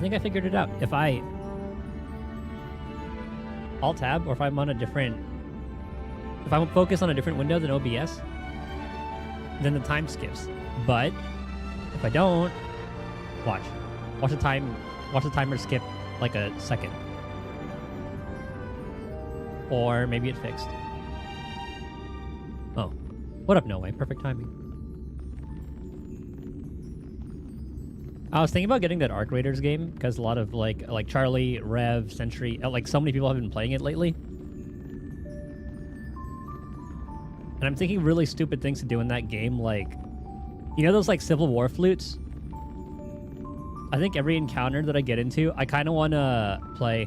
think I figured it out. If I Alt Tab, or if I'm on a different, if I'm focused on a different window than OBS, then the time skips. But if I don't, watch the timer skip like a second, or maybe it fixed. Oh, what up, No Way? Perfect timing. I was thinking about getting that Arc Raiders game because a lot of like Charlie, Rev, Sentry, like so many people have been playing it lately. And I'm thinking really stupid things to do in that game, like, you know those like Civil War flutes? I think every encounter that I get into, I kind of want to play.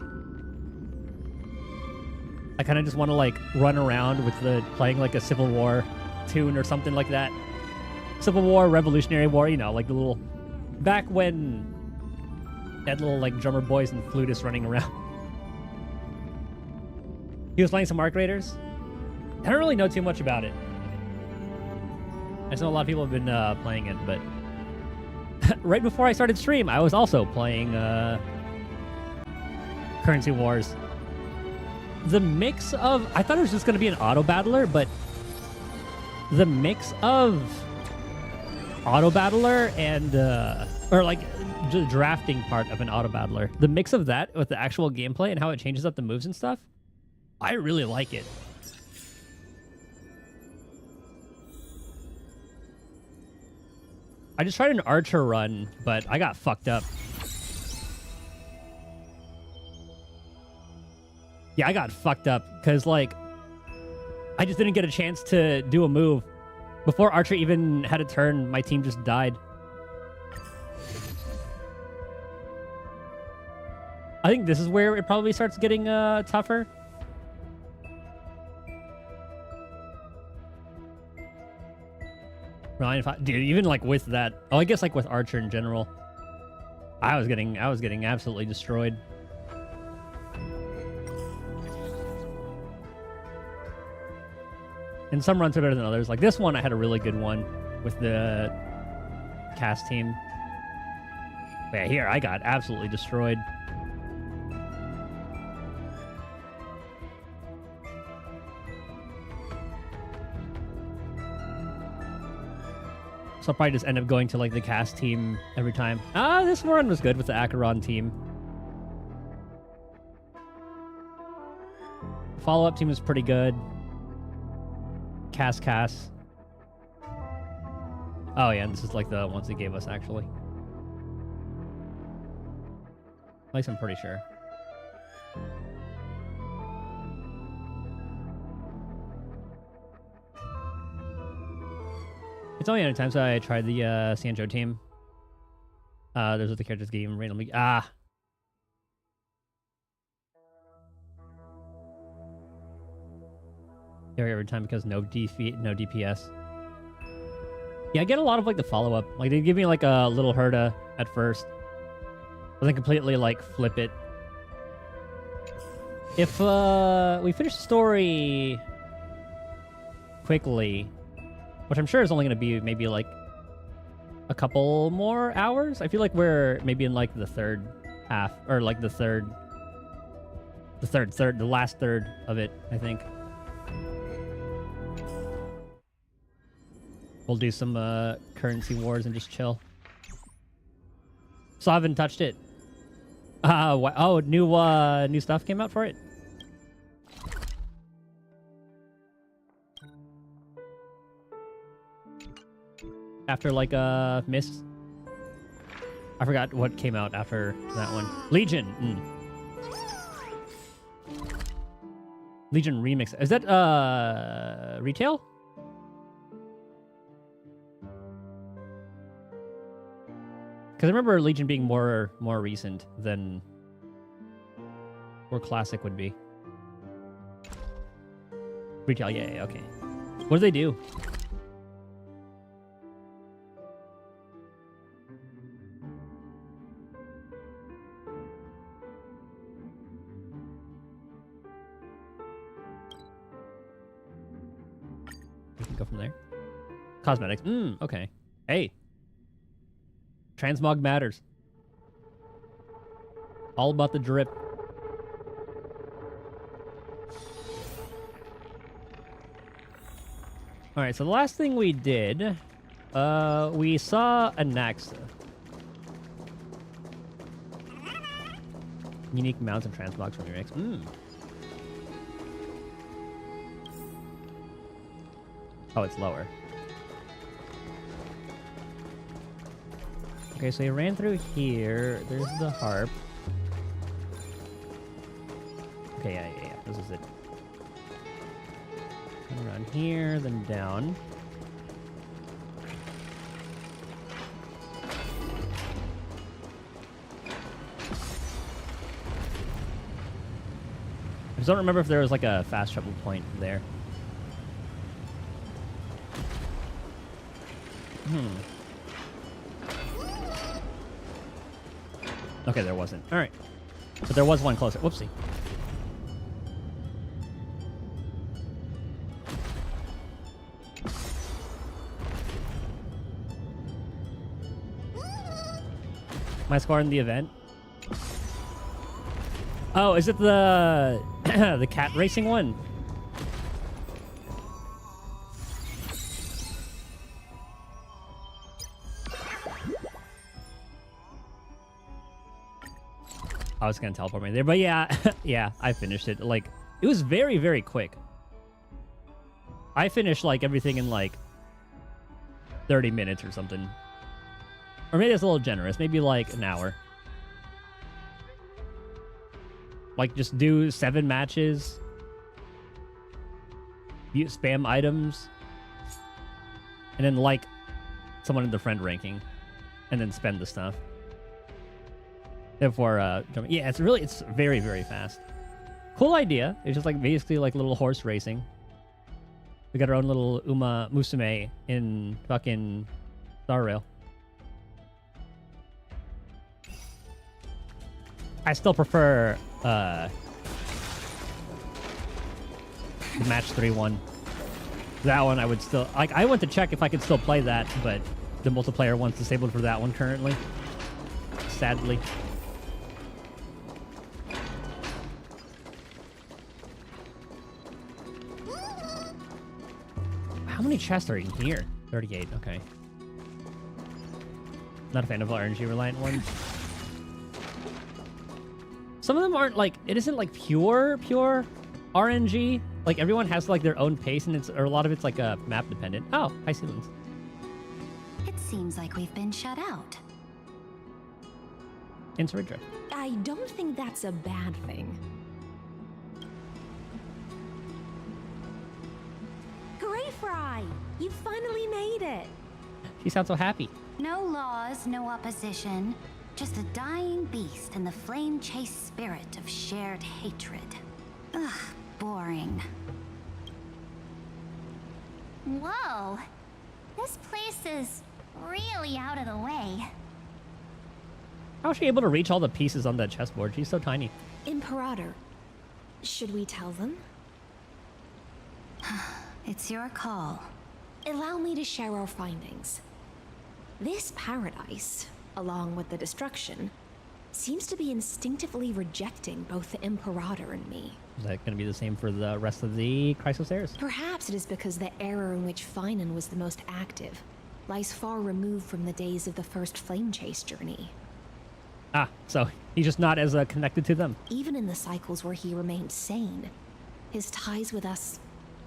I kind of just want to like run around with playing like a Civil War tune or something like that. Civil War, Revolutionary War, you know, like the little, back when that little like drummer boys and flutists running around. He was playing some Arc Raiders. I don't really know too much about it. I just know a lot of people have been playing it, but right before I started stream, I was also playing Currency Wars. The mix of, I thought it was just going to be an auto battler, but the mix of auto battler and or like the drafting part of an auto battler, the mix of that with the actual gameplay and how it changes up the moves and stuff, I really like it. I just tried an archer run, but I got fucked up. Yeah, I got fucked up because, like, I just didn't get a chance to do a move. Before Archer even had a turn, my team just died. I think this is where it probably starts getting tougher. Ryan, dude, even like with that, oh, I guess like with Archer in general, I was getting absolutely destroyed. And some runs are better than others. Like this one, I had a really good one with the cast team. But yeah, here I got absolutely destroyed. So I'll probably just end up going to like the cast team every time. This run was good with the Acheron team. Follow-up team was pretty good. Cass. Oh yeah, and this is like the ones they gave us actually. At least I'm pretty sure. It's only other times I tried the Sanjo team. Those are the characters game randomly. Every time because no DPS. Yeah, I get a lot of like the follow-up. Like they give me like a little Herda at first, but then completely like flip it. If we finish the story quickly, which I'm sure is only going to be maybe like a couple more hours. I feel like we're maybe in like the third half, or like the last third of it, I think. We'll do some currency wars and just chill. So I haven't touched it. Oh, new stuff came out for it. After like Mist. I forgot what came out after that one. Legion. Legion Remix. Is that retail? Because I remember Legion being more recent than classic would be. Retail, yeah, okay. What do they do? We can go from there. Cosmetics. Okay. Hey. Transmog matters. All about the drip. All right, so the last thing we did, we saw a Naxa. Unique mounts and transbox from your X. Oh, it's lower. Okay, so he ran through here. There's the harp. Okay, yeah. This is it. Come around here, then down. I just don't remember if there was like a fast travel point there. Okay, there wasn't. All right. But there was one closer. Whoopsie. My score in the event? Oh, is it the the cat racing one? I was gonna teleport me there, but yeah, yeah, I finished it. Like, it was very, very quick. I finished like everything in like 30 minutes or something. Or maybe it's a little generous. Maybe like an hour. Like, just do 7 matches. Spam items. And then like someone in the friend ranking. And then spend the stuff. Before jumping. Yeah, it's very, very fast. Cool idea. It's just like basically like little horse racing. We got our own little Uma Musume in fucking Star Rail. I still prefer the match 3-1. That one I would still like. I went to check if I could still play that, but the multiplayer one's disabled for that one currently. Sadly. How many chests are in here? 38. Okay. Not a fan of RNG reliant ones. Some of them aren't like, it isn't like pure RNG. Like everyone has like their own pace, and or a lot of it's like map dependent. Oh, hi ceilings. It seems like we've been shut out. In Saridra. I don't think that's a bad thing. Great Fry! You finally made it! She sounds so happy. No laws, no opposition. Just a dying beast and the flame-chased spirit of shared hatred. Ugh, boring. Whoa! This place is really out of the way. How is she able to reach all the pieces on that chessboard? She's so tiny. Imperator. Should we tell them? It's your call. Allow me to share our findings. This paradise, along with the destruction, seems to be instinctively rejecting both the Imperator and me. Is that going to be the same for the rest of the Chrysosauros? Perhaps it is because the era in which Finan was the most active lies far removed from the days of the first flame chase journey. Ah, so he's just not as connected to them. Even in the cycles where he remained sane, his ties with us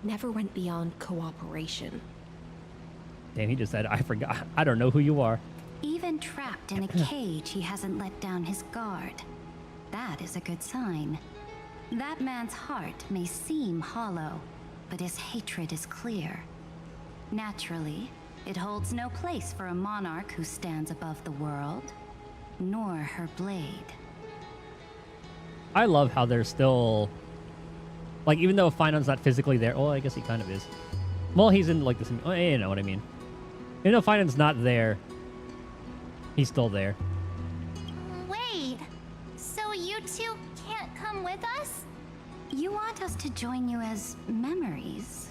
never went beyond cooperation. Damn, he just said, I forgot. I don't know who you are. Even trapped in a cage, he hasn't let down his guard. That is a good sign. That man's heart may seem hollow, but his hatred is clear. Naturally, it holds no place for a monarch who stands above the world, nor her blade. I love how they're still... Like, even though Finan's not physically there... Oh, I guess he kind of is. Well, he's in, like, this... Oh, you know what I mean. Even though Finan's not there, he's still there. Wait, so you two can't come with us? You want us to join you as memories?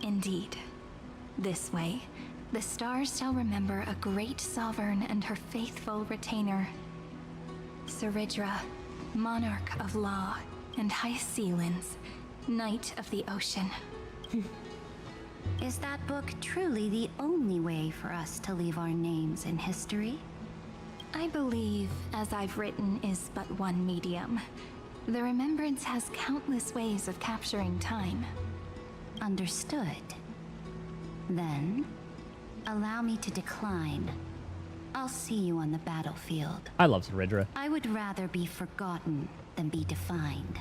Indeed. This way, the stars shall remember a great sovereign and her faithful retainer. Saridra, monarch of law and high sea winds, knight of the ocean. Is that book truly the only way for us to leave our names in history? I believe, as I've written, is but one medium. The remembrance has countless ways of capturing time. Understood. Then, allow me to decline. I'll see you on the battlefield. I love Saridra. I would rather be forgotten than be defined.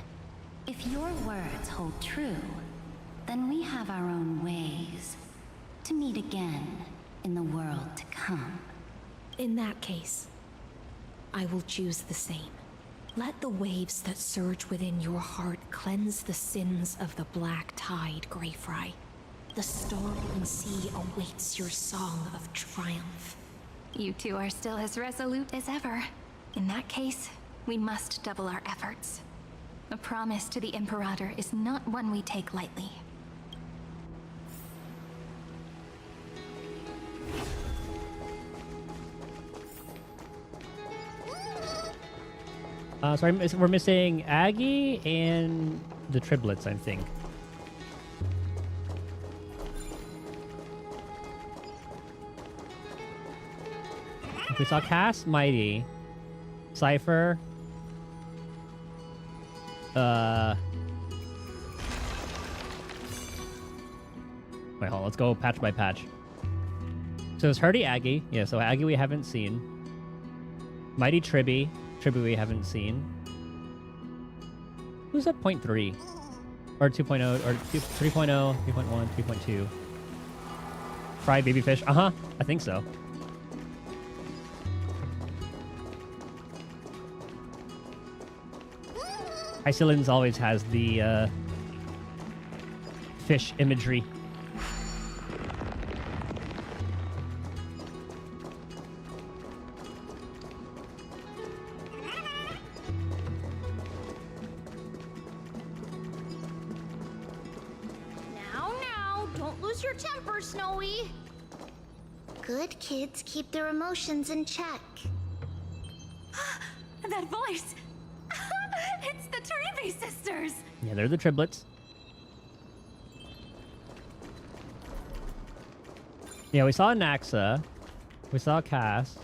If your words hold true, then we have our own ways to meet again in the world to come. In that case, I will choose the same. Let the waves that surge within your heart cleanse the sins of the black tide, Greyfry. The storm sea awaits your song of triumph. You two are still as resolute as ever. In that case, we must double our efforts. A promise to the Imperator is not one we take lightly. Sorry, we're missing Aggie and the triplets, I think. We saw Cass, Mighty, Cypher. Wait, hold on. Let's go patch by patch. So it's Hurdy Aggie. Yeah, so Aggie we haven't seen. Mighty Tribby. Tribby we haven't seen. Who's at 0.3? Or 2.0, or 3.0, 3.1, 3.2. Fried Babyfish. Uh-huh. I think so. Iceland's always has the fish imagery. Now, don't lose your temper, Snowy. Good kids keep their emotions in check. That voice! It's the Trevi sisters! Yeah, they're the triplets. Yeah, we saw Naxa. We saw Cass.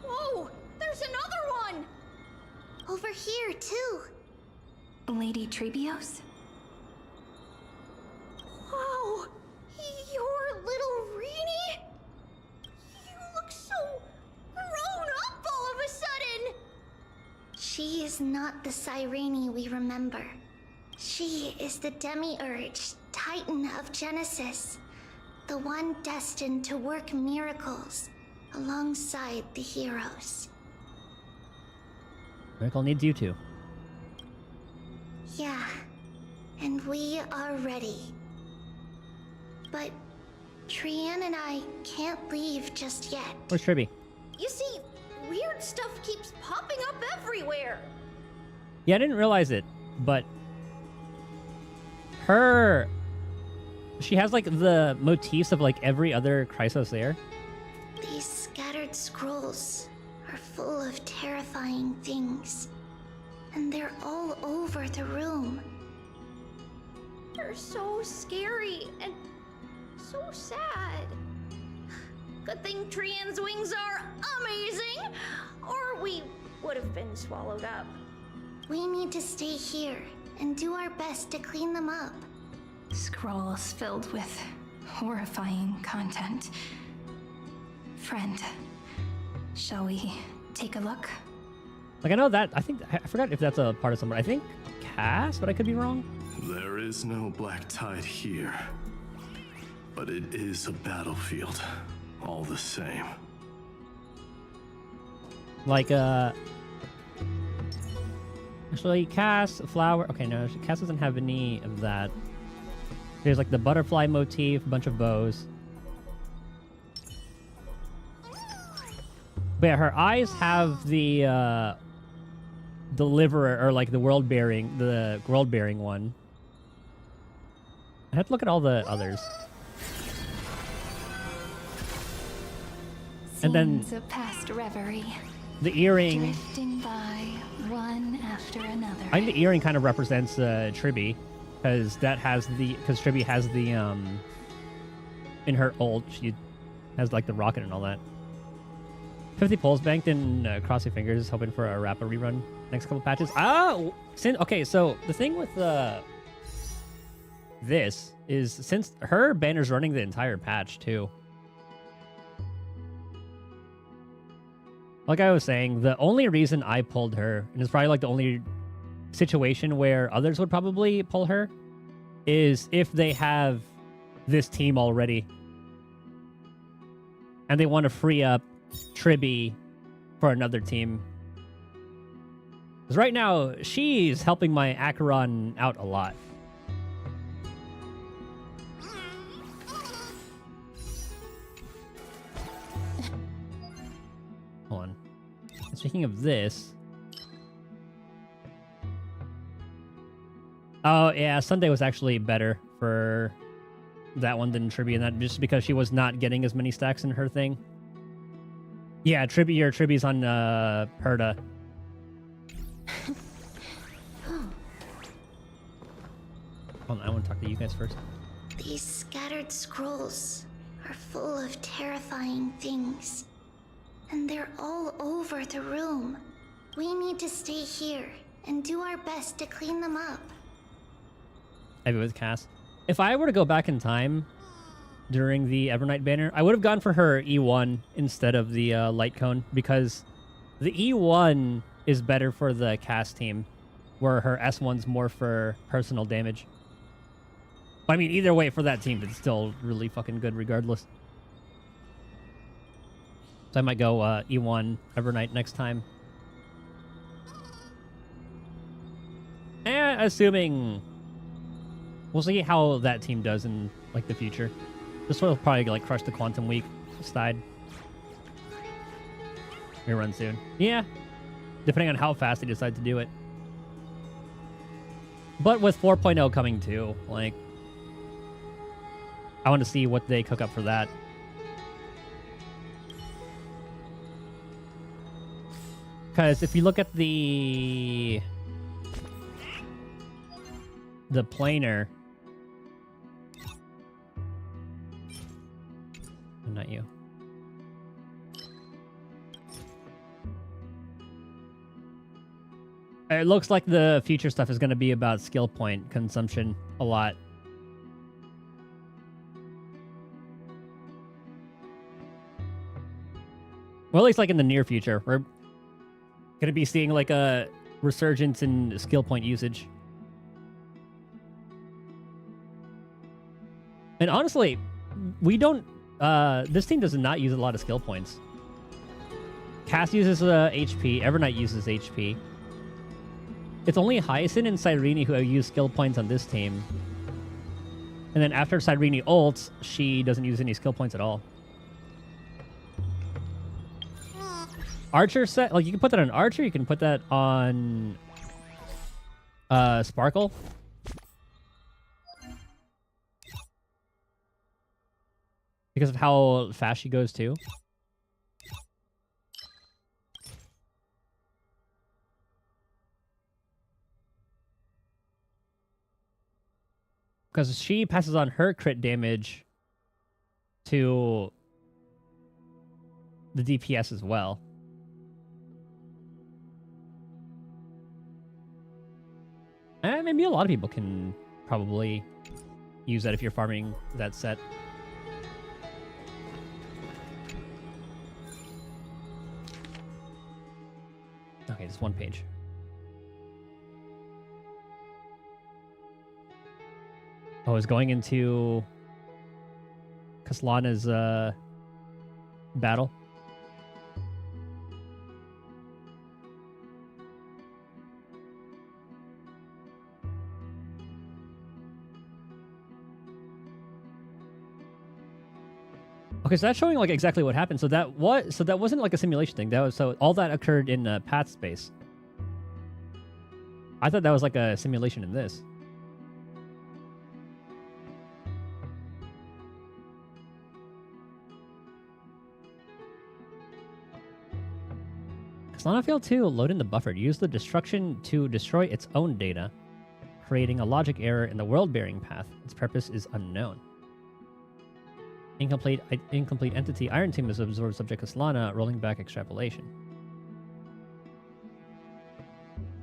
Whoa, there's another one! Over here, too. Lady Trebios? Wow, you're little Reenie? You look so grown up all of a sudden! She is not the Cyrene we remember. She is the Demiurge, Titan of Genesis. The one destined to work miracles alongside the heroes. Miracle needs you two. Yeah, and we are ready. But Trian and I can't leave just yet. Where's Tribby? You see, weird stuff keeps popping up everywhere. Yeah, I didn't realize it, but she has like the motifs of like every other Chrysos there. These scattered scrolls are full of terrifying things. And they're all over the room. They're so scary and so sad. Good thing Trian's wings are amazing, or we would have been swallowed up. We need to stay here and do our best to clean them up. Scrolls filled with horrifying content. Friend, shall we take a look? Like I know that I forgot if that's a part of someone. I think Cass, but I could be wrong. There is no black tide here, but it is a battlefield, all the same. Like actually Cass, Flower. Okay, no, Cass doesn't have any of that. There's like the butterfly motif, a bunch of bows. But yeah, her eyes have the deliverer, or like the world bearing one. I have to look at all the others. And then Scenes of past reverie. The earring. Drifting by, one after another. I think the earring kind of represents Tribby, because Tribby has the in her ult, she has like the rocket and all that. 50 pulls banked and cross your fingers, hoping for a rapid rerun next couple patches. Okay, so the thing with this is since her banner's running the entire patch too. Like I was saying, the only reason I pulled her, and it's probably like the only situation where others would probably pull her, is if they have this team already and they want to free up Tribby for another team. Because right now, she's helping my Acheron out a lot. Hold on. Speaking of this... Oh, yeah, Sunday was actually better for that one than Tribby, and that just because she was not getting as many stacks in her thing. Yeah, Tribby's on Herda. Hold on, I want to talk to you guys first. These scattered scrolls are full of terrifying things. And they're all over the room. We need to stay here and do our best to clean them up. Maybe with Cass. If I were to go back in time during the Evernight banner, I would have gone for her E1 instead of the Light Cone, because the E1 is better for the Cass team, where her S1's more for personal damage. But I mean, either way for that team, it's still really fucking good regardless. So I might go E1 Evernight next time. Assuming... We'll see how that team does in like the future. This will probably like crush the Quantum Week side. May run soon. Yeah. Depending on how fast they decide to do it. But with 4.0 coming too, like... I want to see what they cook up for that. Because if you look at the planer, not you. It looks like the future stuff is going to be about skill point consumption a lot. Well, at least like in the near future, we're going to be seeing like a resurgence in skill point usage. And honestly, we don't... this team does not use a lot of skill points. Cass uses HP. Evernight uses HP. It's only Hyacinth and Cyrene who use skill points on this team. And then after Cyrene ults, she doesn't use any skill points at all. Archer set... Like, you can put that on Archer. You can put that on... Sparkle. Because of how fast she goes, too. Because she passes on her crit damage to the DPS as well. And maybe a lot of people can probably use that if you're farming that set. Okay, just one page. Oh, it's going into Kaslana's battle. Okay, so that's showing like exactly what happened. So that wasn't like a simulation thing. That was so all that occurred in path space. I thought that was like a simulation in this. Solana failed to load in the buffer. Use the destruction to destroy its own data, creating a logic error in the world-bearing path. Its purpose is unknown. Incomplete entity. Iron Tomb is absorbed subject of Solana, rolling back extrapolation.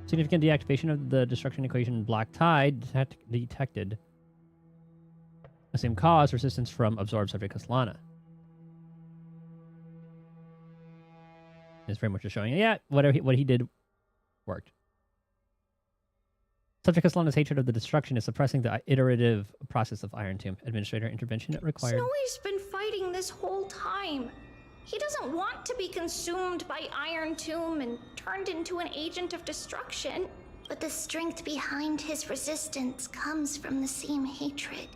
Significant deactivation of the destruction equation Black Tide detected. The same cause, resistance from absorbed subject of Solana. It's very much just showing, yeah, what he did worked. Subject Solana's hatred of the destruction is suppressing the iterative process of Iron Tomb. Administrator intervention required. Snowy's been fighting this whole time. He doesn't want to be consumed by Iron Tomb and turned into an agent of destruction. But the strength behind his resistance comes from the same hatred.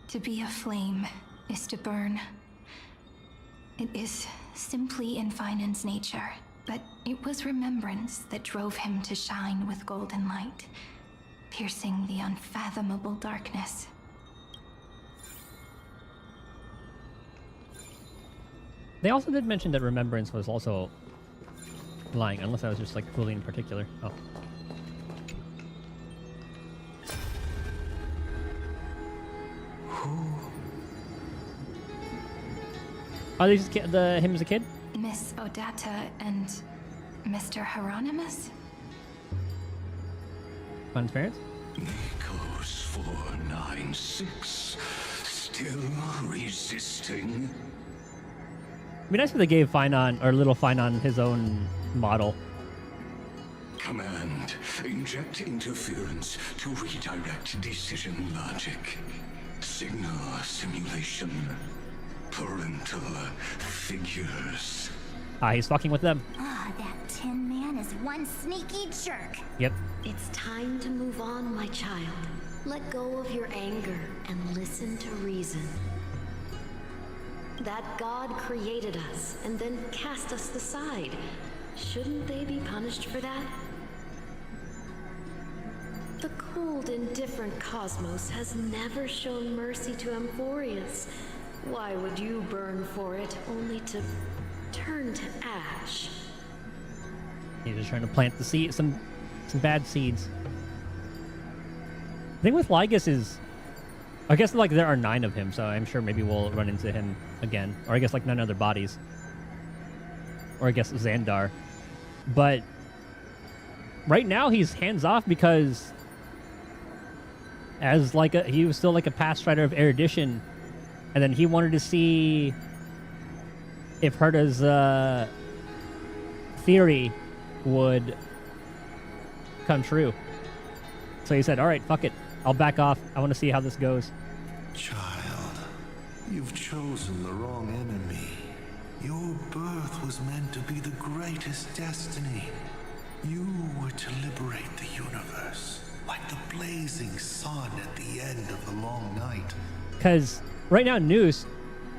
To be a flame is to burn. It is simply in Finan's nature, but it was remembrance that drove him to shine with golden light, piercing the unfathomable darkness. They also did mention that remembrance was also lying, unless I was just like fully in particular. Oh. Are these him as a kid? Miss Odata and Mr. Hieronymus? Fun's parents? Nikos 496, still resisting. It'd be nice if they gave Finon, or little Finon, his own model. Command, inject interference to redirect decision logic. Signal simulation. Parental figures. Ah, he's fucking with them. Ah, that Tin Man is one sneaky jerk. Yep. It's time to move on, my child. Let go of your anger and listen to reason. That God created us and then cast us aside. Shouldn't they be punished for that? The cold, indifferent cosmos has never shown mercy to Amphoreus. Why would you burn for it, only to turn to ash? He's just trying to plant the seed, some bad seeds. The thing with Lygus is, I guess like there are 9 of him, so I'm sure maybe we'll run into him again, or I guess like 9 other bodies, or I guess Xandar. But right now he's hands off because, as like he was still like a past strider of erudition. And then he wanted to see if Herta's theory would come true. So he said, all right, fuck it. I'll back off. I want to see how this goes. Child, you've chosen the wrong enemy. Your birth was meant to be the greatest destiny. You were to liberate the universe, like the blazing sun at the end of the long night. Because right now, Noose,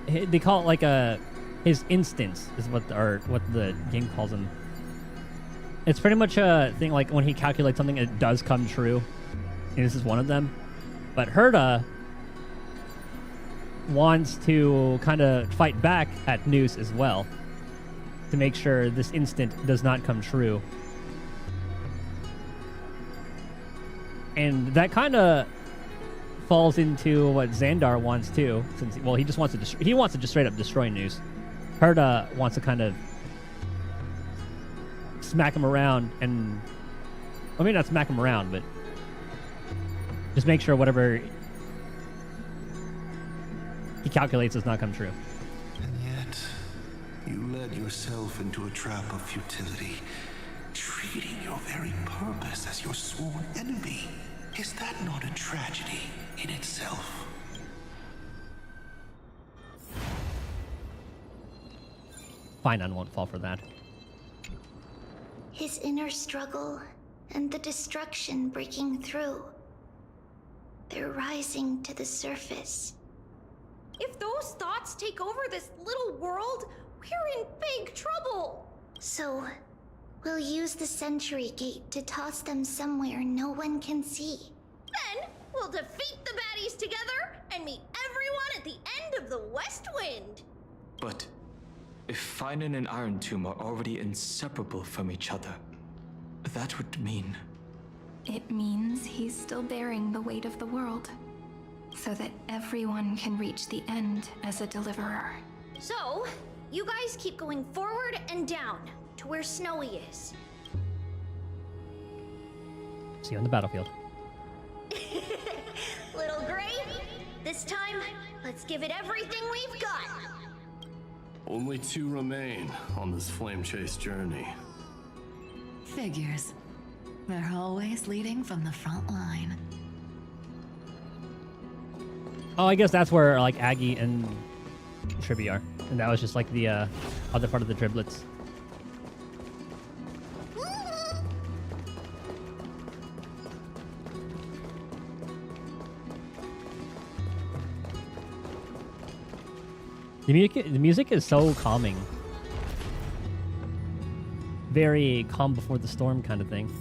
they call it like his instance is what the game calls him. It's pretty much a thing like when he calculates something, it does come true. And this is one of them. But Herta wants to kind of fight back at Noose as well to make sure this instant does not come true. And that kind of falls into what Xandar wants too, since he just wants to he wants to just straight up destroy Noose. Herta wants to kind of smack him around, and I mean not smack him around, but just make sure whatever he calculates does not come true. And yet, you led yourself into a trap of futility, treating your very purpose as your sworn enemy. Is that not a tragedy in itself? Finon won't fall for that. His inner struggle and the destruction breaking through. They're rising to the surface. If those thoughts take over this little world, we're in big trouble. So, we'll use the Century Gate to toss them somewhere no one can see. Then we'll defeat the baddies together and meet everyone at the end of the West Wind. But If Finan and Iron Tomb are already inseparable from each other, that would mean... It means he's still bearing the weight of the world, so that everyone can reach the end as a deliverer. So, you guys keep going forward and down to where Snowy is. See you on the battlefield. Little Gray, this time, let's give it everything we've got. Only 2 remain on this flame chase journey. Figures. They're always leading from the front line. Oh, I guess that's where like Aggie and Tribby are, and that was just like the other part of the driblets. The music is so calming. Very calm before the storm kind of thing.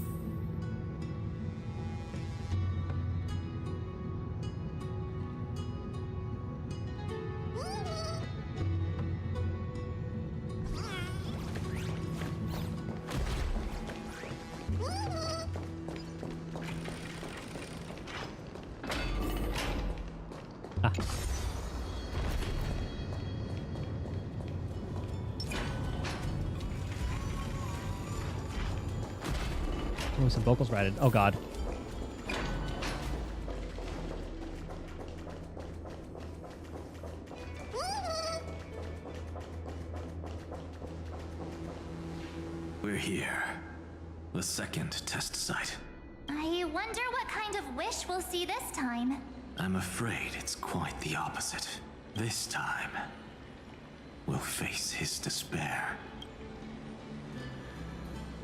Ah. Oh, some vocals ratted. Oh god. We're here. The second test site. I wonder what kind of wish we'll see this time. I'm afraid it's quite the opposite. This time, we'll face his despair.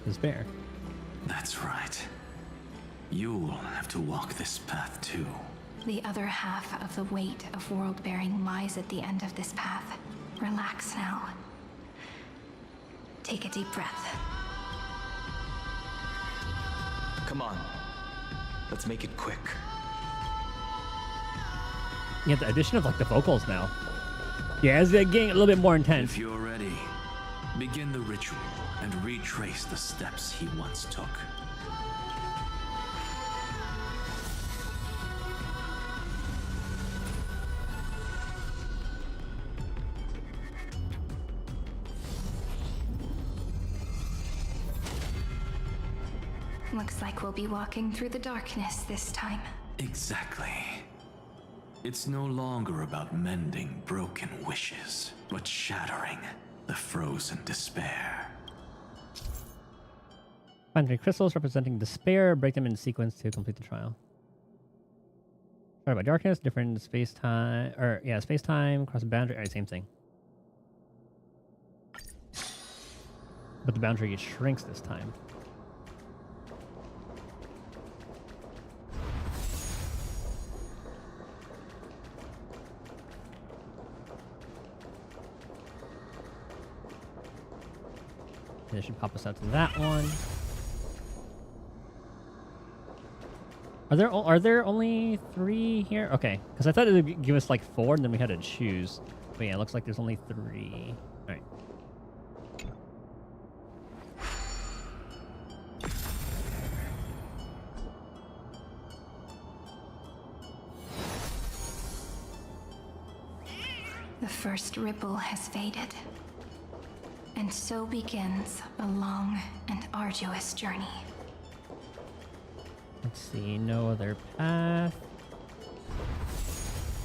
Despair? That's right. You'll have to walk this path too. The other half of the weight of world-bearing lies at the end of this path. Relax now. Take a deep breath. Come on. Let's make it quick. Yeah, the addition of like the vocals now. Yeah, it's getting a little bit more intense. If you're ready, begin the ritual and retrace the steps he once took. Looks like we'll be walking through the darkness this time. Exactly. It's no longer about mending broken wishes, but shattering the frozen despair. Find 3 crystals representing despair, break them in sequence to complete the trial. Sorry about darkness, different space-time, or yeah, space-time, cross the boundary, alright, same thing. But the boundary shrinks this time. It should pop us out to that one. Are there only 3 here? Okay, because I thought it would give us like 4 and then we had to choose. But yeah, it looks like there's only 3. All right. The first ripple has faded. And so begins a long and arduous journey. Let's see, no other path.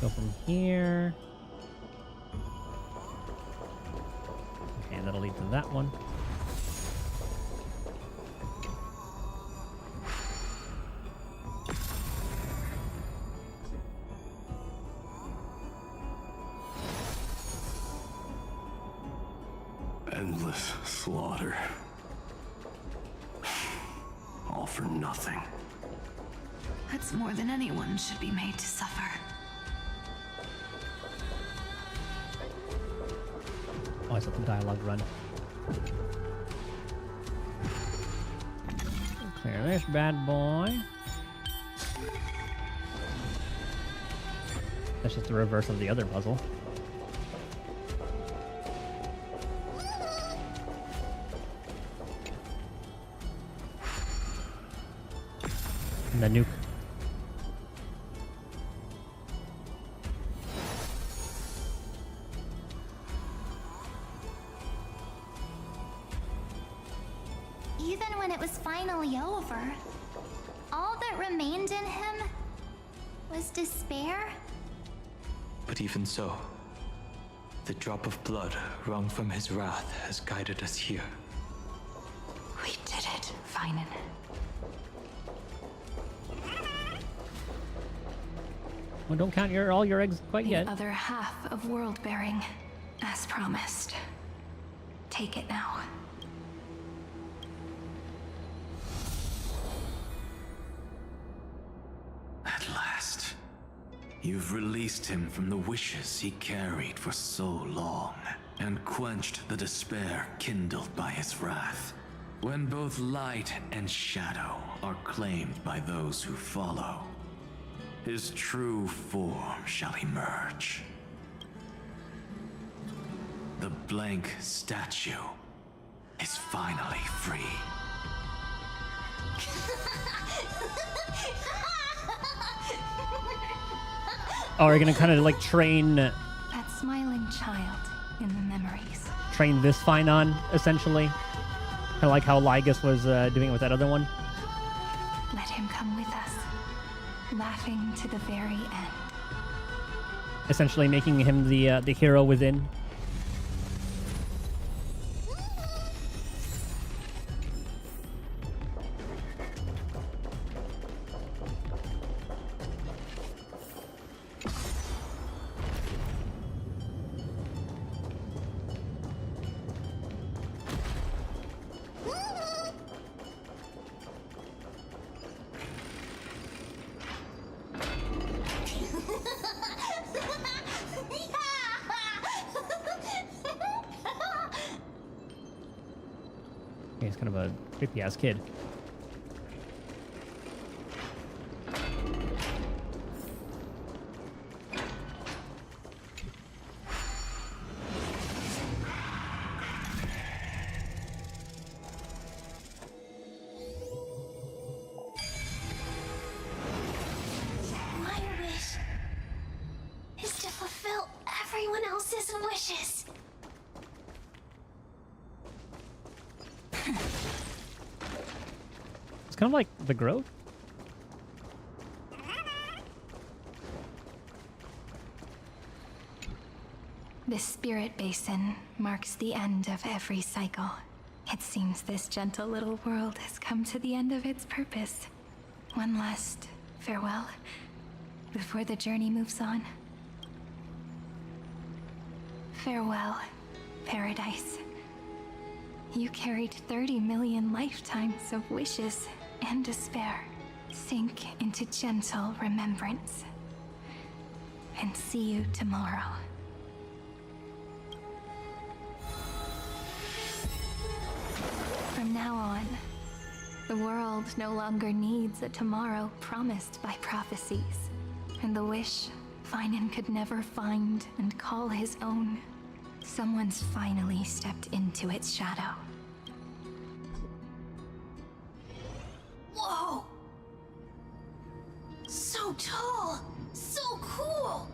Go from here. Okay, that'll lead to that one. Endless slaughter. All for nothing. That's more than anyone should be made to suffer. Oh, I saw the dialogue run. Clear this bad boy. That's just the reverse of the other puzzle. And the nuke. Even when it was finally over, all that remained in him was despair. But even so, the drop of blood wrung from his wrath has guided us here. We did it, Finan. Well, don't count all your eggs quite The yet. other half of world bearing, as promised. Take it now. At last, you've released him from the wishes he carried for so long, and quenched the despair kindled by his wrath. When both light and shadow are claimed by those who follow, his true form shall emerge. The blank statue is finally free. Oh, are you gonna kind of like train That smiling child in the memories. this Finon, essentially? Kind of like how Lygus was doing it with that other one? Let him come with us, laughing to the very end. Essentially making him the hero within. He's kind of a creepy ass kid. My wish is to fulfill everyone else's wishes. It's kind of like the Grove. This spirit basin marks the end of every cycle. It seems this gentle little world has come to the end of its purpose. One last farewell before the journey moves on. Farewell, paradise. You carried 30 million lifetimes of wishes and despair. Sink into gentle remembrance. And see you tomorrow. From now on, the world no longer needs a tomorrow promised by prophecies. And the wish Finan could never find and call his own. Someone's finally stepped into its shadow. Whoa! So tall! So cool!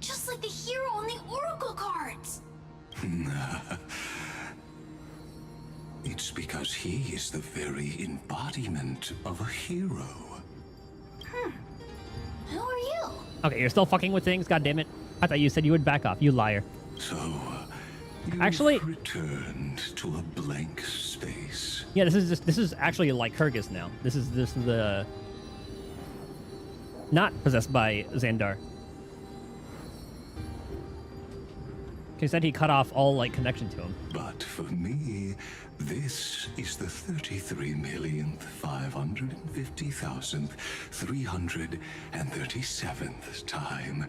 Just like the hero on the Oracle cards! It's because he is the very embodiment of a hero. Who are you? Okay, you're still fucking with things? God damn it. I thought you said you would back off, you liar. So, you've Actually, returned to a blank space. yeah, this is actually like Kyrgyz now. This is the not possessed by Xandar. He said he cut off all like connection to him. But for me, this is the 33,550,337th time,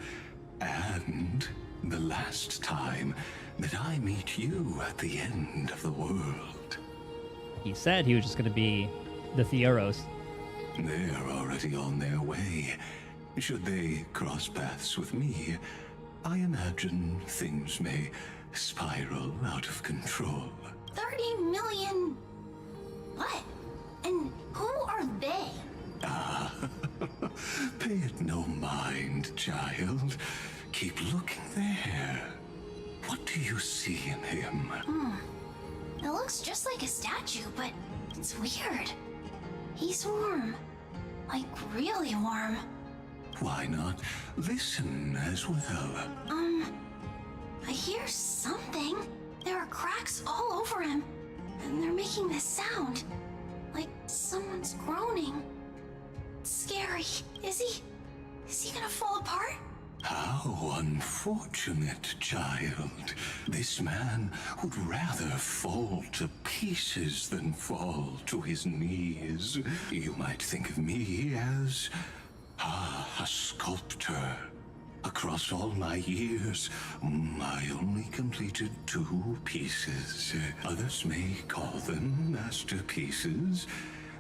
and the last time that I meet you at the end of the world. He said he was just going to be the Theoros. They're already on their way. Should they cross paths with me, I imagine things may spiral out of control. 30 million... What? And who are they? kind, child. Keep looking there. What do you see in him? It looks just like a statue, but it's weird. He's warm. Like, really warm. Why not listen as well? I hear something. There are cracks all over him, and they're making this sound. Like someone's groaning. It's scary. Is he gonna fall apart? How unfortunate, child. This man would rather fall to pieces than fall to his knees. You might think of me as a sculptor. Across all my years, I only completed 2 pieces. Others may call them masterpieces,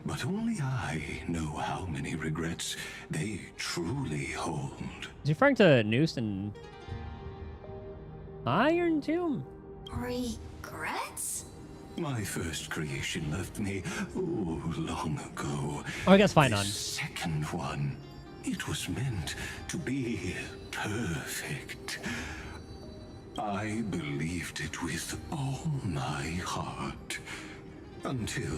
but only I know how many regrets they truly hold. Is he referring to Noose and Iron Tomb? Regrets? My first creation left me, long ago. Oh, I guess fine on. The second one, it was meant to be perfect. I believed it with all my heart. Until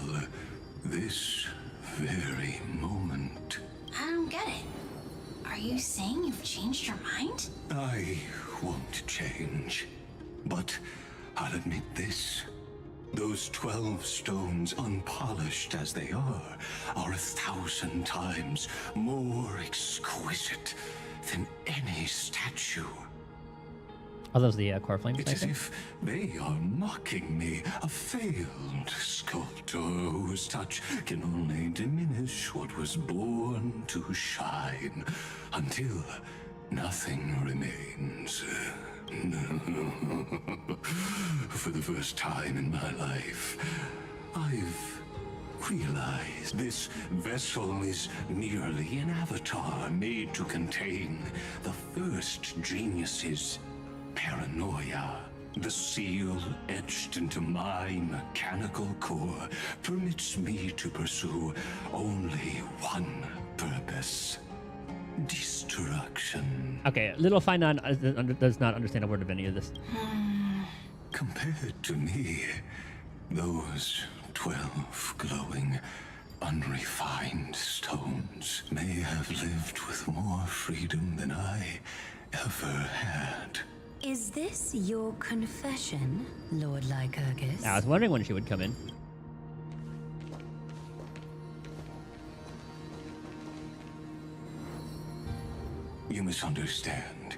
this very moment. I don't get it. Are you saying you've changed your mind? I won't change. But I'll admit this. Those 12 stones, unpolished as they are 1,000 times more exquisite than any statue. Are those the core flames? It's as if they are mocking me, a failed sculptor whose touch can only diminish what was born to shine, until nothing remains. For the first time in my life, I've realized this vessel is merely an avatar made to contain the first genius's paranoia. The seal etched into my mechanical core permits me to pursue only one purpose. Destruction. Okay, little Finon does not understand a word of any of this. Compared to me, those 12 glowing, unrefined stones may have lived with more freedom than I ever had. Is this your confession, Lord Lycurgus? I was wondering when she would come in. You misunderstand.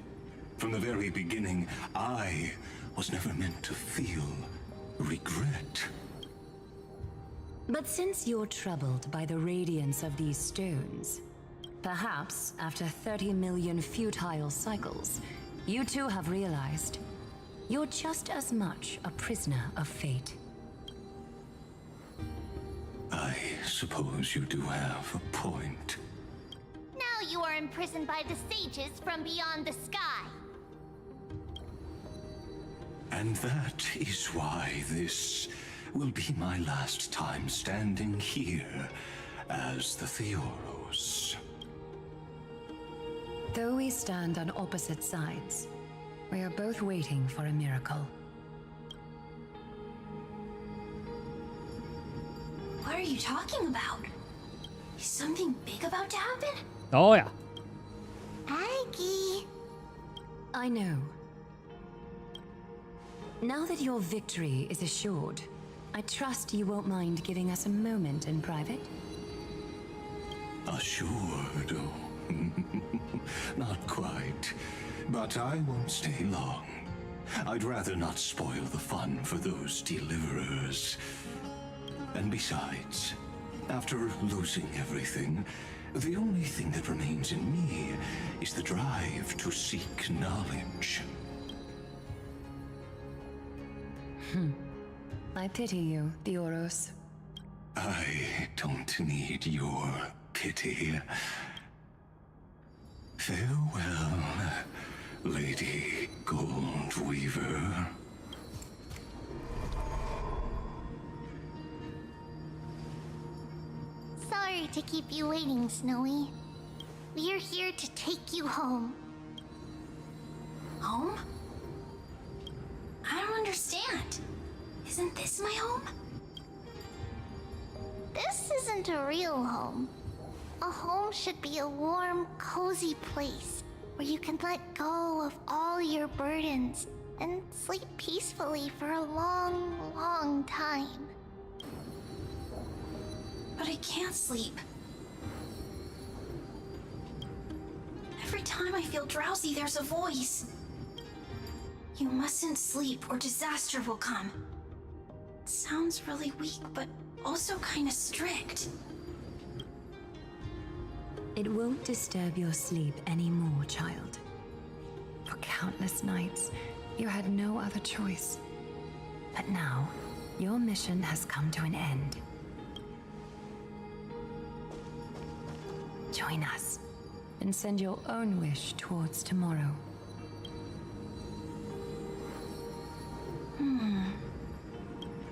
From the very beginning, I was never meant to feel regret. But since you're troubled by the radiance of these stones, perhaps after 30 million futile cycles, you too have realized you're just as much a prisoner of fate. I suppose you do have a point. Now you are imprisoned by the sages from beyond the sky. And that is why this will be my last time standing here as the Theoros. Though we stand on opposite sides, we are both waiting for a miracle. What are you talking about? Is something big about to happen? Oh, yeah. Aggie. I know. Now that your victory is assured, I trust you won't mind giving us a moment in private? Assured? Oh, not quite. But I won't stay long. I'd rather not spoil the fun for those deliverers. And besides, after losing everything, the only thing that remains in me is the drive to seek knowledge. I pity you, Theoros. I don't need your pity. Farewell, Lady Goldweaver. Sorry to keep you waiting, Snowy. We're here to take you home. Home? I don't understand. Isn't this my home? This isn't a real home. A home should be a warm, cozy place where you can let go of all your burdens and sleep peacefully for a long, long time. But I can't sleep. Every time I feel drowsy, there's a voice. You mustn't sleep or disaster will come. It sounds really weak, but also kind of strict. It won't disturb your sleep anymore, child. For countless nights, you had no other choice. But now, your mission has come to an end. Join us, and send your own wish towards tomorrow.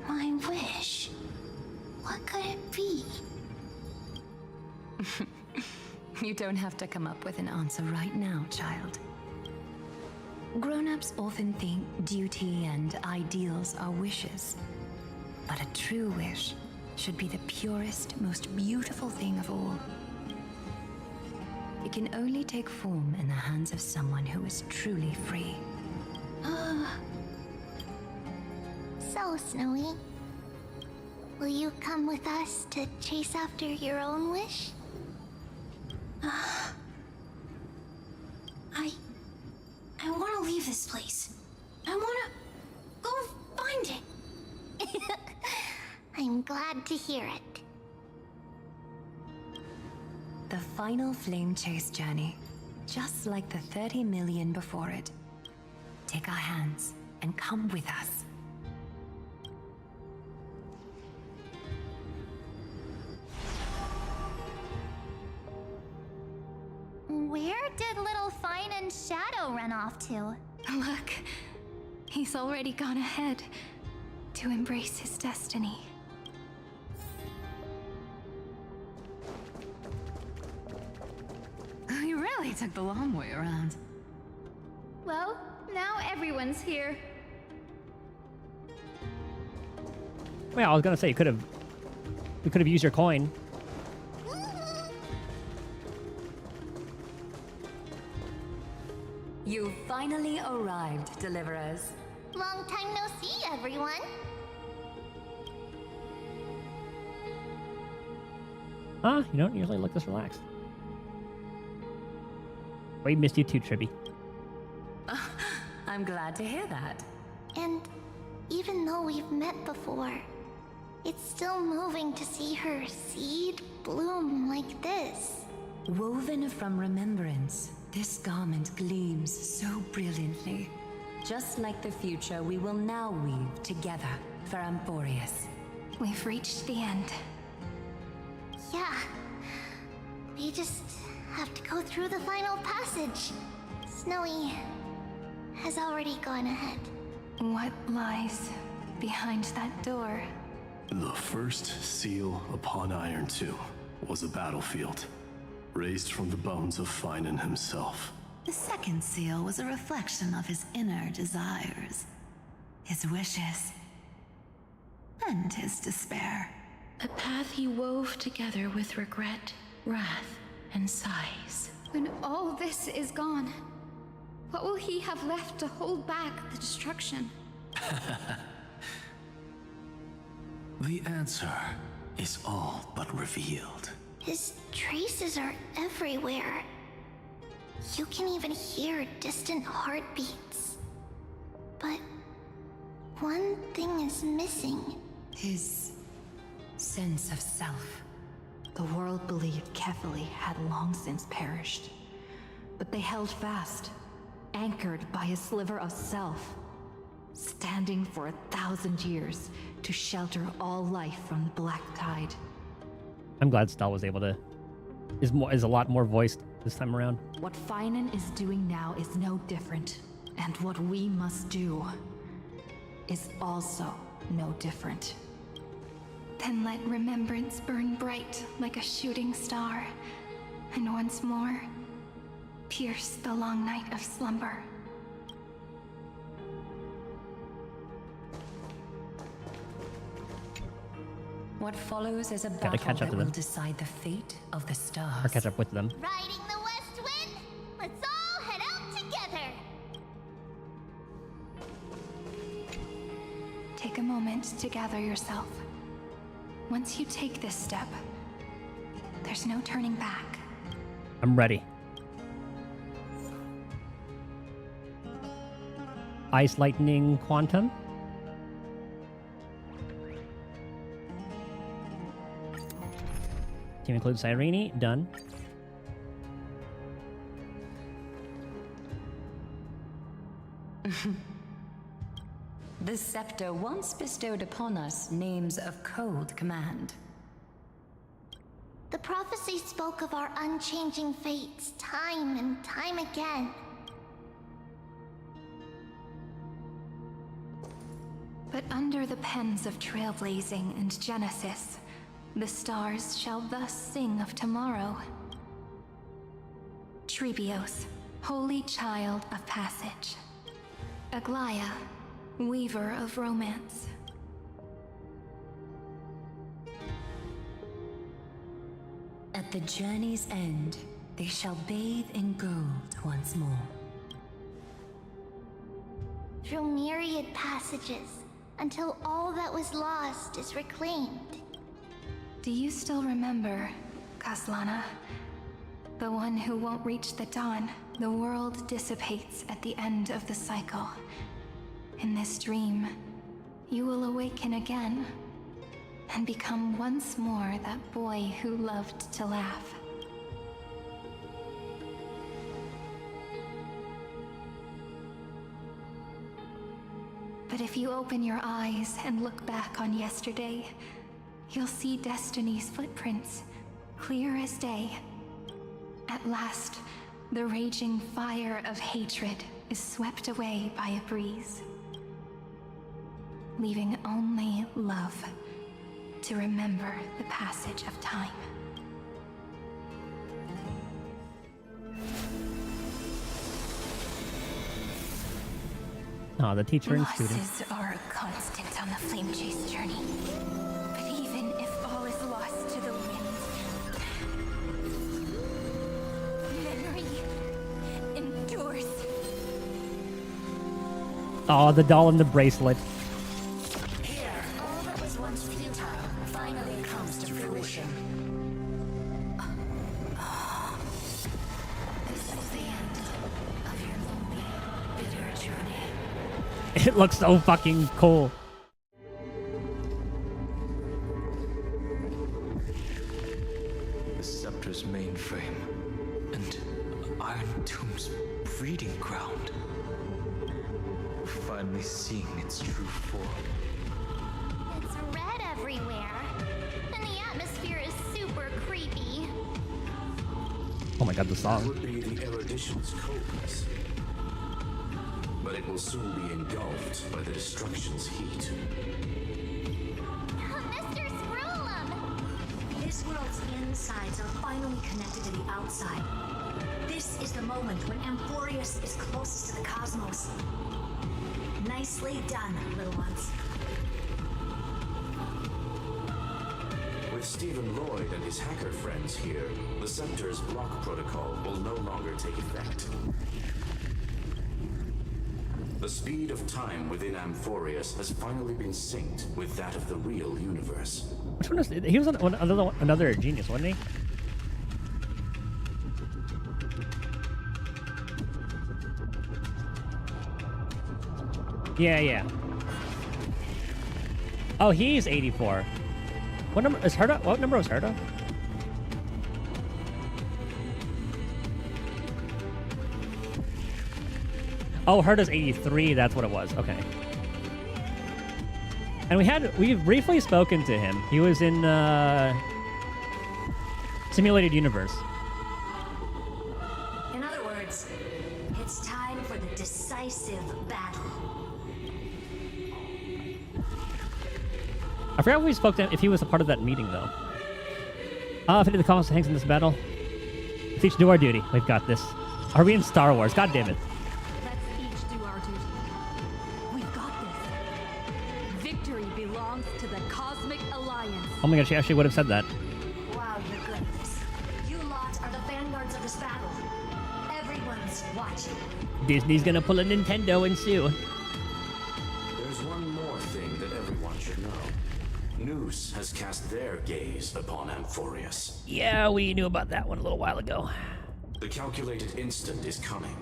My wish. What could it be? You don't have to come up with an answer right now, child. Grown-ups often think duty and ideals are wishes. But a true wish should be the purest, most beautiful thing of all. It can only take form in the hands of someone who is truly free. So, Snowy, will you come with us to chase after your own wish? I want to leave this place. I want to go find it. I'm glad to hear it. The final flame chase journey, just like the 30 million before it. Take our hands and come with us. Where did little Fine and Shadow run off to? Look, he's already gone ahead to embrace his destiny. You really took the long way around. Well, now everyone's here. Well, I was gonna say we could have used your coin. You finally arrived, deliverers. Long time no see, everyone. Huh? You don't usually look this relaxed. We missed you too, Tribby. I'm glad to hear that. And even though we've met before, it's still moving to see her seed bloom like this. Woven from remembrance, this garment gleams so brilliantly. Just like the future we will now weave together for Amphoreus. We've reached the end. Yeah. We just have to go through the final passage. Snowy has already gone ahead. What lies behind that door? The first seal upon Iron 2 was a battlefield, raised from the bones of Finan himself. The second seal was a reflection of his inner desires, his wishes, and his despair. A path he wove together with regret, wrath, and sighs. When all this is gone, what will he have left to hold back the destruction? The answer is all but revealed. His traces are everywhere. You can even hear distant heartbeats. But one thing is missing. His sense of self. The world believed Kefili had long since perished, but they held fast, anchored by a sliver of self, standing for 1,000 years to shelter all life from the Black Tide. I'm glad Stahl was able to is a lot more voiced this time around. What Finan is doing now is no different, and what we must do is also no different. Then let remembrance burn bright like a shooting star, and once more pierce the long night of slumber. What follows is a Gotta battle catch up that to will them. decide the fate of the stars. Or catch up with them. Riding the west wind? Let's all head out together! Take a moment to gather yourself. Once you take this step, there's no turning back. I'm ready. Ice, lightning, quantum. Team includes Cyrene. Done. The scepter once bestowed upon us names of cold command. The prophecy spoke of our unchanging fates time and time again. But under the pens of trailblazing and Genesis, the stars shall thus sing of tomorrow. Trebios, holy child of passage. Aglaya, weaver of romance. At the journey's end, they shall bathe in gold once more. Through myriad passages, until all that was lost is reclaimed. Do you still remember, Kaslana? The one who won't reach the dawn. The world dissipates at the end of the cycle. In this dream, you will awaken again and become once more that boy who loved to laugh. But if you open your eyes and look back on yesterday, you'll see Destiny's footprints, clear as day. At last, the raging fire of hatred is swept away by a breeze, leaving only love to remember the passage of time. Oh, the teacher and student. Losses are a constant on the Flame Chase journey. But even if all is lost to the wind, memory endures. Oh, the doll and the bracelet. Here, all that was once futile finally comes to fruition. This is the end of your lonely, bitter journey. It looks so fucking cool. The scepter's mainframe and Iron Tomb's breeding ground. Finally seeing its true form. It's red everywhere, and the atmosphere is super creepy. Oh my god, the That song. would be the erudition's coldness. But it will soon be engulfed by the destruction's heat. Mr. Scrollum! This world's insides are finally connected to the outside. This is the moment when Amphoreus is closest to the cosmos. Nicely done, little ones. With Stephen Lloyd and his hacker friends here, the Scepter's block protocol will no longer take effect. The speed of time within Amphoreus has finally been synced with that of the real universe. Which one is he? Was another genius, wasn't he? Yeah. Oh, he's 84. What number is Herta? What number was Herta? Oh, Herta's 83. That's what it was. Okay. And we've briefly spoken to him. He was in Simulated Universe. In other words, it's time for the decisive battle. I forgot if we spoke to him, if he was a part of that meeting, though. If any of the comments hangs in this battle. Let's each do our duty. We've got this. Are we in Star Wars? God damn it. Let's each do our duty. We've got this. Victory belongs to the Cosmic Alliance. Oh my god, she actually would have said that. Wow, your goodness. You lot are the vanguards of this battle. Everyone's watching. Disney's gonna pull a Nintendo and sue. There's one more thing that everyone should know. Noose has cast their gaze upon Amphoreus. Yeah, we knew about that one a little while ago. The calculated instant is coming.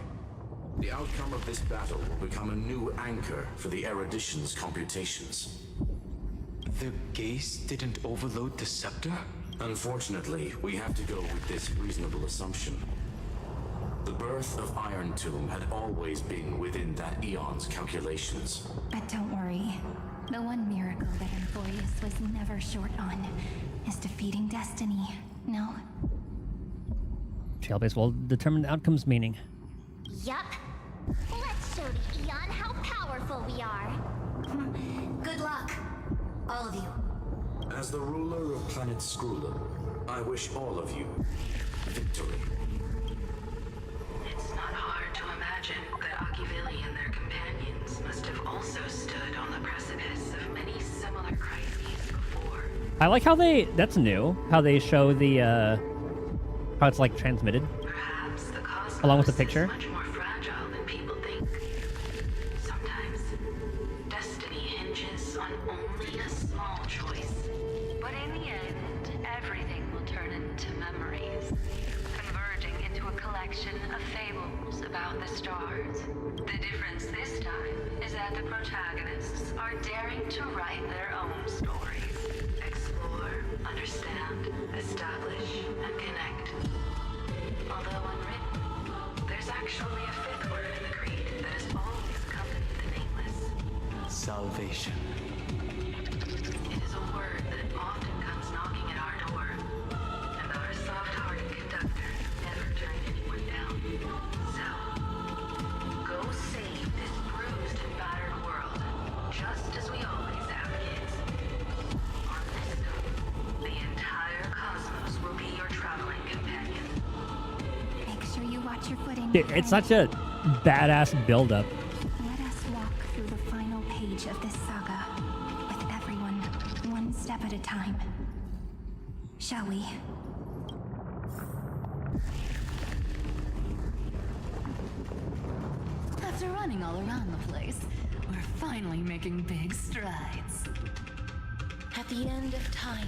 The outcome of this battle will become a new anchor for the erudition's computations. The gaze didn't overload the scepter? Unfortunately, we have to go with this reasonable assumption. The birth of Iron Tomb had always been within that eon's calculations. But don't worry. The one miracle that Amphoreus was never short on is defeating destiny, no? Jailbase will determine the outcome's meaning. Yup. Let's show the Eon how powerful we are. Good luck, all of you. As the ruler of planet Skrulum, I wish all of you victory. It's not hard to imagine that Akivili and their companions must have also stood on the precipice of many similar crises before. I like how that's new, how they show the, how it's like transmitted. Perhaps the cosmos along with the picture. is much more fragile than people think. Sometimes, destiny hinges on only a small choice. But in the end, everything will turn into memories, converging into a collection of fables about the stars. The difference this time is that the protagonists are daring to write their own stories. Explore, understand, establish, and connect. Although unwritten, there's actually a fifth word in the creed that has always accompanied the nameless. Salvation. It is a word that often comes knocking at our door, and our soft-hearted conductor never turned anyone down. So, go save this bruised and battered world, just as we always have, kids. On this note, the entire cosmos will be your traveling companion. Make sure you watch your footing. Dude, it's such a badass build-up. Let us walk through the final page of this saga, with everyone one step at a time. Shall we? After running all around the place, we're finally making big strides. At the end of time,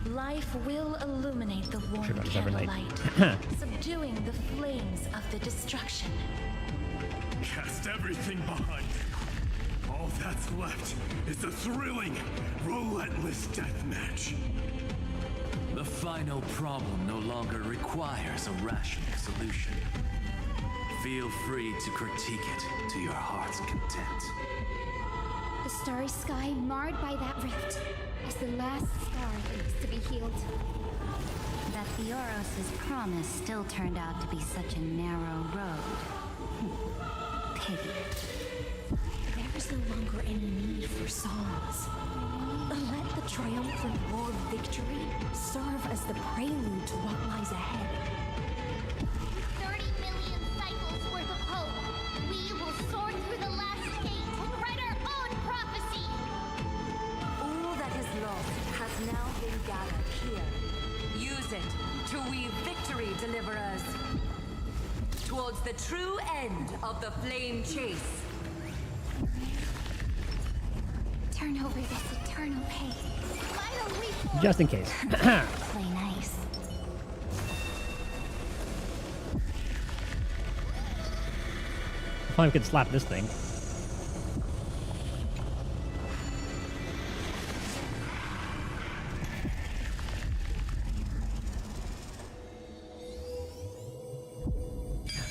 life will illuminate the warm Sure, runs every night. candlelight, subduing the flames of the destruction. Cast everything behind. All that's left is a thrilling, relentless deathmatch. The final problem no longer requires a rational solution. Feel free to critique it to your heart's content. The starry sky marred by that rift is the last scar that needs to be healed. That Theoros' promise still turned out to be such a narrow road. Pity. There is no longer any need for songs. Let the triumphant roar of victory serve as the prelude to what lies ahead. 30 million cycles worth of hope. We will soar through the last gate and write our own prophecy. All that is lost has now been gathered here. Use it to weave victory, deliverers, towards the true end of the flame chase. Turn over this eternal page. Just in case. Play nice. If I could slap this thing.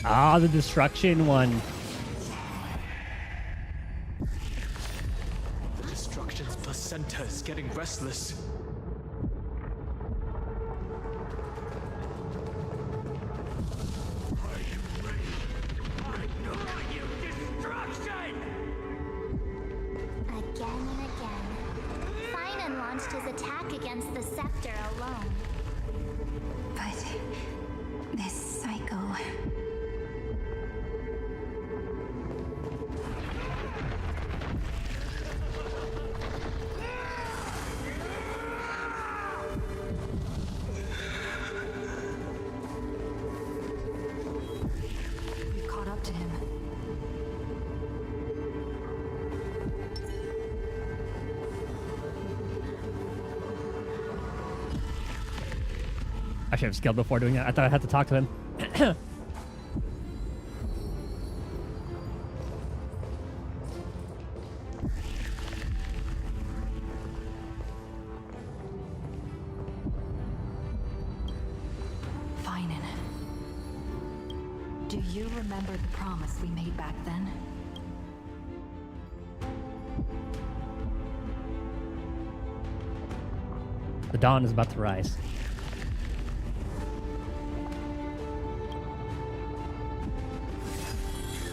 Ah, the destruction one. The destruction's placenta is getting restless. Again and again, Finan launched his attack against the scepter alone. But this I should have scaled before doing that. I thought I had to talk to him. Finan, do you remember the promise we made back then? The dawn is about to rise.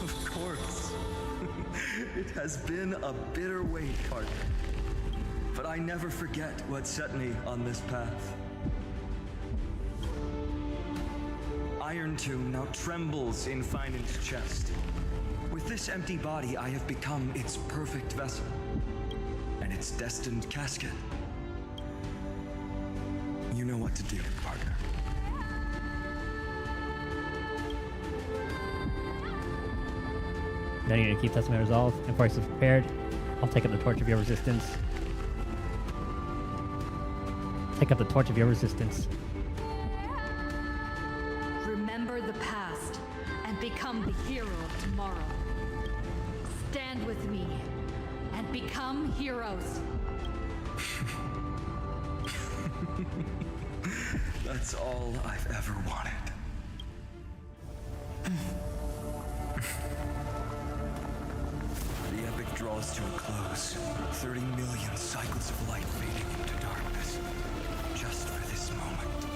Of course. It has been a bitter wait, partner. But I never forget what set me on this path. Iron Tomb now trembles in Finan's chest. With this empty body, I have become its perfect vessel. And its destined casket. You know what to do, partner. I need to keep testing my resolve. Amphoreus is prepared. I'll take up the torch of your resistance. Take up the torch of your resistance. Remember the past and become the hero of tomorrow. Stand with me and become heroes. That's all I've ever wanted. The epic draws to a close. 30 million cycles of light fading into darkness. Just for this moment.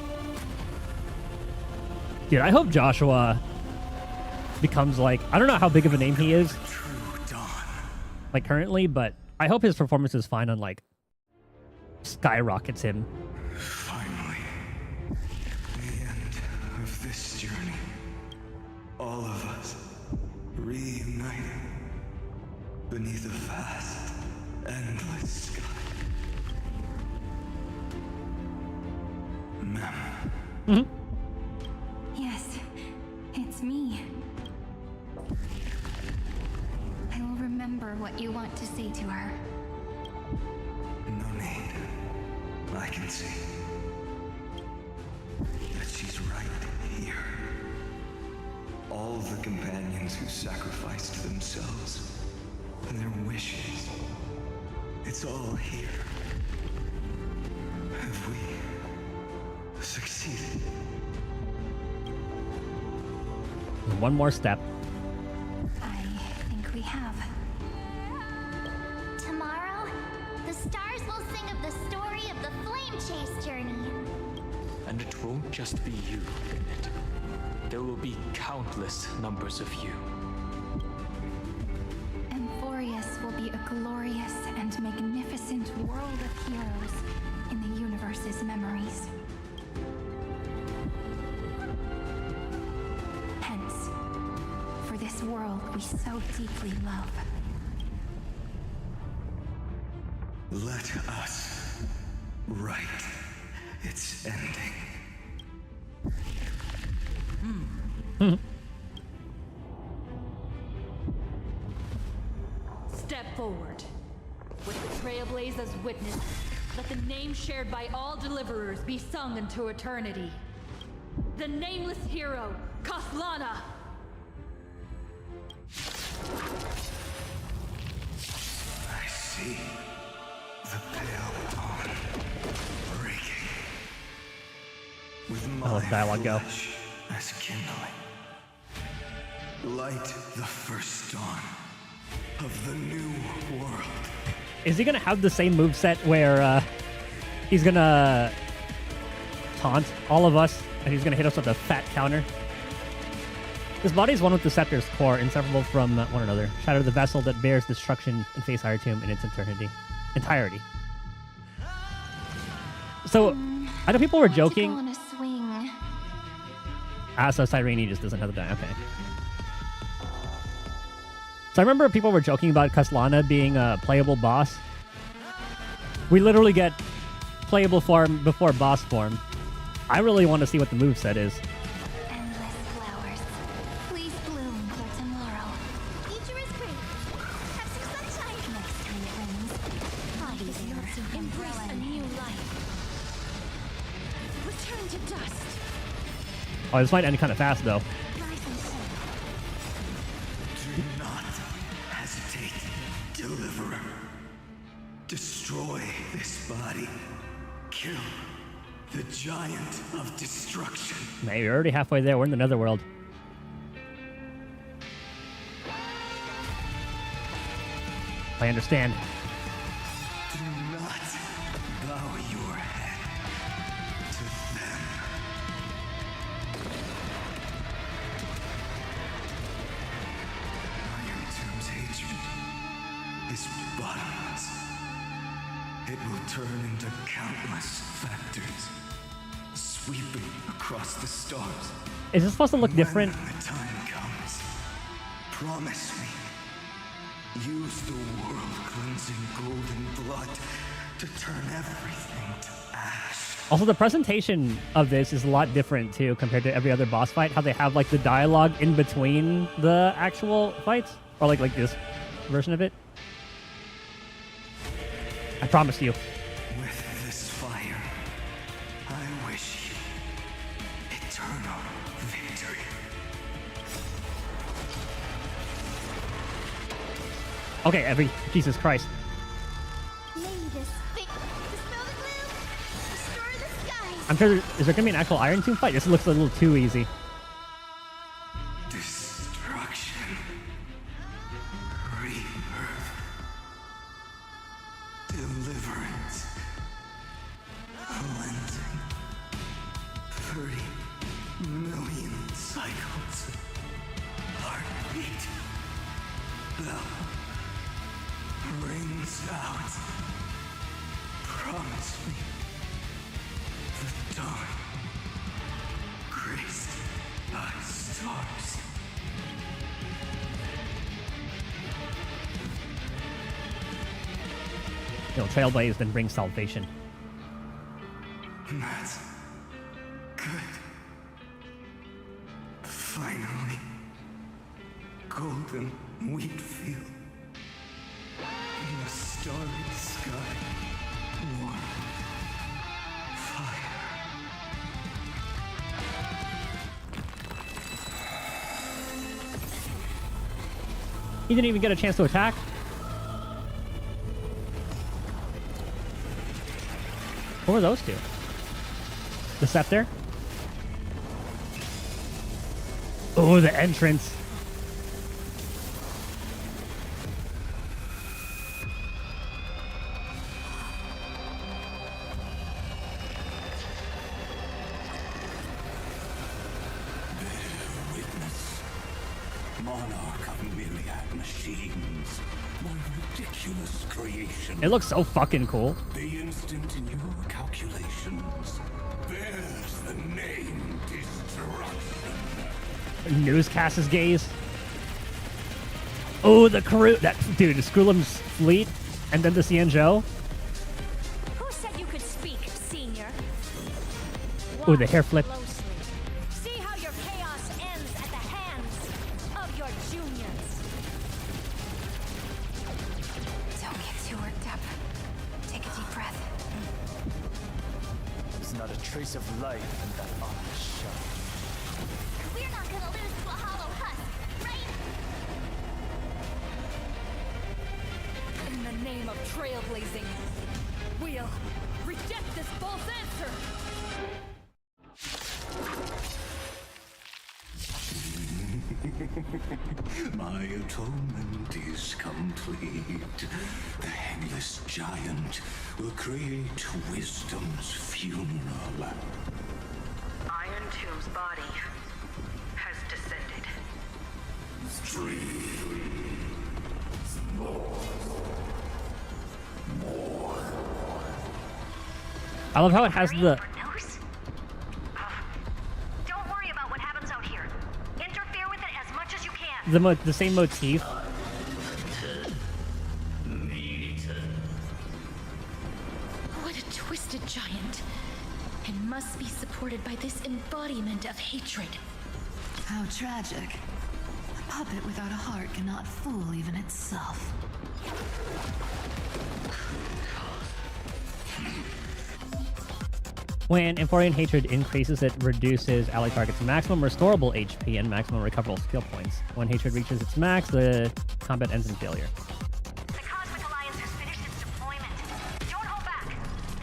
Dude, I hope Joshua becomes like, I don't know how big of a name he is like currently, but I hope his performance is fine on like skyrockets him. Finally, the end of this journey. All of us reunited beneath a vast, endless sky. Mem. Yes, it's me. I will remember what you want to say to her. No need. I can see that she's right here. All the companions who sacrificed themselves and their wishes. It's all here. Have we succeeded? One more step. I think we have. Tomorrow, the stars will sing of the story of the Flame Chase journey. And it won't just be you in it. There will be countless numbers of you. Amphoreus will be a glorious and magnificent world of heroes in the universe's memories. Hence, for this world we so deeply love. Let us write its ending. Step forward. With the Trailblazers witness, let the name shared by all deliverers be sung into eternity. The nameless hero, Kaslana! I see the pale dawn breaking. With my dialogue go. flesh as kindling. Light the first dawn of the new world. Is he gonna have the same moveset where he's gonna taunt all of us and he's gonna hit us with a fat counter? This body is one with the scepter's core, inseparable from one another. Shatter the vessel that bears destruction and face Iron Tomb in its entirety. So, I know people were joking. On a swing. So Cyrene just doesn't have the die. Okay. So I remember people were joking about Kaslana being a playable boss. We literally get playable form before boss form. I really want to see what the moveset is. Endless flowers. Please bloom for tomorrow. Future is great. Have some sunshine. Next time it rains, I'll be there. Embrace a new life. Return to dust. Oh, this might end kind of fast, though. Do not hesitate, Deliverer. Destroy this body. Kill the giant of destruction. Man, you're already halfway there. We're in the netherworld. I understand. Do not bow your head to them. Iron Tomb's hatred is bottomless. It will turn into countless factors, sweeping across the stars. Is this supposed to look different? When the time comes, promise me. Use the world-cleansing golden blood to turn everything to ash. Also, the presentation of this is a lot different, too, compared to every other boss fight. How they have, like, the dialogue in between the actual fights. Or, like this version of it. I promise you. With this fire, I wish you eternal victory. Okay, Jesus Christ. May this thing dispel the gloom, restore the skies. I'm sure is there gonna be an actual Iron Tomb fight? This looks a little too easy. Destruction. Rebirth. Deliverance. Cleansing. 30 million cycles. Heartbeat. Bell. Rings out. Promise me. The dawn. Graced by stars. Trailblaze then brings salvation. That's good. Finally. Golden wheat field. In the starry sky. Warm. Fire. He didn't even get a chance to attack. What were those two? The scepter? Oh, the entrance. Monarch of myriad machines. My ridiculous creation. It looks so fucking cool. The instant in your calculations bears the name destruction. Newscast's gaze. Oh, the crew. That dude, Skrullum's fleet, and then the Xianzhou. Who said you could speak, senior? Oh, the hair flip. Closely. See how your chaos ends at the hands of your juniors. Don't get too worked up. Take a deep breath. There's not a trace of life in that ominous shell. We're not gonna lose to a hollow husk, right? In the name of trailblazing, we'll reject this false answer. My atonement is complete. The headless giant will create wisdom's funeral. Iron Tomb's body has descended. I love how it has the. Don't worry about what happens out here. Interfere with it as much as you can. The same motif. What a twisted giant. It must be supported by this embodiment of hatred. How tragic. A puppet without a heart cannot fool even itself. When Amphorean hatred increases, it reduces ally targets' maximum restorable HP and maximum recoverable skill points. When hatred reaches its max, the combat ends in failure. The Cosmic Alliance has finished its deployment. Don't hold back.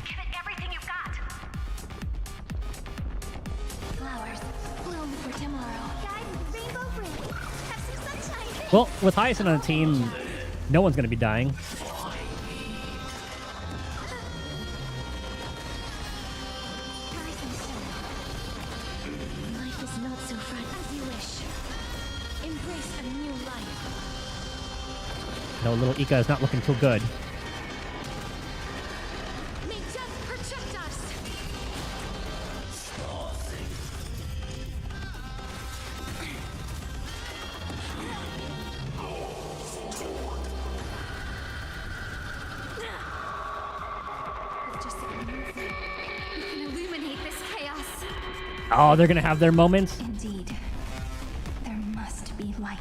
Give it everything you've got. Flowers bloom for tomorrow. Guide rainbow bridge. Have some sunshine. Well, with Hyacinth on the team, no one's going to be dying. Life is not so fragile as you wish. Embrace a new life. No, little Ika is not looking too good. May death protect us. With just a new flame, we can illuminate this chaos. Oh, they're going to have their moments. Indeed, there must be light.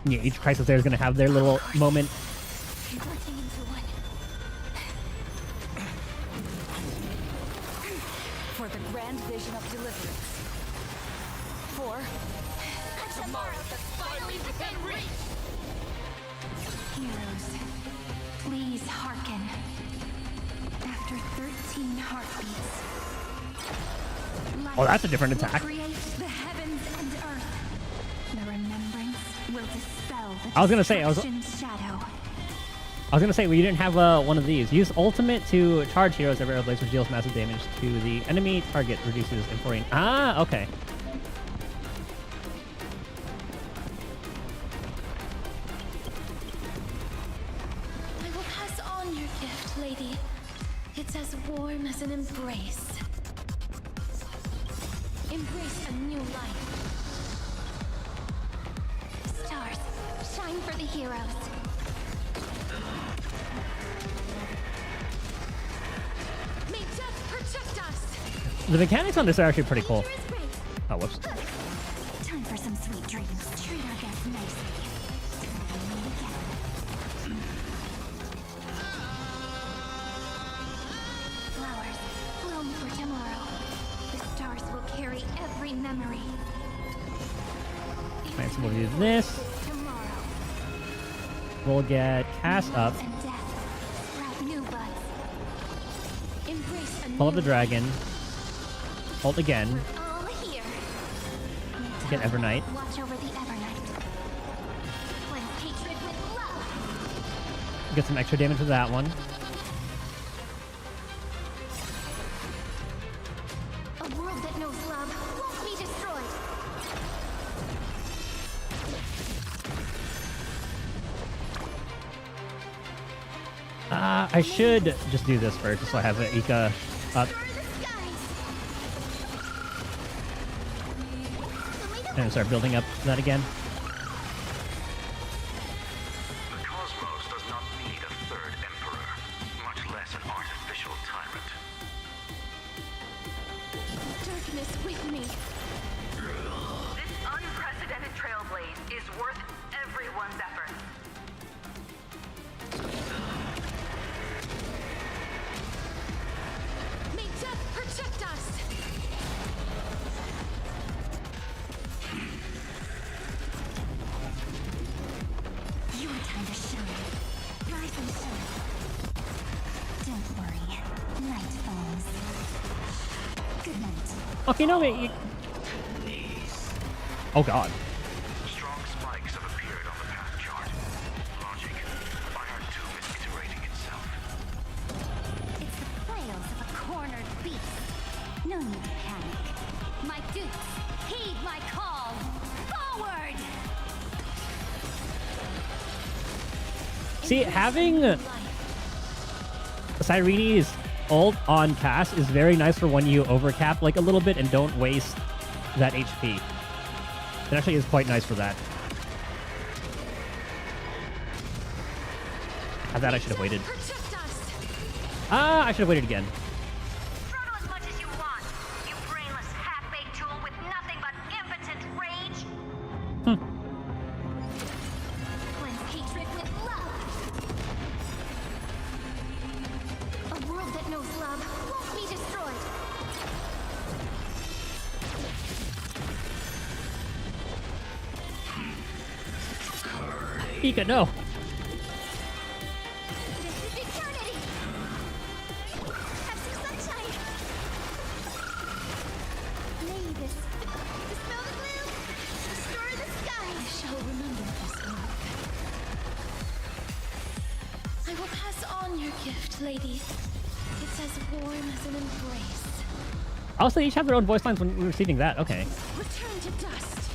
Yeah, each crisis there is going to have their little moment. Converting into one. For the grand vision of deliverance. For Tomorrow that's finally within reach. Heroes, please hearken. After 13 heartbeats, Oh, that's a different will attack. create the heavens and earth. The remembrance will dispel the I was gonna say, destruction's shadow. I was going to say, well, you didn't have one of these. Use ultimate to charge heroes every place, which deals massive damage to the enemy target, reduces Amphorean. Ah, okay. I will pass on your gift, lady. It's as warm as an embrace. Embrace a new life. Stars, shine for the heroes. May death protect us. The mechanics on this are actually pretty cool. Oh, whoops. Time for some sweet dreams. Treat our guests nicely. Till we meet again. Flowers bloom for tomorrow. The stars will carry every memory. Alright, so we'll do this. Tomorrow. We'll get cast up. And death sprout new buds. Embrace a Pull up new the dragon. Ult again. all here. Get Evernight. Watch over the Evernight. Cleanse hatred with love. Get some extra damage with that one. A world that knows love won't be destroyed. I should just do this first, just so I have Ika up. And start building up that again. The cosmos does not need a third emperor, much less an artificial tyrant. Darkness with me. This unprecedented trailblaze is worth everyone's effort. May death protect us. Your time to shine. Rise and shine. Don't worry. Night falls. Good night. Okay, no, wait. Oh, God. Strong spikes have appeared on the path chart. Logic. Iron Tomb is iterating itself. It's the flails of a cornered beast. No need to panic. My dukes, heed my call. Forward! See, having Cyrene's ult on cast is very nice for when you overcap like a little bit and don't waste that HP. It actually is quite nice for that. That I should have waited. Ah, I should have waited again. Throttle as much as you want, you brainless half-baked tool with nothing but impotent rage. Cleanse hatred with love. A world that knows love won't be destroyed. Ika, no. This is eternity. Have some sunshine. Lay this. Dispel the gloom. Restore the sky. I shall remember this work. I will pass on your gift, lady. It's as warm as an embrace. Oh, so they each have their own voice lines when receiving that. Okay. Return to dust.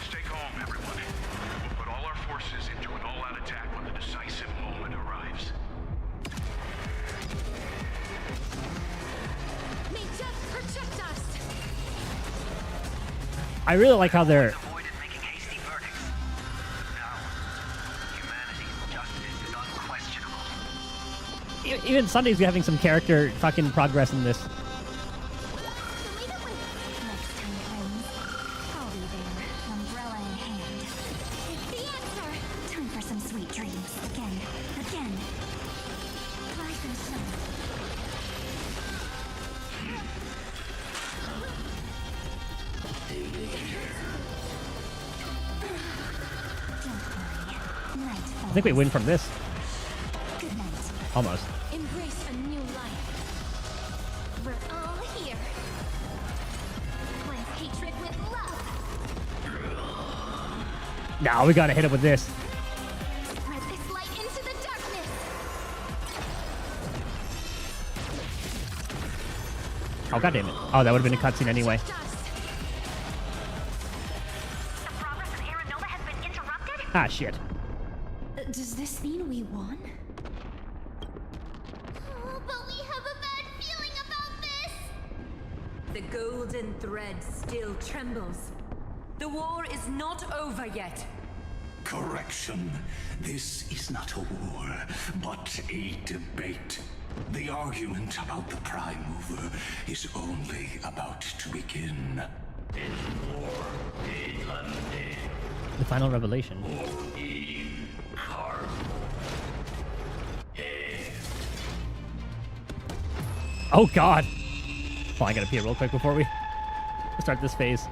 Stay calm, everyone. We'll put all our forces into an all-out attack when the decisive moment arrives. May death protect us. I really like how they're. Even Sunday's having some character fucking progress in this. I'll be there, umbrella in hand. It's the answer. Time for some sweet dreams. Again. Rise and shine. I think we win from this. Good night. Almost. Embrace a new life. We're all here. Cleanse hatred with love. Now we gotta hit it with this. Spread this light into the darkness. Oh, god damn it. Oh, that would have been a cutscene anyway. Ah, shit. Does this mean we won? Oh, but we have a bad feeling about this. The golden thread still trembles. The war is not over yet. Correction. This is not a war, but a debate. The argument about the Prime Mover is only about to begin. The final revelation. Oh god! Well, I gotta pee real quick before we start this phase.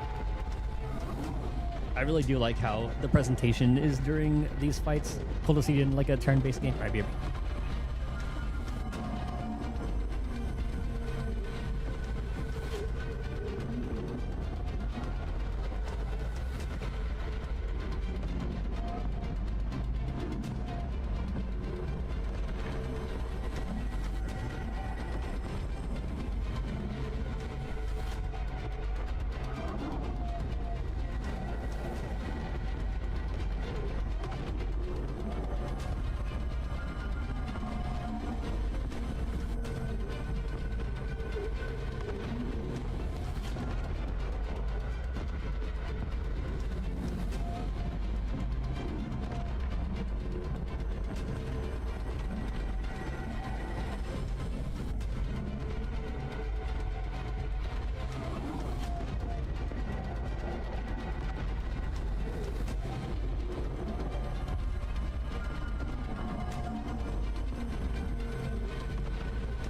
I really do like how the presentation is during these fights. Cool to see it in like a turn-based game. Right, here.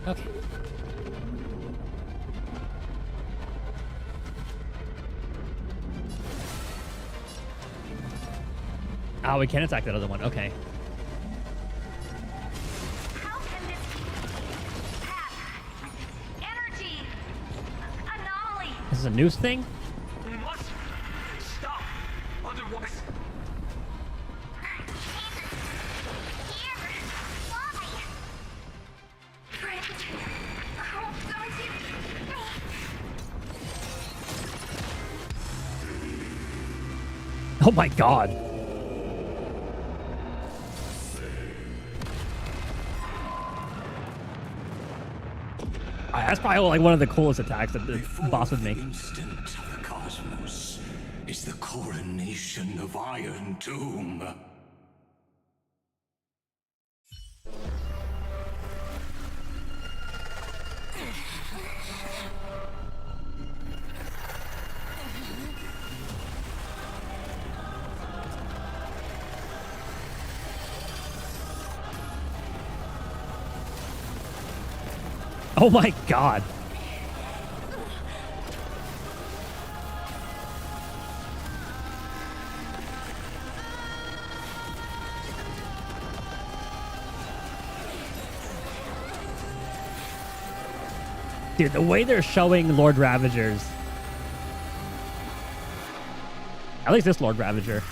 Okay. Oh, we can attack that other one. Okay. How can this energy anomaly? This is a news thing? We must stop. Otherwise. Oh my god. That's probably like one of the coolest attacks that the boss would make. Instant of the cosmos is the coronation of Iron Tomb. Oh my god. Dude, the way they're showing Lord Ravagers. At least this Lord Ravager.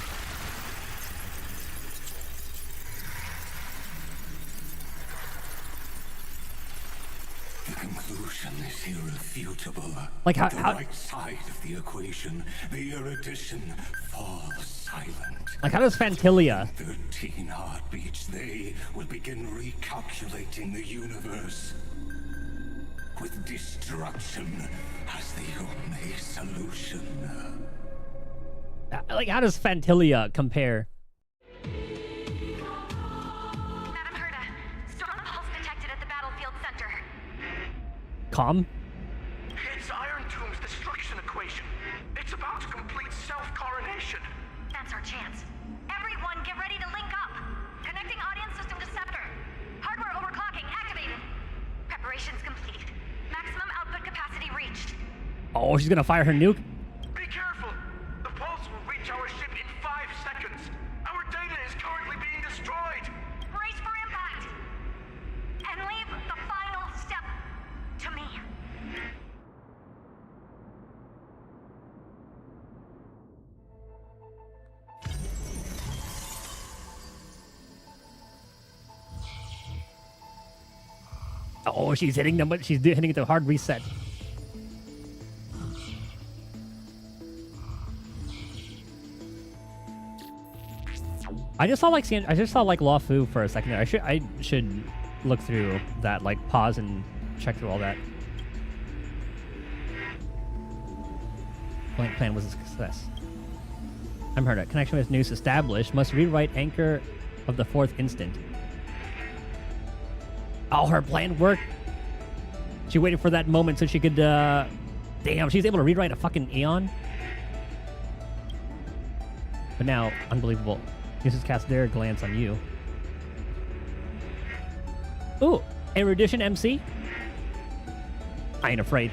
The conclusion is irrefutable. Like the right side of the equation, the erudition, falls silent. Like how does Fantilia? 13 heartbeats, they will begin recalculating the universe. With destruction as the only solution. Like how does Fantilia compare? Madam Herda, storm pulse detected at the battlefield center. Calm? It's Iron Tomb's destruction equation. It's about to complete self-coronation. That's our chance. Everyone, get ready to link up. Connecting audience system to scepter. Hardware overclocking activated. Preparations complete. Maximum output capacity reached. Oh, she's gonna fire her nuke? Be careful. The pulse will reach our ship in 5 seconds. Our data is currently being destroyed. Brace for impact. And leave the final step to me. Oh, she's hitting them, but she's hitting it to hard reset. I just saw like Luofu for a second there. I should look through that, like pause and check through all that. Blank plan was a success. I'm heard it. Connection with news established. Must rewrite anchor of the 4th instant. Oh, her plan worked. She waited for that moment so she could, damn, she's able to rewrite a fucking Aeon. But now, unbelievable. This is cast their glance on you. Ooh, erudition MC? I ain't afraid.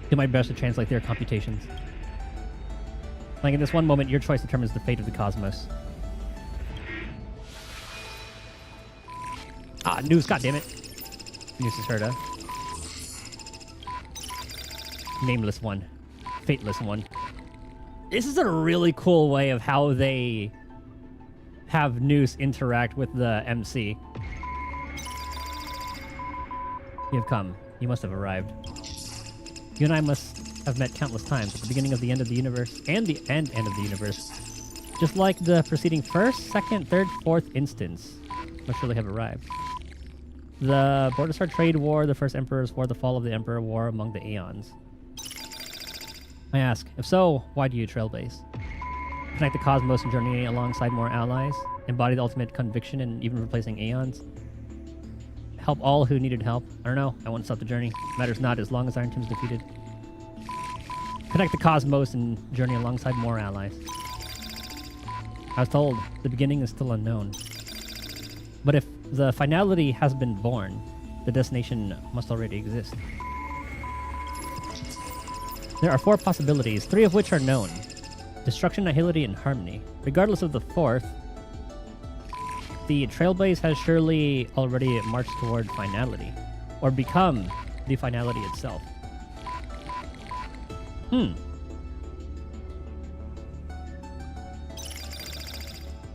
Do my best to translate their computations. Like in this one moment, your choice determines the fate of the cosmos. Ah, news, goddammit. News is heard of. Nameless one. Fateless one. This is a really cool way of how they have Noose interact with the MC. You have come. You must have arrived. You and I must have met countless times at the beginning of the end of the universe and the end of the universe. Just like the preceding first, second, third, fourth instance must surely have arrived. The Bordestar Trade War, the First Emperor's War, the Fall of the Emperor War among the Aeons. I ask, if so, why do you trailblaze? Connect the cosmos and journey alongside more allies? Embody the ultimate conviction and even replacing Aeons? Help all who needed help? I don't know. I won't stop the journey. Matters not as long as Iron Tomb's defeated. Connect the cosmos and journey alongside more allies. I was told the beginning is still unknown. But if the finality has been born, the destination must already exist. There are 4 possibilities, 3 of which are known. Destruction, nihility, and harmony. Regardless of the 4th, the Trailblaze has surely already marched toward finality, or become the finality itself.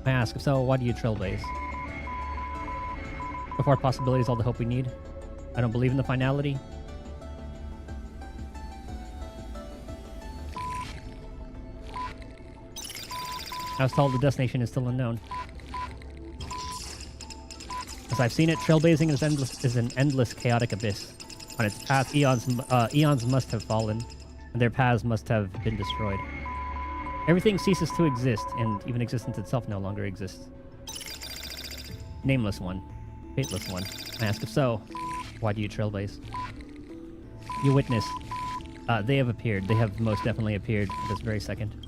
I ask, if so, why do you Trailblaze? The 4th possibility is all the hope we need. I don't believe in the finality. I was told the destination is still unknown. As I've seen it, trailblazing is an endless chaotic abyss. On its path, eons must have fallen, and their paths must have been destroyed. Everything ceases to exist, and even existence itself no longer exists. Nameless one. Fateless one. I ask, if so, why do you trailblaze? You witness. They have appeared. They have most definitely appeared at this very second.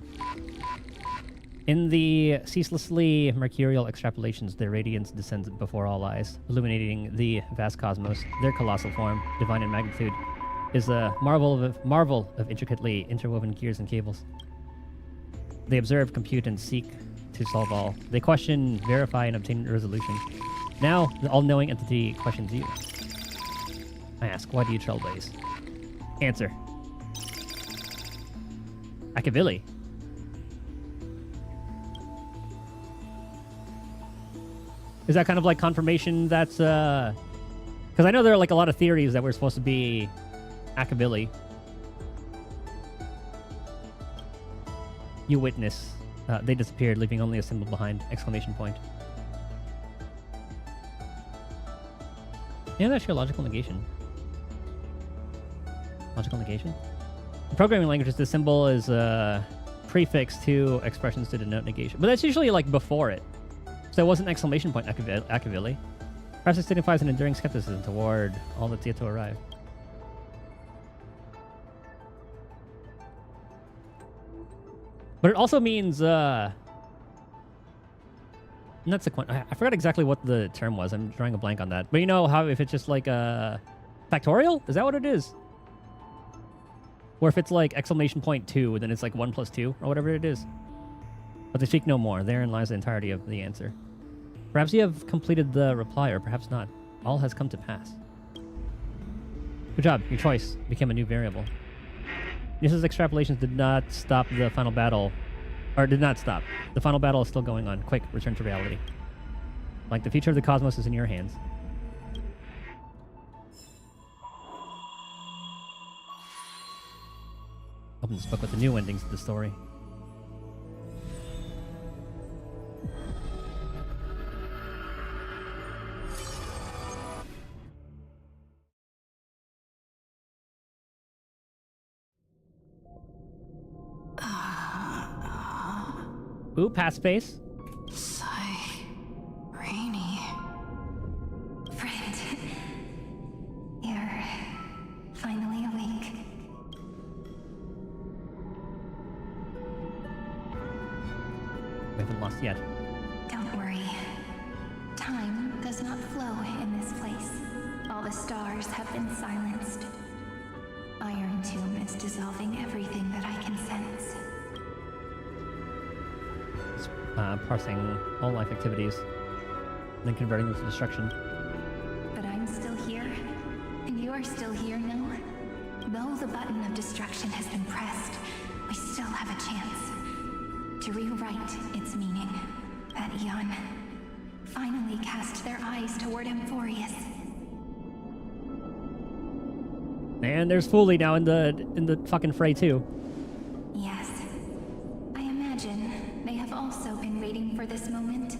In the ceaselessly mercurial extrapolations, their radiance descends before all eyes, illuminating the vast cosmos. Their colossal form, divine in magnitude, is a marvel of intricately interwoven gears and cables. They observe, compute, and seek to solve all. They question, verify, and obtain resolution. Now, the all-knowing entity questions you. I ask, why do you trailblaze? Answer. Akavili. Is that kind of like confirmation that's because I know there are like a lot of theories that we're supposed to be Akavili. You witness. They disappeared, leaving only a symbol behind! Exclamation point. Yeah, that's your logical negation. Logical negation? In programming languages, the symbol is a prefix to expressions to denote negation. But that's usually like before it. So it wasn't exclamation point Akavili. Perhaps it signifies an enduring skepticism toward all that's yet to arrive. But it also means not sequential. I forgot exactly what the term was. I'm drawing a blank on that. But you know how if it's just like a factorial? Is that what it is? Or if it's like exclamation point 2, then it's like 1 plus 2 or whatever it is. But they speak no more. Therein lies the entirety of the answer. Perhaps you have completed the reply, or perhaps not. All has come to pass. Good job. Your choice became a new variable. Nissa's extrapolations did not stop the final battle. Or did not stop. The final battle is still going on. Quick, return to reality. Like the future of the cosmos is in your hands. Open this book with the new endings of the story. Ooh, pass space. Rainy. Friend. You're finally awake. We haven't lost yet. Don't worry. Time does not flow in this place. All the stars have been silenced. Iron Tomb is dissolving everything that I can sense. Parsing all life activities, then converting them to destruction. But I'm still here, and you are still here, no? Though the button of destruction has been pressed, we still have a chance to rewrite its meaning. That Eon finally cast their eyes toward Amphoreus. And there's Foley now in the fucking fray too. Yes. I imagine they have also been waiting for this moment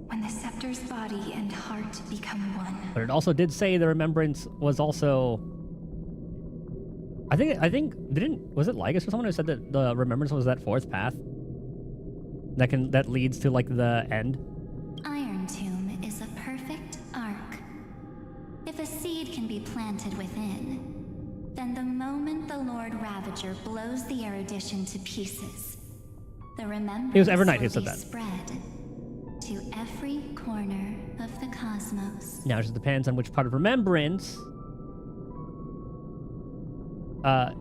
when the scepter's body and heart become one. But it also did say the remembrance was also I think was it Lygus or someone who said that the remembrance was that fourth path that leads to like the end? Iron Tomb is a perfect arc. If a seed can be planted within, then the moment the Lord Ravager blows the erudition to pieces, the remembrance It was Evernight who will said be that. spread to every corner of the cosmos. Now it just depends on which part of remembrance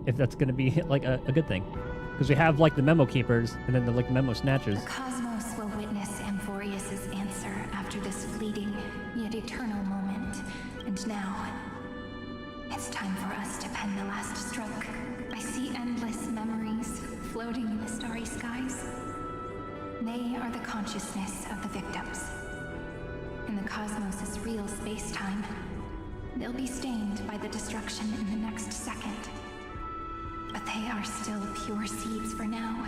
if that's gonna be like a good thing. Because we have like the memo keepers and then the like memo snatchers. The cosmos will witness Amphoreus' answer after this fleeting yet eternal moment. And now, it's time for us to pen the last stroke. I see endless memories floating in the starry skies. They are the consciousness of the victims. In the cosmos' real space-time, they'll be stained by the destruction in the next second. But they are still pure seeds for now.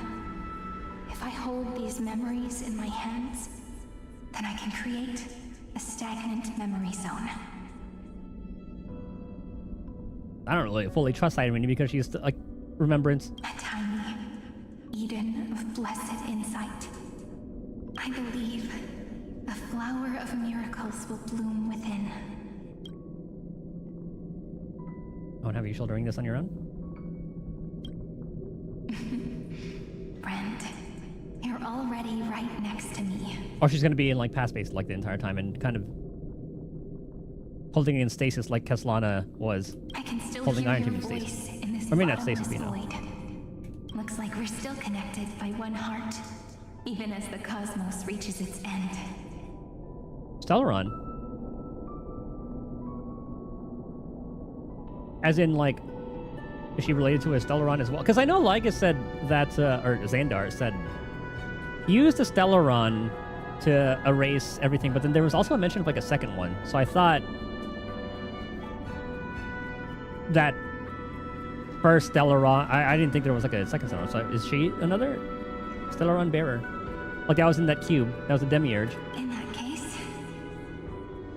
If I hold these memories in my hands, then I can create a stagnant memory zone. I don't really fully trust Irene because she's like remembrance. A tiny Eden of blessed insight. I believe a flower of miracles will bloom within. Oh, and have you shouldering this on your own? Friend, you're already right next to me. Or she's gonna be in like past space like the entire time and kind of holding in stasis like Keslana was. I can still holding hear Iron your Tomb in voice stasis. in this I mean not stasis, bottomless but you know. void. Looks like we're still connected by one heart, even as the cosmos reaches its end. Stellaron. As in, like, is she related to a Stellaron as well? Because I know Lygus said that, or Xandar said, he used a Stellaron to erase everything, but then there was also a mention of, like, a second one. So I thought that first Stellaron, I didn't think there was, like, a second Stellaron. So is she another Stellaron bearer? Like, that was in that cube. That was a Demiurge. In that case,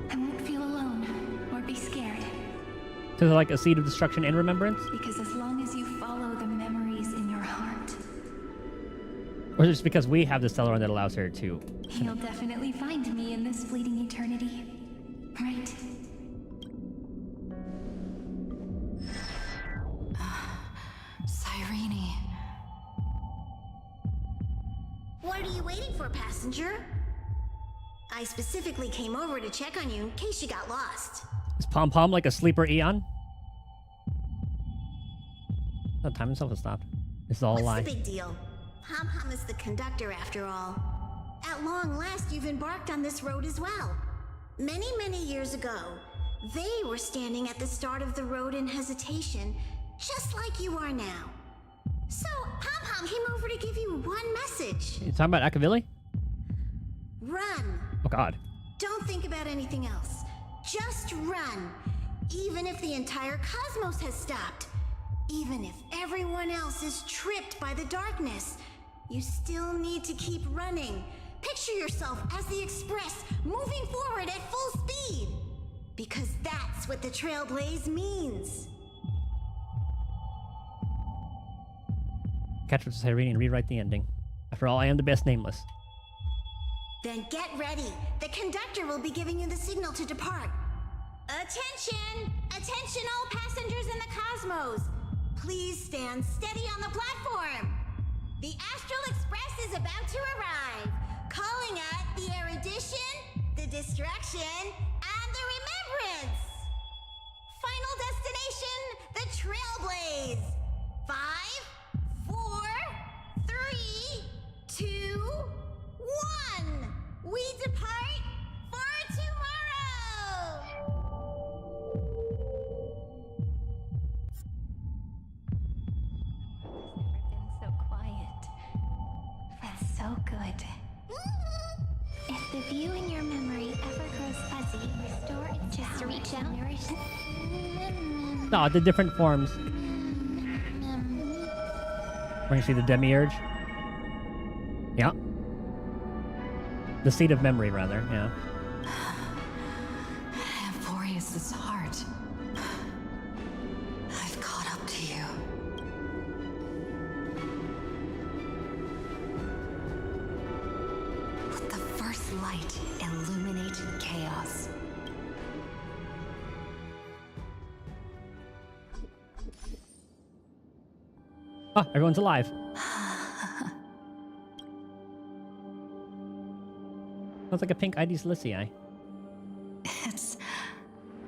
I won't feel alone or be scared. So like a seed of destruction and remembrance? Because as long as you follow the memories in your heart, Or just because we have the Stellaron that allows her to... you'll definitely find me in this fleeting eternity. Right? Cyrene. What are you waiting for, passenger? I specifically came over to check on you in case you got lost. Is Pom Pom like a sleeper Eon? No, time himself has stopped. This is all a lie. What's the big deal? Pom Pom is the conductor after all. At long last, you've embarked on this road as well. Many, many years ago, they were standing at the start of the road in hesitation, just like you are now. So, Pom Pom came over to give you one message. You talking about Akavili? Run. Oh god. Don't think about anything else. Just run. Even if the entire cosmos has stopped. Even if everyone else is tripped by the darkness. You still need to keep running. Picture yourself as the Express, moving forward at full speed. Because that's what the Trailblaze means. Catch up to Cyrene and rewrite the ending. After all, I am the best nameless. Then get ready. The conductor will be giving you the signal to depart. Attention! Attention all passengers in the cosmos! Please stand steady on the platform. The Astral Express is about to arrive. Calling at the erudition, the destruction, and the remembrance. Final destination, the Trailblaze. 5, 4, 3, 2, 1. We depart for tomorrow. So quiet. That's so good. If the view in your memory ever grows fuzzy, restore it just to reach out. No, the different forms. When you see the Demiurge. Yeah. The seed of memory, rather, yeah. Amphoreus' heart. I've caught up to you. Let the first light illuminate chaos. Ah, everyone's alive. Sounds like a pink ID Celestii. It's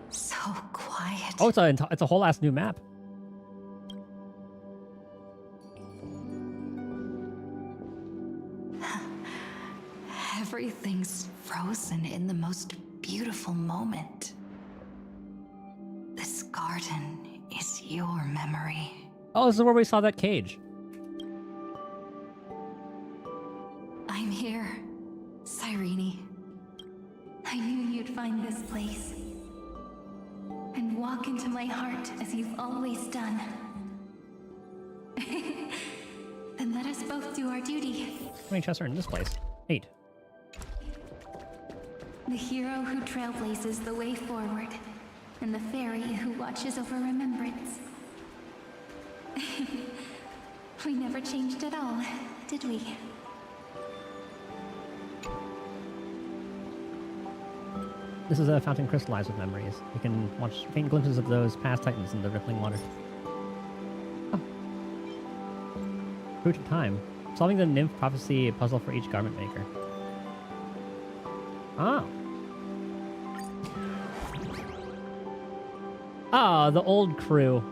so quiet. Oh, it's a whole ass new map. Everything's frozen in the most beautiful moment. This garden is your memory. Oh, this is where we saw that cage. I'm here, Cyrene. I knew you'd find this place. And walk into my heart as you've always done. Then let us both do our duty. How many chests are in this place? 8. The hero who trailblazes the way forward, and the fairy who watches over remembrance. We never changed at all, did we? This is a fountain crystallized with memories. You can watch faint glimpses of those past titans in the rippling water. Oh. Fruit of Time. Solving the nymph prophecy puzzle for each garment maker. Oh. Ah, the old crew.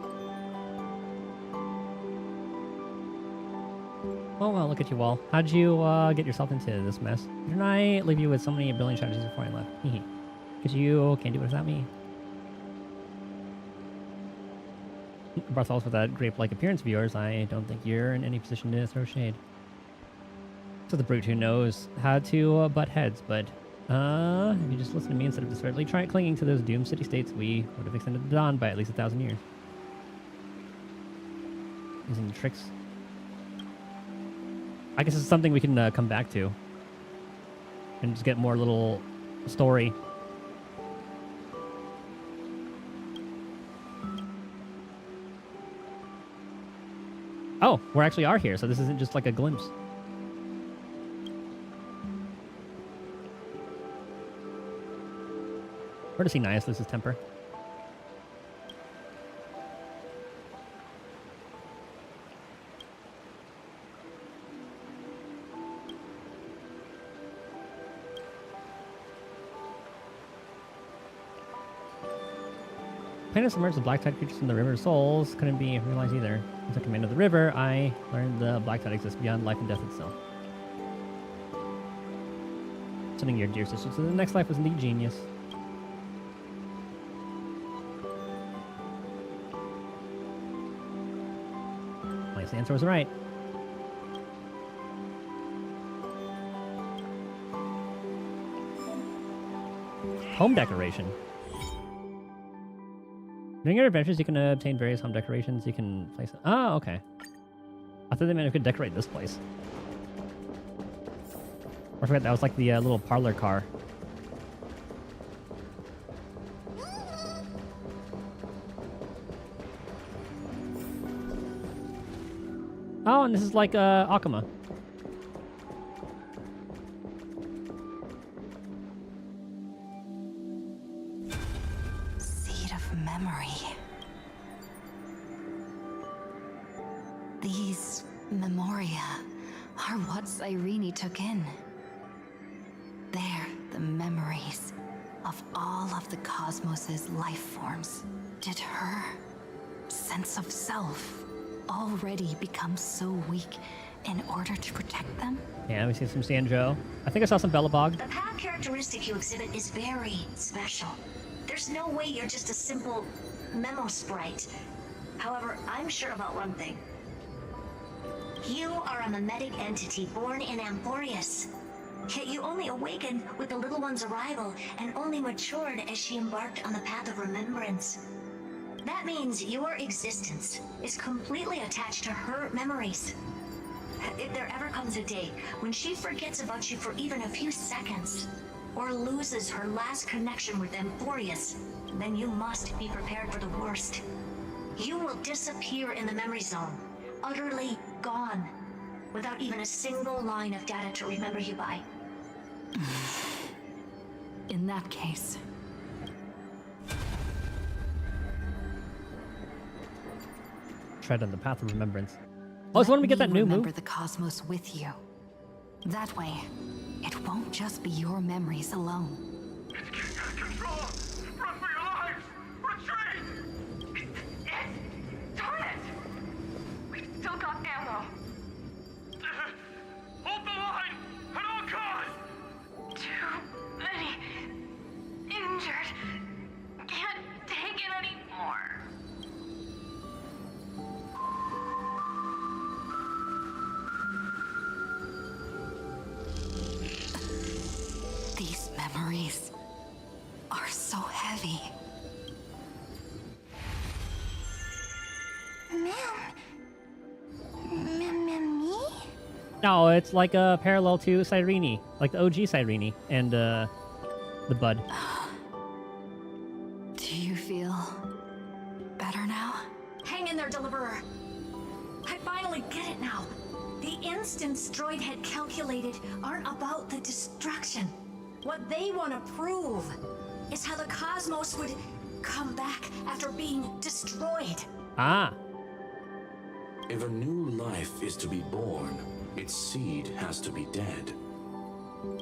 Oh well, look at you all. How'd you get yourself into this mess? Didn't I leave you with so many billion strategies before I left? Because you can't do it without me. Barthol's with that grape-like appearance of yours, I don't think you're in any position to throw shade. So the brute who knows how to butt heads, but if you just listen to me instead of desperately clinging to those doomed city-states, we would have extended the dawn by at least 1,000 years. Using the tricks. I guess it's something we can come back to. And just get more little story. Oh, we actually are here, so this isn't just like a glimpse. Where does he Nias lose his temper? Plan to submerge the black tide creatures in the river souls couldn't be realized either. As a command of the river, I learned the black tide exists beyond life and death itself. Sending your dear sister to the next life was indeed genius. The answer was right. Home decoration. During your adventures, you can obtain various home decorations. You can place. Oh, okay. I thought they meant you could decorate this place. I forgot that was like the little parlor car. Oh, and this is like Akuma. Seed of memory. These memoria are what Cyrene took in. They're the memories of all of the cosmos's life forms. Did her sense of self already become so weak in order to protect them? Yeah, we see some Sanjo. I think I saw some Bellabog. The path characteristic you exhibit is very special. There's no way you're just a simple memo sprite. However, I'm sure about one thing. You are a mimetic entity born in Amphoreus. Yet you only awakened with the little one's arrival and only matured as she embarked on the path of remembrance. That means your existence is completely attached to her memories. If there ever comes a day when she forgets about you for even a few seconds, or loses her last connection with Amphoreus, then you must be prepared for the worst. You will disappear in the memory zone, utterly gone, without even a single line of data to remember you by. In that case... tread on the path of remembrance. Oh, so when we get that new move? Remember the cosmos with you. That way, it won't just be your memories alone. It's getting out of control! Run for your lives! Retreat! Darn it! We've still got ammo. Hold the line! At all costs! Too many injured. Can't take it anymore. These memories are so heavy. Me? No, it's like a parallel to Cyrene, like the OG Cyrene and the Bud. Do you feel better now? Hang in there, Deliverer. I finally get it now. The instants Droid had calculated aren't about the destruction. What they want to prove is how the cosmos would come back after being destroyed. Ah. If a new life is to be born, its seed has to be dead.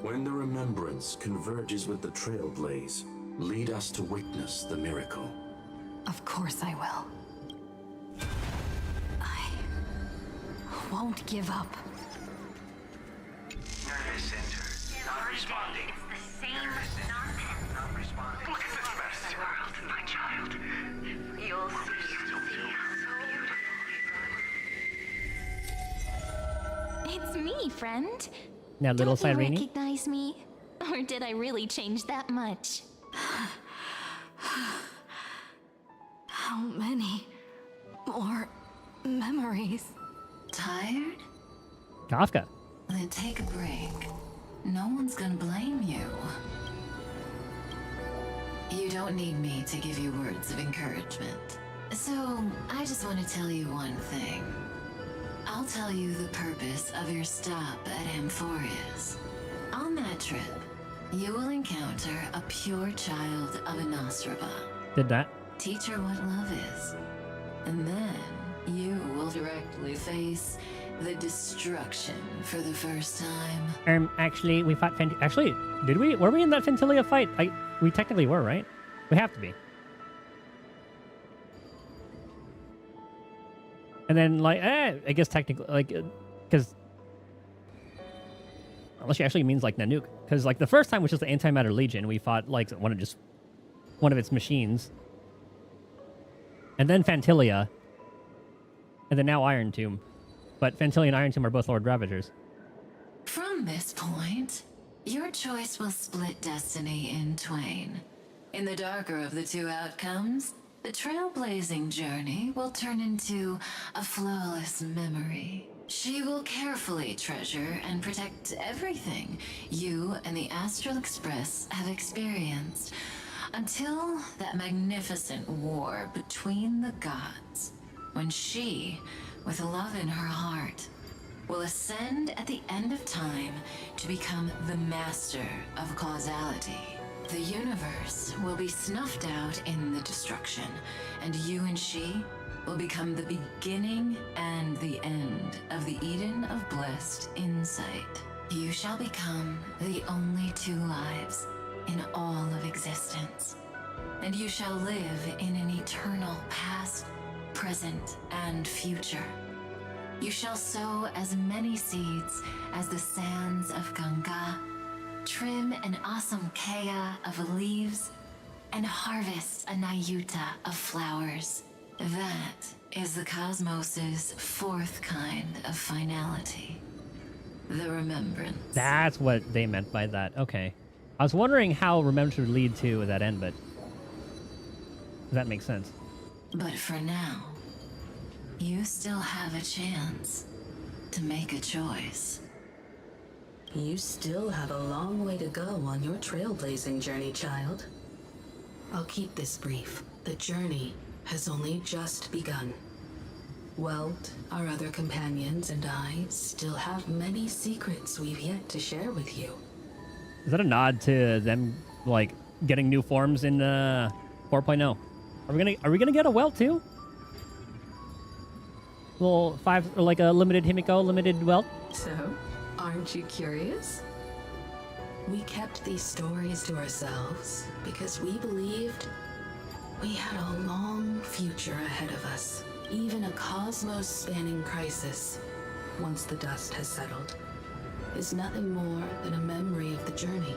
When the remembrance converges with the trailblaze, lead us to witness the miracle. Of course I will. I won't give up. Nervous center. Not responding. It's the same nonsense. Not responding. Look at this mess. World, my child. You'll see so It's me, friend. Now, little Don't you Cyrene. recognize me? Or did I really change that much? How many more memories? Tired? Kafka. Then take a break. No one's gonna blame you. You don't need me to give you words of encouragement. So, I just want to tell you one thing. I'll tell you the purpose of your stop at Amphoreus. On that trip, you will encounter a pure child of a Nostrava. Did that? Teach her what love is. And then you will directly face the destruction for the first time. Actually, we fought actually, did we? Were we in that Fentilia fight? We technically were, right? We have to be. And then, like, I guess technically, like, because unless she actually means like Nanook, because like the first time was just the Antimatter Legion. We fought like one of its machines, and then Fantilia, and then now Iron Tomb. But Fantilia and Iron Tomb are both Lord Ravagers. From this point, your choice will split destiny in twain. In the darker of the two outcomes, the trailblazing journey will turn into a flawless memory. She will carefully treasure and protect everything you and the Astral Express have experienced, until that magnificent war between the gods, when she, with love in her heart, will ascend at the end of time to become the master of causality. The universe will be snuffed out in the destruction, and you and she will become the beginning and the end of the Eden of blessed insight. You shall become the only two lives in all of existence, and you shall live in an eternal past, present, and future. You shall sow as many seeds as the sands of Ganga, trim an awesome kea of leaves, and harvest a nayuta of flowers. That is the cosmos's fourth kind of finality. The remembrance. That's what they meant by that. Okay. I was wondering how remembrance would lead to that end, but that makes sense. But for now, you still have a chance to make a choice. You still have a long way to go on your trailblazing journey, child. I'll keep this brief. The journey has only just begun. Welt, our other companions, and I still have many secrets we've yet to share with you. Is that a nod to them, like, getting new forms in 4.0? Are we gonna get a Welt too? Little 5, or like a limited Himiko, limited Welt? So, aren't you curious? We kept these stories to ourselves because we believed we had a long future ahead of us. Even a cosmos-spanning crisis, once the dust has settled, is nothing more than a memory of the journey.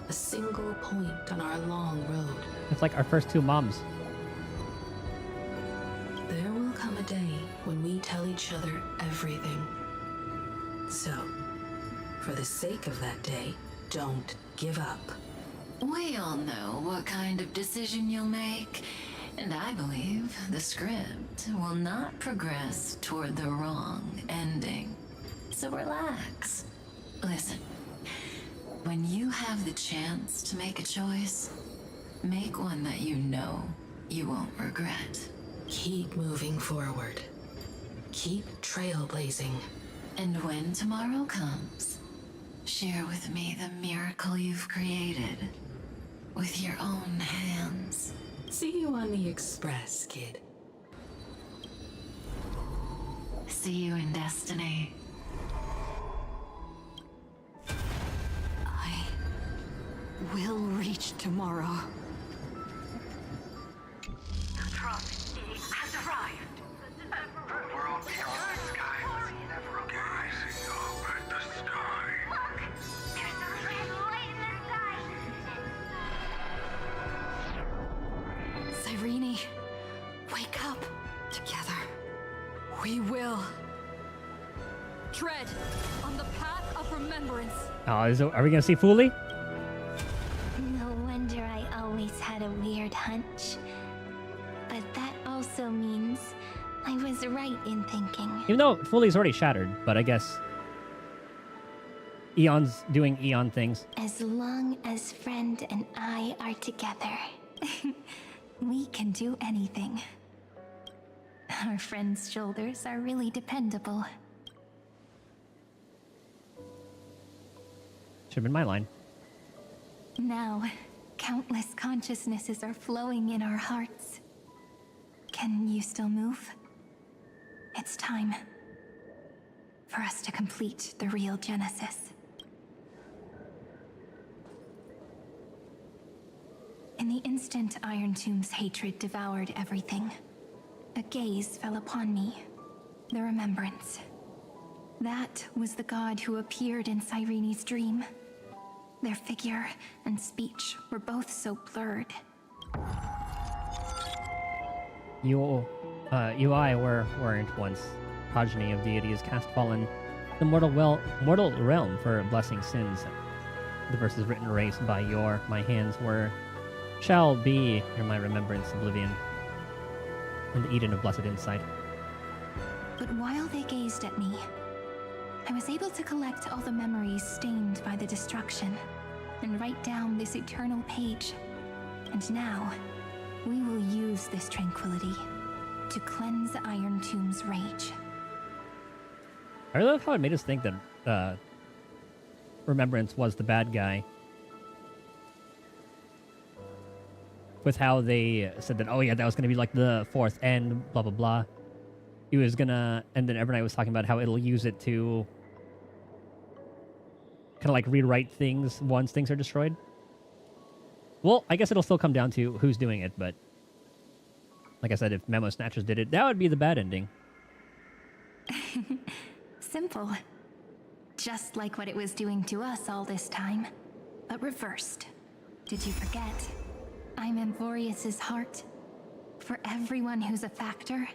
A single point on our long road. It's like our first two moms. There will come a day when we tell each other everything. So, for the sake of that day, don't give up. We all know what kind of decision you'll make, and I believe the script will not progress toward the wrong ending. So relax. Listen, when you have the chance to make a choice, make one that you know you won't regret. Keep moving forward. Keep trailblazing. And when tomorrow comes, share with me the miracle you've created with your own hands. See you on the Express, kid. See you in destiny. I will reach tomorrow. The drop has arrived. We're all beyond the sky. Never gazing up at the sky. Look! There's a red light in the sky! Cyrene, wake up. Together, we will. Tread on the path of remembrance. Oh, are we gonna see Fuli? No wonder I always had a weird hunch. But that also means I was right in thinking. Even though Fuli's already shattered, but I guess Eon's doing Eon things. As long as Friend and I are together, we can do anything. Our friend's shoulders are really dependable. Should've been my line. Now, countless consciousnesses are flowing in our hearts. Can you still move? It's time for us to complete the real Genesis. In the instant Iron Tomb's hatred devoured everything, a gaze fell upon me. The remembrance. That was the god who appeared in Cyrene's dream. Their figure and speech were both so blurred. You I weren't once progeny of deities cast fallen the mortal realm for blessing sins. The verse is written erased by my hands were shall be in my remembrance oblivion and the Eden of blessed insight. But while they gazed at me, I was able to collect all the memories stained by the destruction and write down this eternal page. And now, we will use this tranquility to cleanse Iron Tomb's rage. I love how it made us think that Remembrance was the bad guy. With how they said that, oh yeah, that was going to be like the fourth end, blah, blah, blah. He was going to... And then Evernight was talking about how it'll use it to kind of like rewrite things once things are destroyed. Well, I guess it'll still come down to who's doing it, but... Like I said, if Memo Snatchers did it, that would be the bad ending. Simple. Just like what it was doing to us all this time, but reversed. Did you forget? I'm Amphoreus' heart. For everyone who's a factor,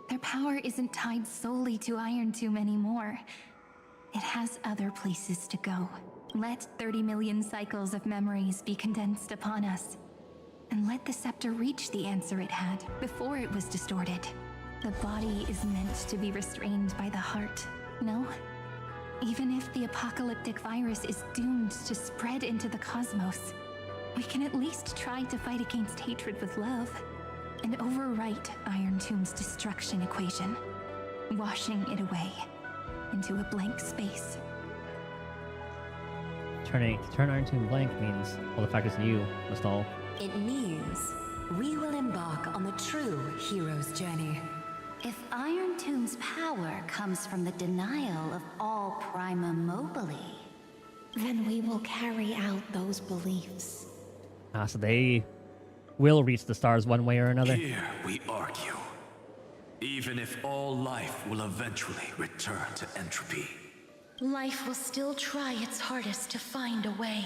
their power isn't tied solely to Iron Tomb anymore. It has other places to go. Let 30 million cycles of memories be condensed upon us. And let the scepter reach the answer it had before it was distorted. The body is meant to be restrained by the heart, no? Even if the apocalyptic virus is doomed to spread into the cosmos, we can at least try to fight against hatred with love and overwrite Iron Tomb's destruction equation, washing it away into a blank space. Turn Iron Tomb blank means all the factors you must all... It means we will embark on the true hero's journey. If Iron Tomb's power comes from the denial of all prima mobile, then we will carry out those beliefs. So they will reach the stars one way or another. Here we argue. Even if all life will eventually return to entropy. Life will still try its hardest to find a way.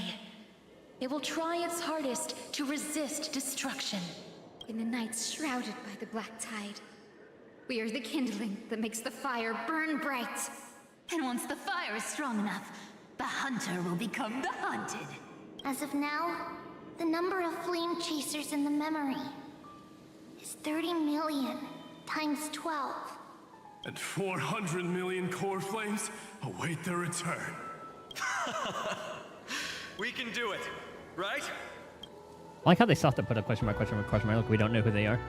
It will try its hardest to resist destruction. In the nights shrouded by the black tide, we are the kindling that makes the fire burn bright. And once the fire is strong enough, the hunter will become the hunted. As of now, the number of flame chasers in the memory is 30 million times 12. And 400 million core flames await their return. We can do it, right? I like how they soft up put a question mark, look, we don't know who they are.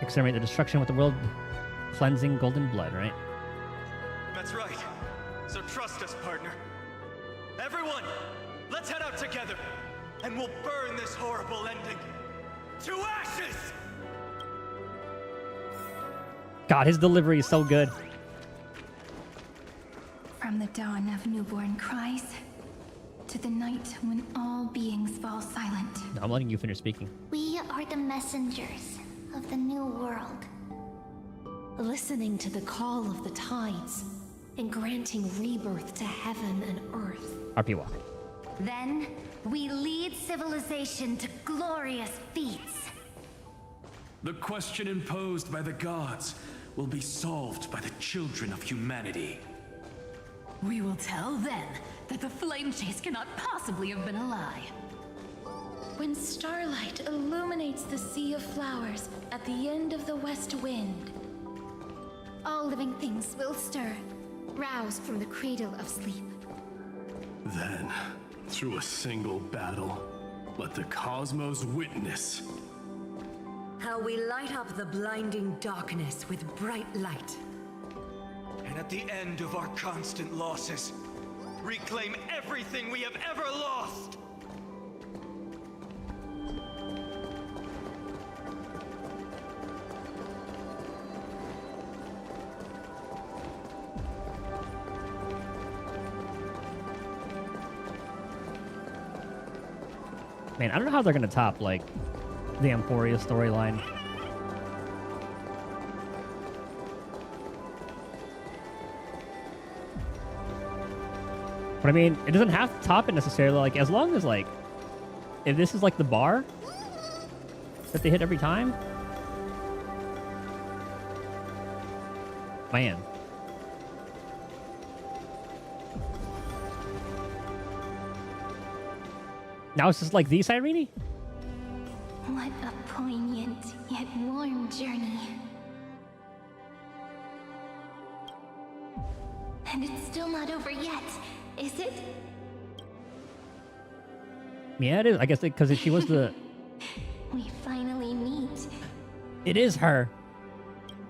Exterminate the destruction with the world cleansing golden blood, right? That's right. So trust us, partner. Everyone, let's head out together, and we'll burn this horrible ending to ashes! God, his delivery is so good. From the dawn of newborn cries, to the night when all beings fall silent. No, I'm letting you finish speaking. We are the messengers of the new world. Listening to the call of the tides and granting rebirth to heaven and earth. RP walk. Then, we lead civilization to glorious feats. The question imposed by the gods will be solved by the children of humanity. We will tell then that the flame chase cannot possibly have been a lie. When starlight illuminates the sea of flowers at the end of the west wind, All living things will stir, roused from the cradle of sleep. Then, through a single battle, let the cosmos witness how we light up the blinding darkness with bright light. And at the end of our constant losses, reclaim everything we have ever lost! Man, I don't know how they're gonna top, like, the Amphoreus storyline. But I mean, it doesn't have to top it necessarily, like, as long as, like, if this is, like, the bar that they hit every time. Man. Now it's just like the Cyrene? What a poignant yet warm journey. And it's still not over yet, is it? Yeah, it is. I guess because she was the... We finally meet. It is her.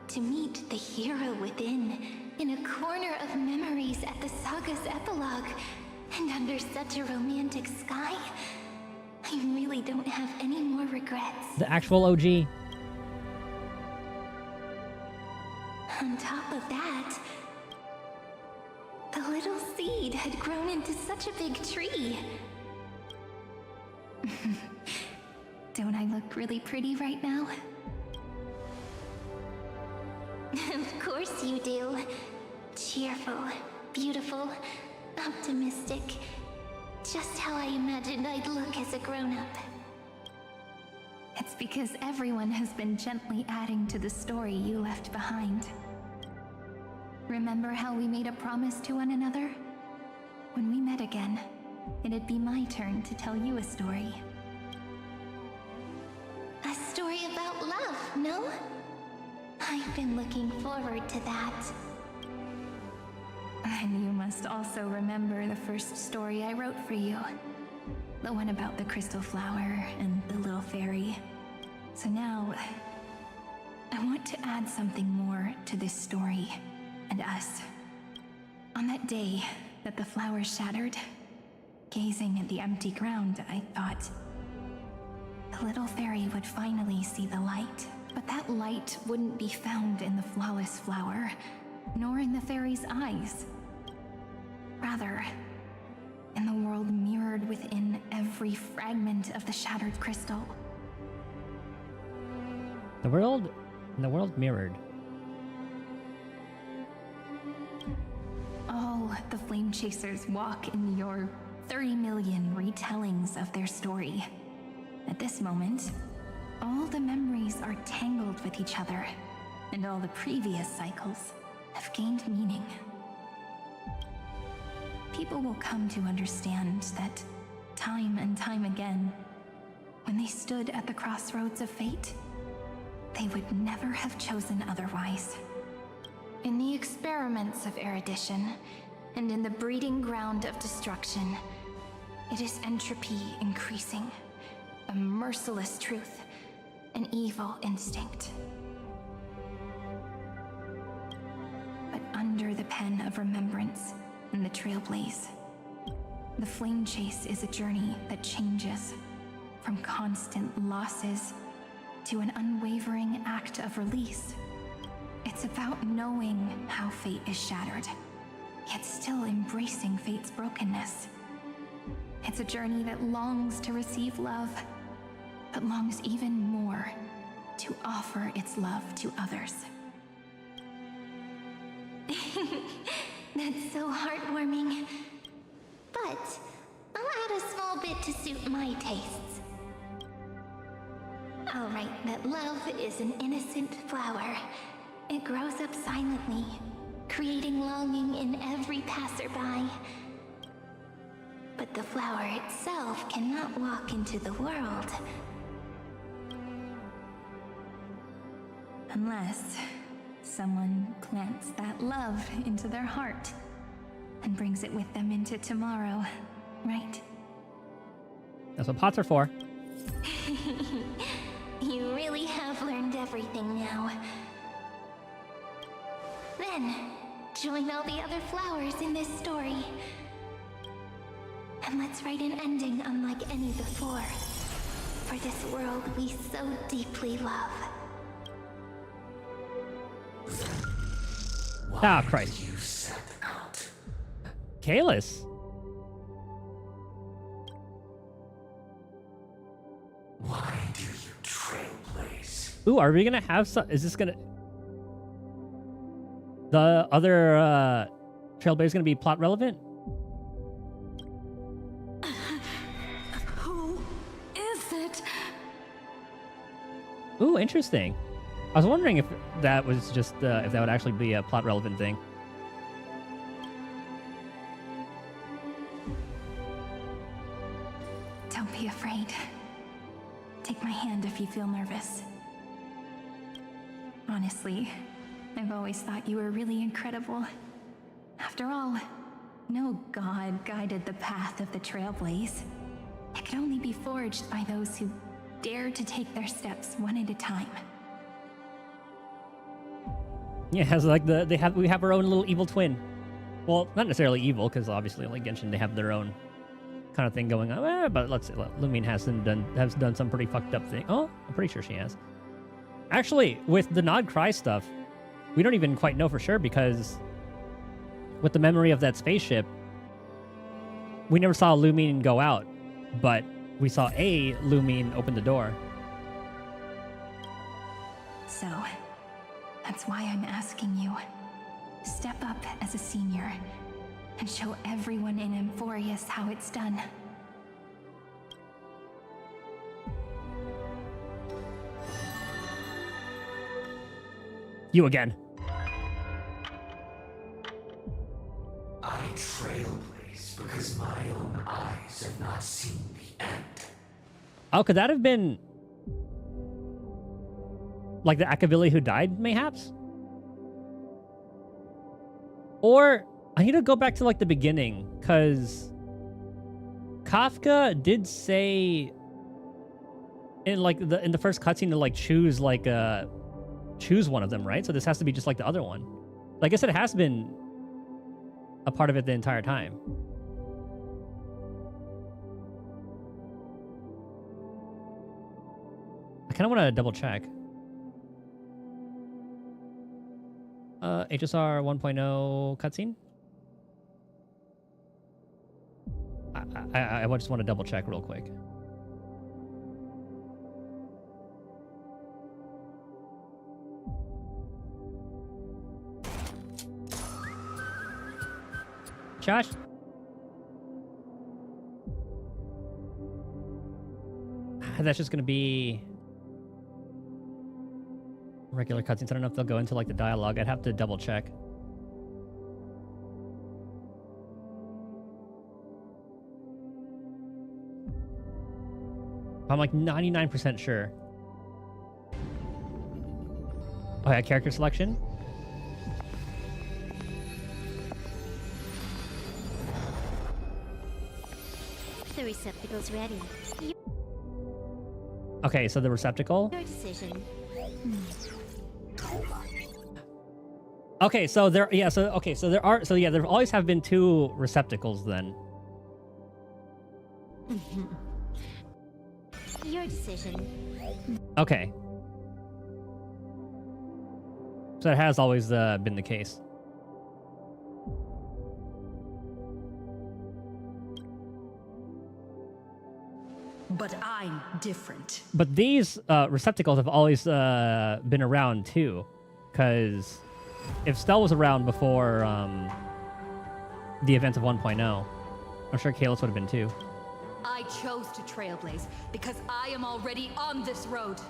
To meet the hero within, in a corner of memories at the saga's epilogue, and under such a romantic sky, I really don't have any more regrets. The actual OG. On top of that, the little seed had grown into such a big tree. Don't I look really pretty right now? Of course you do. Cheerful, beautiful, optimistic. Just how I imagined I'd look as a grown-up. It's because everyone has been gently adding to the story you left behind. Remember how we made a promise to one another? When we met again, it'd be my turn to tell you a story. A story about love, no? I've been looking forward to that. And you must also remember the first story I wrote for you. The one about the crystal flower and the little fairy. So now, I want to add something more to this story and us. On that day that the flower shattered, gazing at the empty ground, I thought the little fairy would finally see the light. But that light wouldn't be found in the flawless flower, nor in the fairy's eyes. Rather, in the world mirrored within every fragment of the shattered crystal. The world mirrored. All the flame chasers walk in your 30 million retellings of their story. At this moment, all the memories are tangled with each other, and all the previous cycles have gained meaning. People will come to understand that time and time again, when they stood at the crossroads of fate, they would never have chosen otherwise. In the experiments of erudition, and in the breeding ground of destruction, it is entropy increasing, a merciless truth, an evil instinct. But under the pen of remembrance and the trailblaze, the flame chase is a journey that changes from constant losses to an unwavering act of release. It's about knowing how fate is shattered, yet still embracing fate's brokenness. It's a journey that longs to receive love, but longs even more to offer its love to others. That's so heartwarming. But I'll add a small bit to suit my tastes. I'll write that love is an innocent flower, It grows up silently, creating longing in every passerby. But the flower itself cannot walk into the world. Unless someone plants that love into their heart and brings it with them into tomorrow, right? That's what pots are for. You really have learned everything now. Then, join all the other flowers in this story. And let's write an ending unlike any before. For this world we so deeply love. Ah, Christ. Kalis. Why do you trailblaze? Ooh, are we gonna have some? Is this gonna? The other trailblaze gonna be plot relevant? Who is it? Ooh, interesting. I was wondering if that was just if that would actually be a plot relevant thing. Don't be afraid. Take my hand if you feel nervous. Honestly, I've always thought you were really incredible. After all, no god guided the path of the Trailblaze. It could only be forged by those who dare to take their steps one at a time. Yeah, it's like we have our own little evil twin. Well, not necessarily evil, because obviously, like Genshin, they have their own kind of thing going on. But let's see, Lumine has done some pretty fucked up thing. Oh, I'm pretty sure she has. Actually, with the Nod Cry stuff, we don't even quite know for sure, because with the memory of that spaceship, we never saw Lumine go out, but we saw a Lumine open the door. So, that's why I'm asking you. Step up as a senior and show everyone in Amphoreus how it's done. You again. I trailblaze because my own eyes have not seen the end. Oh, could that have been like the Akavili who died, mayhaps? Or I need to go back to like the beginning, because Kafka did say in like in the first cutscene to like choose one of them, right? So this has to be just like the other one. So I guess it has been a part of it the entire time. I kind of want to double check. HSR 1.0 cutscene? I just want to double check real quick. Josh? That's just going to be regular cutscenes. I don't know if they'll go into like the dialogue. I'd have to double check. I'm like 99% sure. Oh yeah, character selection. The receptacle's ready. Okay, so the receptacle. Your decision. Okay, so there there always have been two receptacles then. Your decision. Okay. So it has always been the case. But I'm different. But these receptacles have always been around too, because if Stell was around before the events of 1.0, I'm sure Kalis would have been too. I chose to trailblaze because I am already on this road.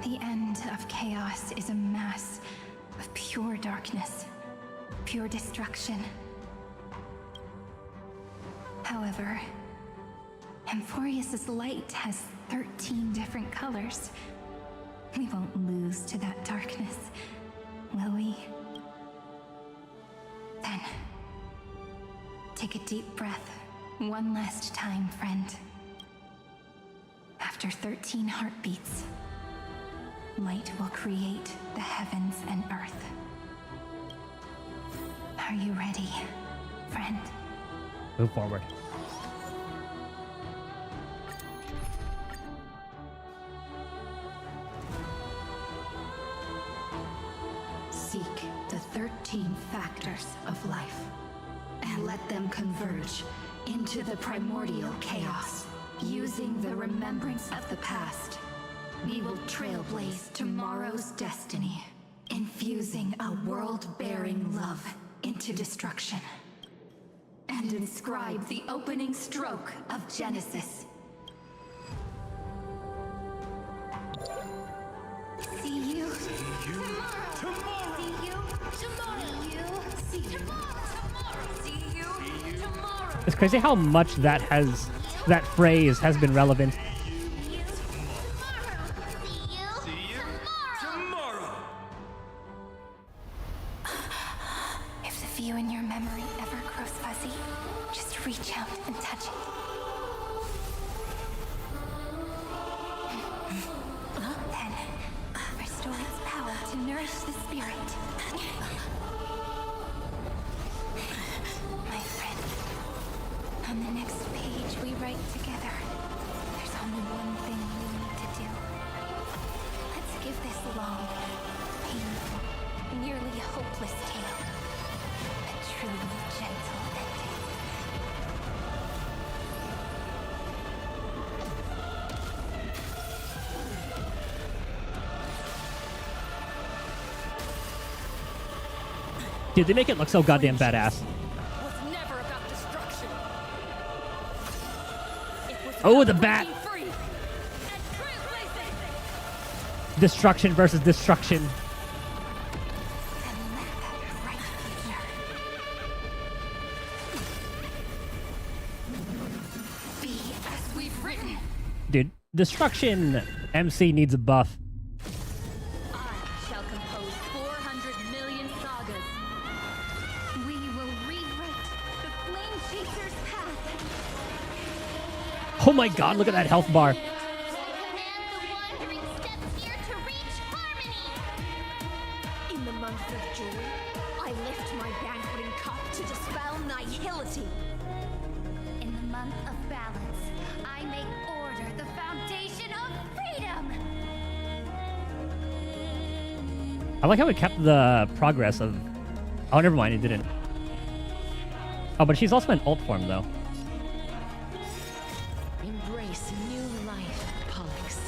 The end of chaos is a mass of pure darkness, pure destruction. However, Amphoreus's light has 13 different colors. We won't lose to that darkness, will we? Then, take a deep breath, one last time, friend. After 13 heartbeats, light will create the heavens and earth. Are you ready, friend? Move forward. Seek the 13 factors of life, and let them converge into the primordial chaos. Using the remembrance of the past, we will trailblaze tomorrow's destiny, infusing a world-bearing love into destruction, and inscribe the opening stroke of Genesis. See you Tomorrow! See you tomorrow! See you tomorrow! See you tomorrow! It's crazy how much that phrase has been relevant. If the view in your memory ever grows fuzzy, just reach out and touch it. Then, restore its power to nourish the spirit. My friend, on the next page we write together, there's only one thing we need to do. Let's give this long, painful, nearly hopeless tale a truly gentle ending. Dude, they make it look so goddamn badass. Oh, the bat! Destruction versus destruction. Dude, destruction MC needs a buff. Shall compose 400 million sagas. We will rewrite the Flame Chaser's path. Oh my god, look at that health bar. In the month of joy, I lift my banqueting cup to dispel nihility. In the month of balance, I make order the foundation of freedom. I like how it kept the progress of... Oh, never mind, it didn't. Oh, but she's also in ult form, though. Embrace new life, Pollux.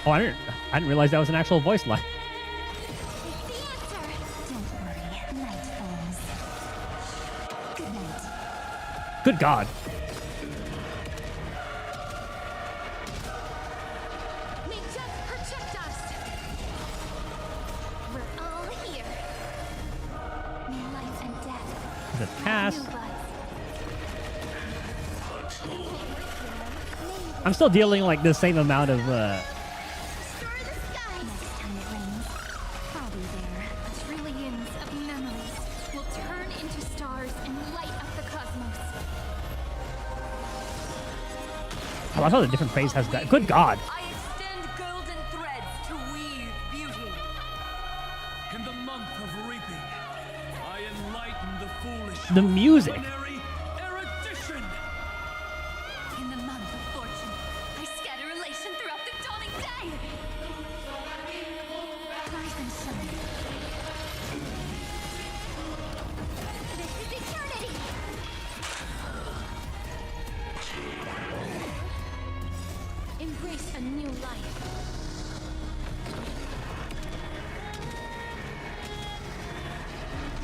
Oh, I didn't realize that was an actual voice line. Good God. May death protect us. We're all here. May life and death. The cast. I'm still dealing like the same amount of Next time it rains, I'll be there. Trillions of memories will turn into stars and light up the cosmos. I love how the different phase has that. Good God. I extend golden threads to weave beauty. In the month of reaping, I enlighten the foolish. The music. Ordinary erudition. In the month of fortune, I scatter elation throughout the dawning day! Rise and shine. This is eternity! Embrace a new life.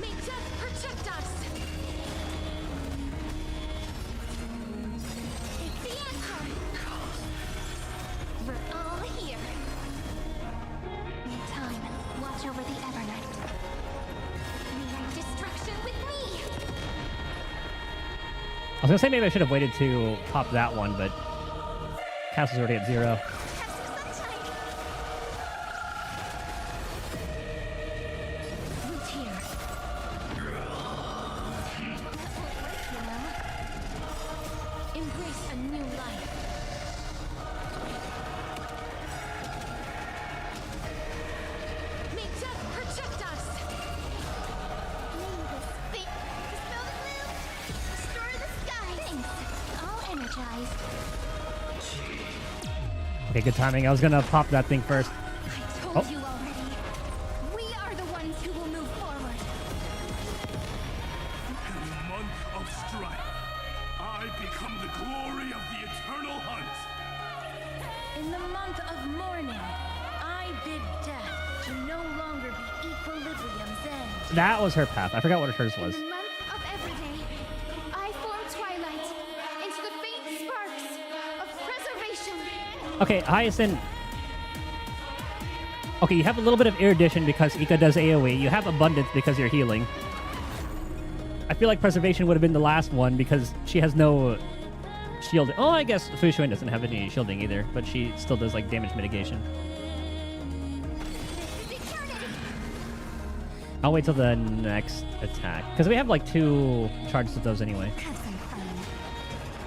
May death protect us! It's the Empire! We're was gonna say maybe I should have waited to pop that one, but Castle's already at 0. Embrace a new life. May death protect us. May the spit dispel the gloom, restore the skies. Thanks. All energized. Okay, good timing. I was gonna pop that thing first. I told you already. We are the ones who will move forward. In the month of strife, I become the glory of the eternal hunt. In the month of mourning, I bid death to no longer be equilibrium's end. That was her path. I forgot what hers was. In the month of everyday, I form twilight into the faint sparks of preservation. Okay, Hyacinth. Okay, you have a little bit of erudition because Ika does AoE. You have abundance because you're healing. I feel like preservation would have been the last one because she has no shield. Oh, I guess Fu Shuin doesn't have any shielding either, but she still does like damage mitigation. I'll wait till the next attack because we have like 2 charges of those anyway. Have some fun.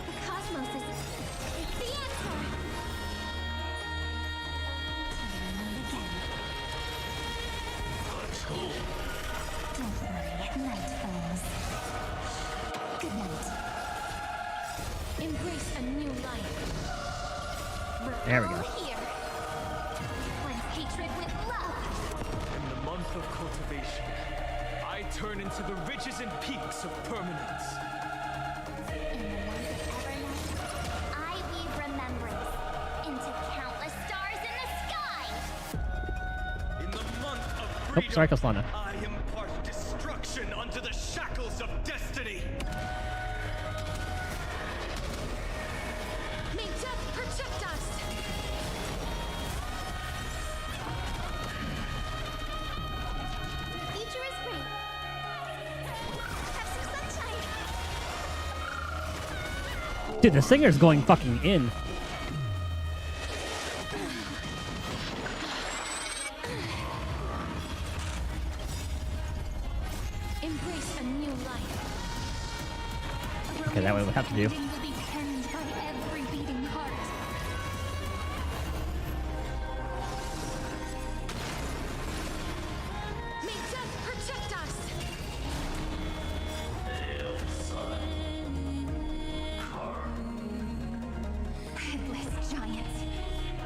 The cosmos is the answer. Don't worry, night falls. Good night. Embrace a new life. There we go. Here. Cleanse hatred with love. In the month of cultivation, I turn into the ridges and peaks of permanence. In the month of Evernight, I weave remembrance into countless stars in the sky. In the month of Oh, freedom, sorry, Kaslana. I impart destruction unto the shackles of destiny. May death protect us. The future is bright. Have some sunshine. Dude, the singer's going fucking in. Embrace a new life. Okay, that way we have to do. Ending will be penned by every beating heart. May death protect us. Headless giants.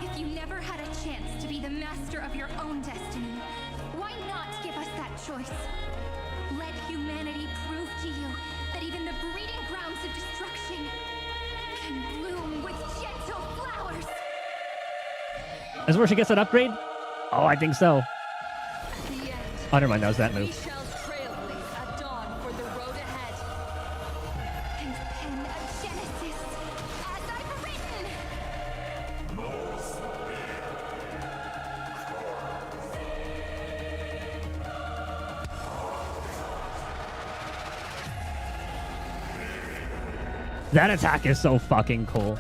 If you never had a chance to be the master of your own destiny, why not give us that choice? Let humanity prove to you that even the breeding grounds of destruction can bloom with gentle flowers. Is where she gets that upgrade? Oh, I think so. Oh, never mind. That was that move. Shall trailblaze at dawn for the road ahead. And pen a genesis as I've written. That attack is so fucking cool.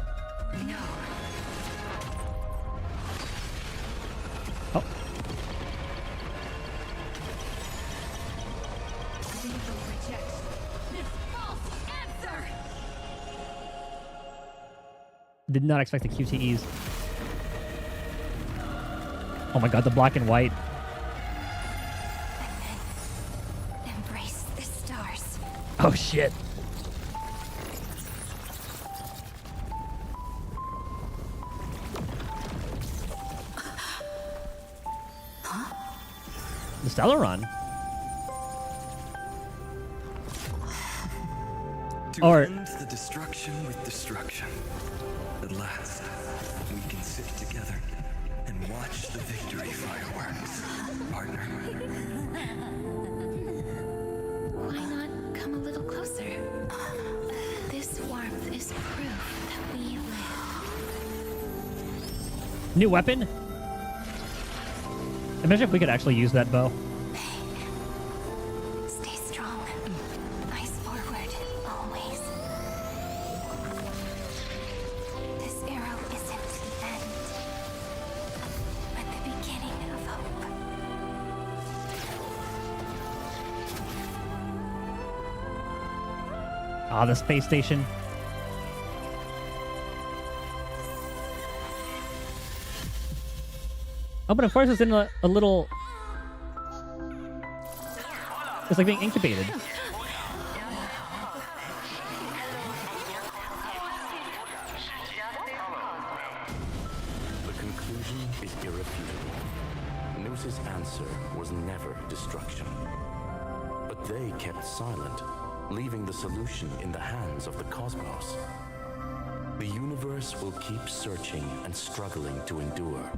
Oh. Did not expect the QTEs. Oh my god, the black and white. Embrace the stars. Oh shit. The Stellaron. To Or end the destruction with destruction. At last, we can sit together and watch the victory fireworks, partner. Why not come a little closer? This warmth is proof that we live. new weapon? Imagine if we could actually use that bow. Stay strong. Eyes forward, always. Ah, the space station. Oh, but of course it's in a little... It's like being incubated. The conclusion is irrefutable. Noose's answer was never destruction. But they kept silent, leaving the solution in the hands of the cosmos. The universe will keep searching and struggling to endure.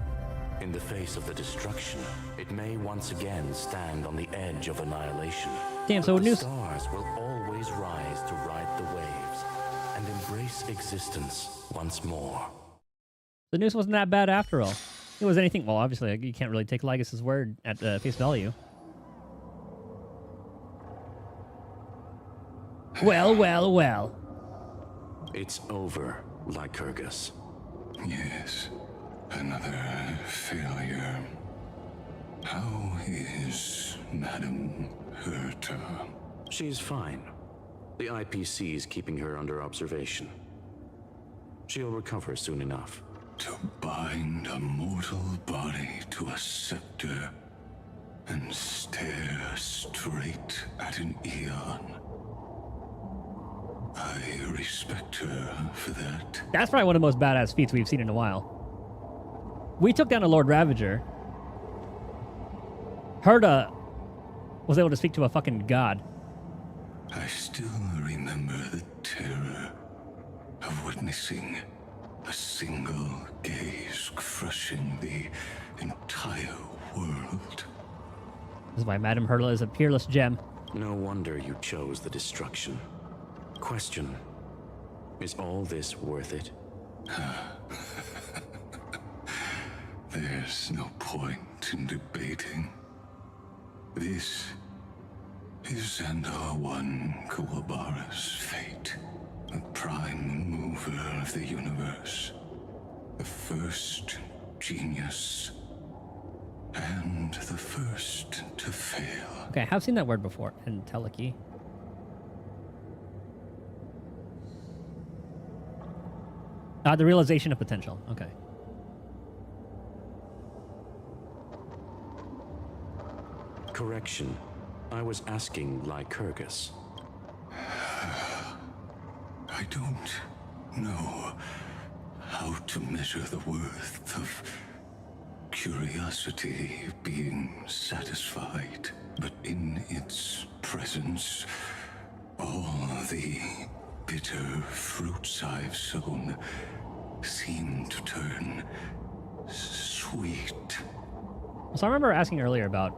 In the face of the destruction, it may once again stand on the edge of annihilation. Damn, so but the Noose... stars will always rise to ride the waves and embrace existence once more. The Noose wasn't that bad after all. It was anything... Well, obviously, you can't really take Lycus's word at face value. Well, well, well. It's over, Lycurgus. Yes, another failure. How is Madame Herta? She's fine. The IPC is keeping her under observation. She'll recover soon enough. To bind a mortal body to a scepter and stare straight at an eon. I respect her for that. That's probably one of the most badass feats we've seen in a while. We took down a Lord Ravager. Herta was able to speak to a fucking god. I still remember the terror of witnessing a single gaze crushing the entire world. This is why Madame Herta is a peerless gem. No wonder you chose the destruction. Question, is all this worth it? There's no point in debating. This is Xandar I Kuwabara's fate, the prime mover of the universe, the first genius, and the first to fail. Okay, I have seen that word before in Teleki. The realization of potential. Okay. Correction. I was asking Lycurgus. I don't know how to measure the worth of curiosity being satisfied, but in its presence, all the bitter fruits I've sown seem to turn sweet. So I remember asking earlier about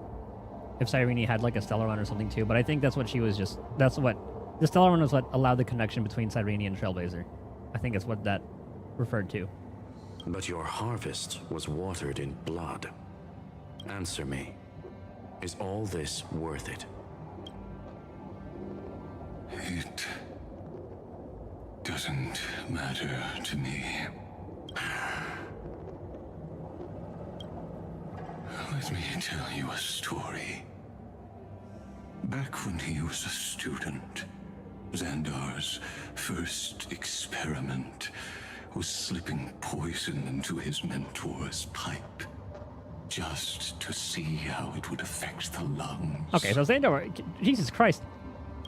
if Cyrene had like a Stellar Run or something too, but I think that's what she was just... That's what... The Stellar Run was what allowed the connection between Cyrene and Trailblazer. I think it's what that referred to. But your harvest was watered in blood. Answer me. Is all this worth it? It doesn't matter to me. Let me tell you a story. Back when he was a student, Xandar's first experiment was slipping poison into his mentor's pipe, just to see how it would affect the lungs. Okay, so Xandar... Jesus Christ.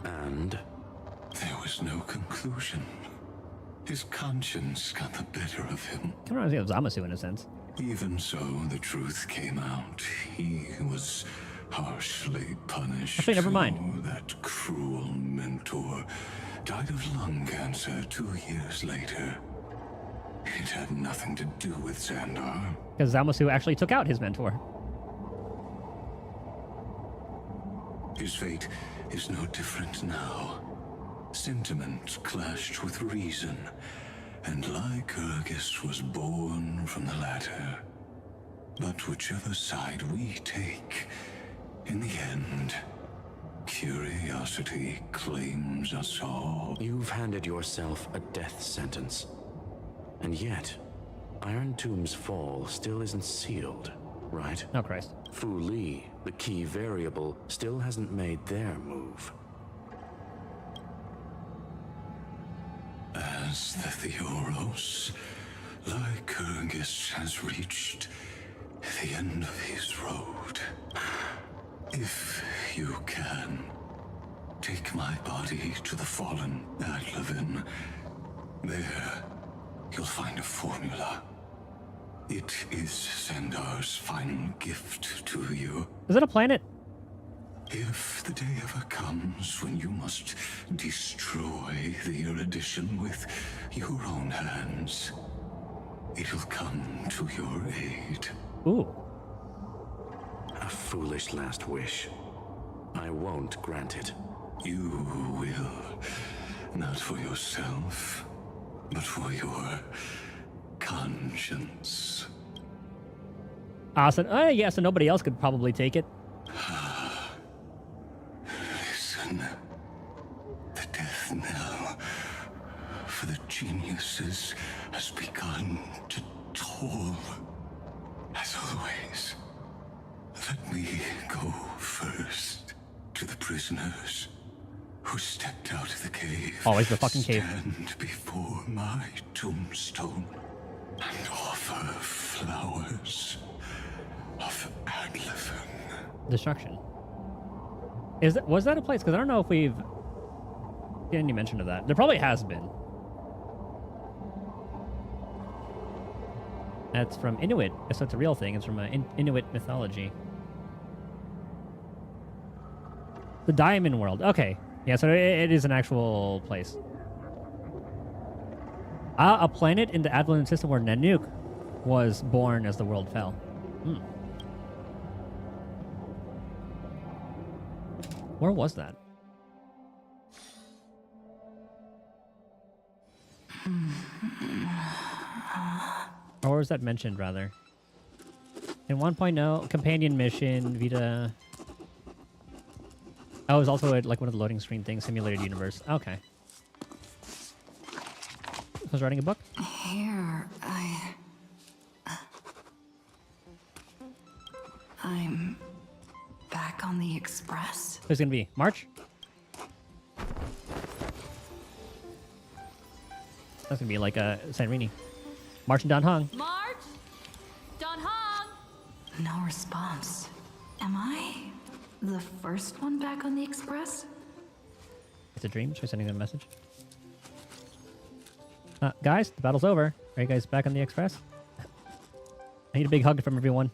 And? There was no conclusion. His conscience got the better of him. Kind of reminds me of Zamasu in a sense. Even so, the truth came out. He was harshly punished. Actually, never mind. So that cruel mentor died of lung cancer 2 years later. It had nothing to do with Xandar. Because Zamasu actually took out his mentor. His fate is no different now. Sentiment clashed with reason, and Lycurgus was born from the latter. But whichever side we take, in the end, curiosity claims us all. You've handed yourself a death sentence. And yet, Iron Tomb's fall still isn't sealed, right? Oh, Christ. Fu Li, the key variable, still hasn't made their move. seems that the Oros, Lycurgus, has reached the end of his road. If you can, take my body to the fallen Adlevin. There, you'll find a formula. It is Xandar's final gift to you. Is it a planet? If the day ever comes when you must destroy the erudition with your own hands, it'll come to your aid. Ooh. A foolish last wish. I won't grant it. You will. Not for yourself, but for your conscience. Awesome. Yeah, so nobody else could probably take it. Listen. The death knell for the geniuses has begun to toll. As always, let me go first to the prisoners who stepped out of the cave. Always the fucking cave. Stand before my tombstone and offer flowers of Adlevin. Destruction. Was that a place? Because I don't know if we've get any mention of that. There probably has been. That's from Inuit. So it's a real thing. It's from Inuit mythology. The Diamond World. Okay. Yeah, so it is an actual place. A planet in the Adlevin system where Nanook was born as the world fell. Where was that? Or was that mentioned, rather? In 1.0, companion mission, Vita... Oh, it was also like one of the loading screen things, simulated universe. Okay. I was writing a book? Here, I'm back on the Express. Who's gonna be? March? That's gonna be like Sanrini. March and Don Hong. March? Don Hong? No response. Am I the first one back on the Express? It's a dream. Should I send him a message? Guys, the battle's over. Are you guys back on the Express? I need a big hug from everyone.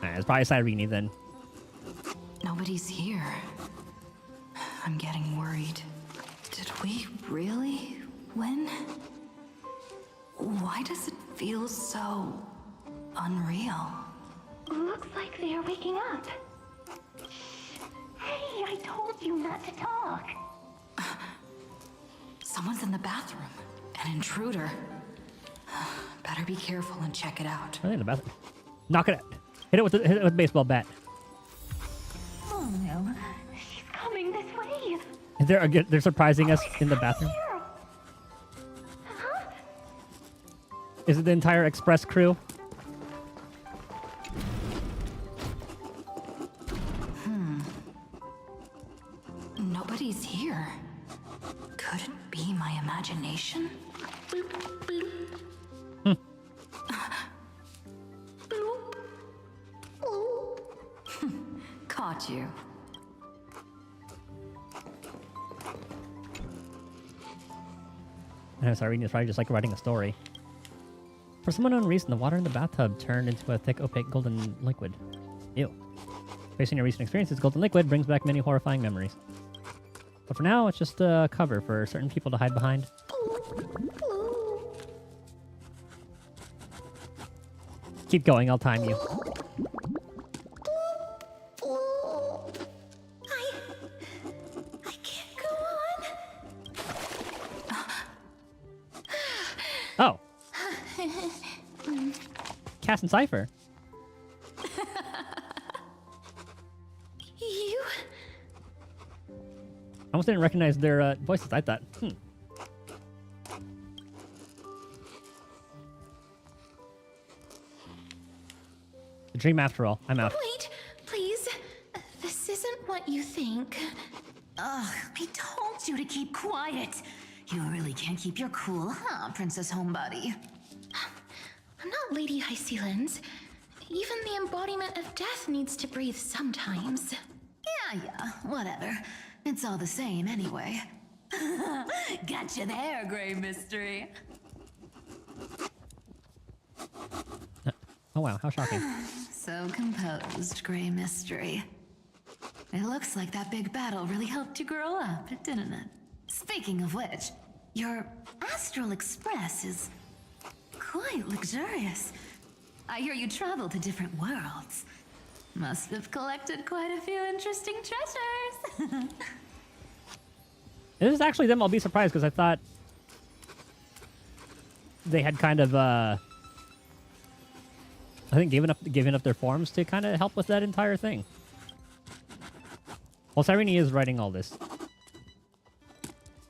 It's probably Cyrene then. Nobody's here. I'm getting worried. Did we really win? Why does it feel so unreal? Looks like they are waking up. Hey, I told you not to talk. Someone's in the bathroom. An intruder. Better be careful and check it out. Are they in the bathroom? Knock it out. Hit it with a baseball bat. Oh no, she's coming this way. They're surprising us in the bathroom. Huh? Is it the entire Express crew? Nobody's here. Could it be my imagination? Caught you. Cyrene is probably just like writing a story. For some unknown reason, the water in the bathtub turned into a thick, opaque golden liquid. Ew. Based on your recent experiences, golden liquid brings back many horrifying memories. But for now, it's just a cover for certain people to hide behind. Keep going, I'll time you. I can't go on. Oh. Cass and Cypher. You? I almost didn't recognize their voices. I thought, The dream after all. I'm out. Wait, please. This isn't what you think. Ugh, I told you to keep quiet. You really can't keep your cool, huh, Princess Homebody? I'm not Lady Hysealans. Even the embodiment of death needs to breathe sometimes. Yeah, whatever. It's all the same anyway. Gotcha there, Grey Mystery. Oh wow, how shocking. So composed, Grey Mystery. It looks like that big battle really helped you grow up, didn't it? Speaking of which, your Astral Express is quite luxurious. I hear you travel to different worlds. Must have collected quite a few interesting treasures. If this is actually them, I'll be surprised because I thought they had kind of, I think, given up their forms to kind of help with that entire thing. Well, Cyrene is writing all this.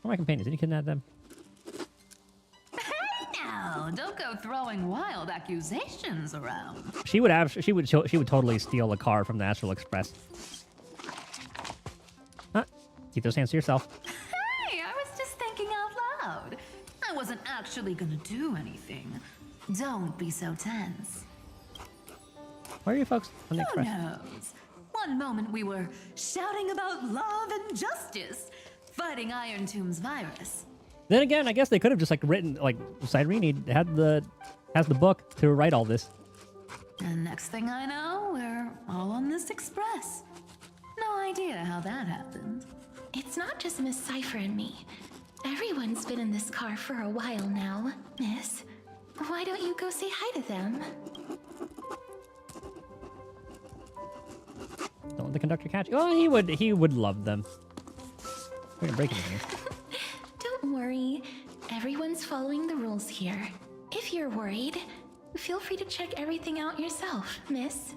Where are my companions? Did you kidnap them? Now, don't go throwing wild accusations around. She would totally steal a car from the Astral Express. Huh? Keep those hands to yourself. Hey, I was just thinking out loud. I wasn't actually gonna do anything. Don't be so tense. Where are you folks on the Who Express? knows? One moment we were shouting about love and justice, fighting Iron Tomb's virus. Then again, I guess they could have just like written, like Cyrene has the book to write all this. And next thing I know, we're all on this express. No idea how that happened. It's not just Miss Cypher and me. Everyone's been in this car for a while now. Miss, why don't you go say hi to them? Don't let the conductor catch you. Oh, he would love them. We're gonna break anything. Don't worry. Everyone's following the rules here. If you're worried, feel free to check everything out yourself, miss.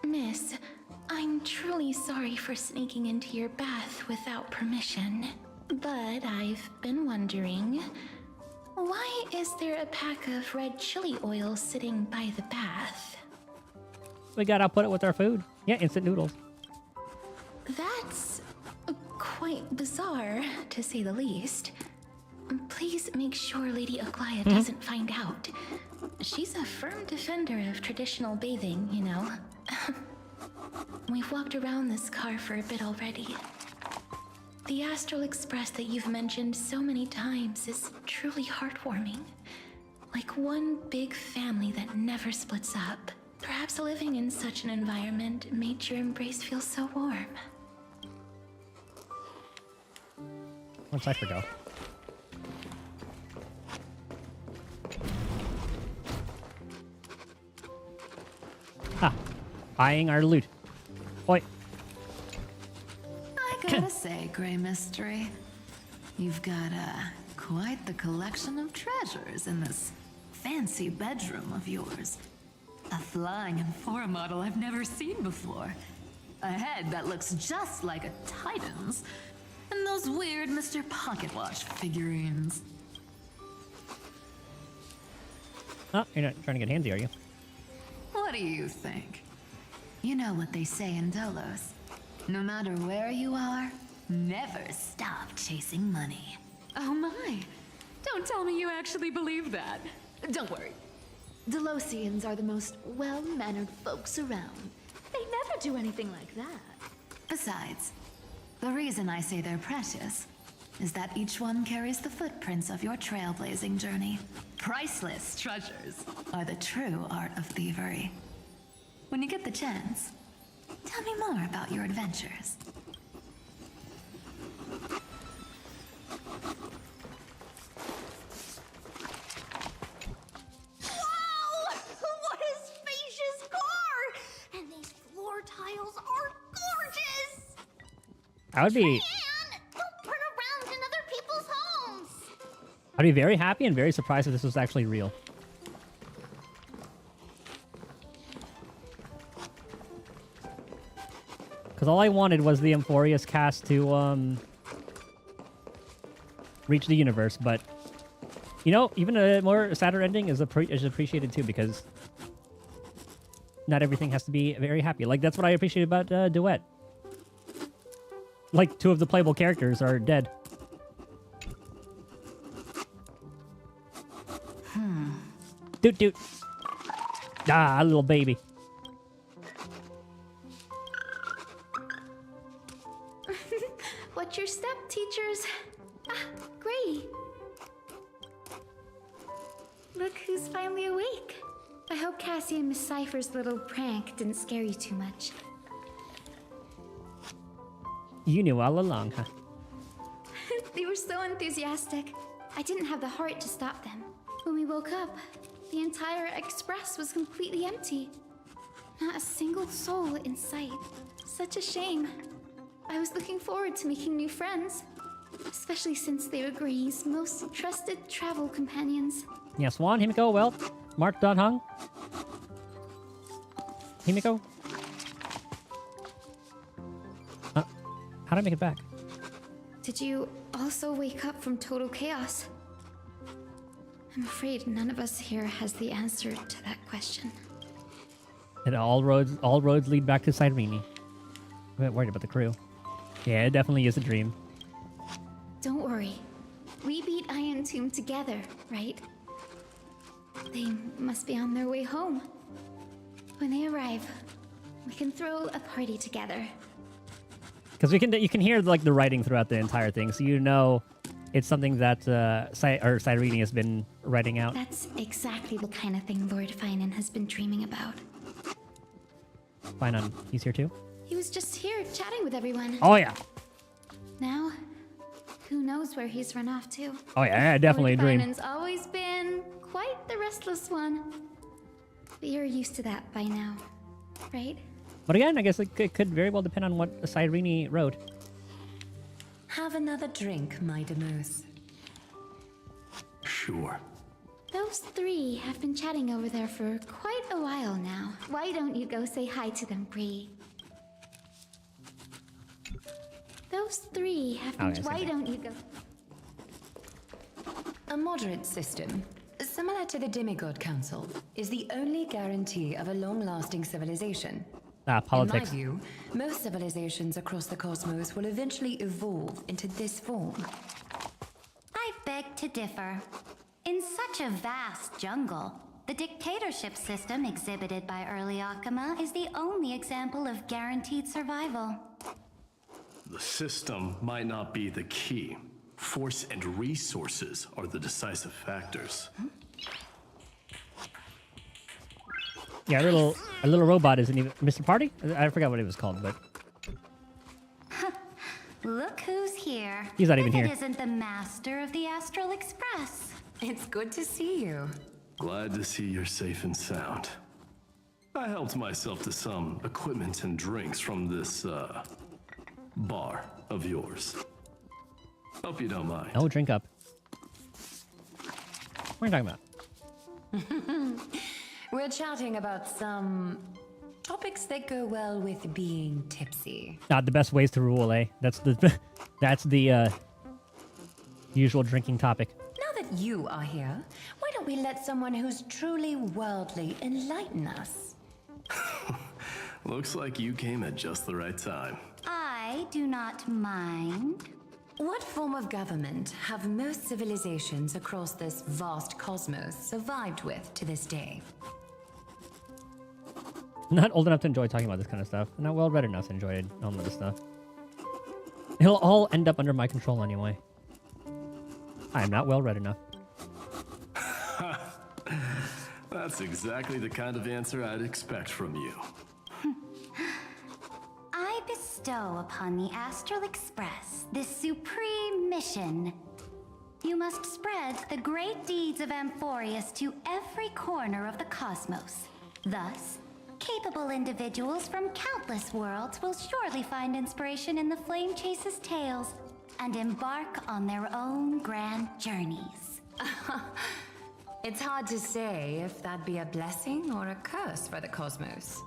Miss, I'm truly sorry for sneaking into your bath without permission. But I've been wondering, why is there a pack of red chili oil sitting by the bath? We gotta output it with our food. Yeah, instant noodles. That's quite bizarre, to say the least. Please make sure Lady Aglaya doesn't find out. She's a firm defender of traditional bathing, you know. We've walked around this car for a bit already. The Astral Express that you've mentioned so many times is truly heartwarming. Like one big family that never splits up. Perhaps living in such an environment made your embrace feel so warm. Where'd Cypher go? Ha! Eyeing our loot. Oi! I gotta say, Grey Mystery, you've got quite the collection of treasures in this fancy bedroom of yours. A flying Amphora model I've never seen before. A head that looks just like a Titan's. And those weird Mr. Pocketwatch figurines. Oh, you're not trying to get handsy, are you? What do you think? You know what they say in Dolos. No matter where you are, never stop chasing money. Oh my! Don't tell me you actually believe that. Don't worry. Delosians are the most well-mannered folks around. They never do anything like that. Besides, the reason I say they're precious is that each one carries the footprints of your trailblazing journey. Priceless treasures are the true art of thievery. When you get the chance, tell me more about your adventures. Wow! What a spacious car! And these floor tiles are gorgeous! I would be. Man, don't run around in other people's homes! I'd be very happy and very surprised if this was actually real. Because all I wanted was the Amphoreus cast to reach the universe, but you know, even a more sadder ending is appreciated too, because not everything has to be very happy. Like, that's what I appreciate about Duet. Like, 2 of the playable characters are dead. Doot doot. Ah, little baby. What's your step, teachers? Ah, Gray. Look who's finally awake. I hope Cassie and Miss Cypher's little prank didn't scare you too much. You knew all along, huh? They were so enthusiastic. I didn't have the heart to stop them. When we woke up, the entire express was completely empty. Not a single soul in sight. Such a shame. I was looking forward to making new friends, especially since they were Gray's most trusted travel companions. Yeah, Swan, Himiko, well, Mark Hung. Himiko? How'd I make it back? Did you also wake up from total chaos? I'm afraid none of us here has the answer to that question. And all roads lead back to Cyrene. I'm a bit worried about the crew. Yeah, it definitely is a dream. Don't worry. We beat Iron Tomb together, right? They must be on their way home. When they arrive, we can throw a party together. Because you can hear like the writing throughout the entire thing, so you know it's something that Cyrene has been writing out. That's exactly the kind of thing Lord Finan has been dreaming about. Finan, he's here too? He was just here chatting with everyone. Oh yeah. Now, who knows where he's run off to? Oh yeah, definitely a dream. Finan's always been quite the restless one. But you're used to that by now, right? But again, I guess it could very well depend on what Cyrene wrote. Have another drink, my Demus. Sure. Those 3 have been chatting over there for quite a while now. Why don't you go say hi to them, Bree? Those 3 have been... Why don't you go... A moderate system, similar to the Demigod Council, is the only guarantee of a long-lasting civilization. Politics. In my view, most civilizations across the cosmos will eventually evolve into this form. I beg to differ. In such a vast jungle, the dictatorship system exhibited by early Akama is the only example of guaranteed survival. The system might not be the key. Force and resources are the decisive factors. Yeah, a little robot isn't even Mr. Party? I forgot what it was called, but Look who's here. He's not even here. It isn't the master of the Astral Express. It's good to see you. Glad to see you're safe and sound. I helped myself to some equipment and drinks from this, bar of yours. Hope you don't mind. no, drink up. What are you talking about? We're chatting about some topics that go well with being tipsy. Not the best ways to rule, eh? That's the usual drinking topic. Now that you are here, why don't we let someone who's truly worldly enlighten us? Looks like you came at just the right time. I do not mind. What form of government have most civilizations across this vast cosmos survived with to this day? Not old enough to enjoy talking about this kind of stuff. Not well read enough to enjoy all of this stuff. It'll all end up under my control anyway. I am not well read enough. That's exactly the kind of answer I'd expect from you. I bestow upon the Astral Express this supreme mission. You must spread the great deeds of Amphoreus to every corner of the cosmos. Thus, capable individuals from countless worlds will surely find inspiration in the Flame Chase's tales and embark on their own grand journeys. It's hard to say if that'd be a blessing or a curse for the cosmos.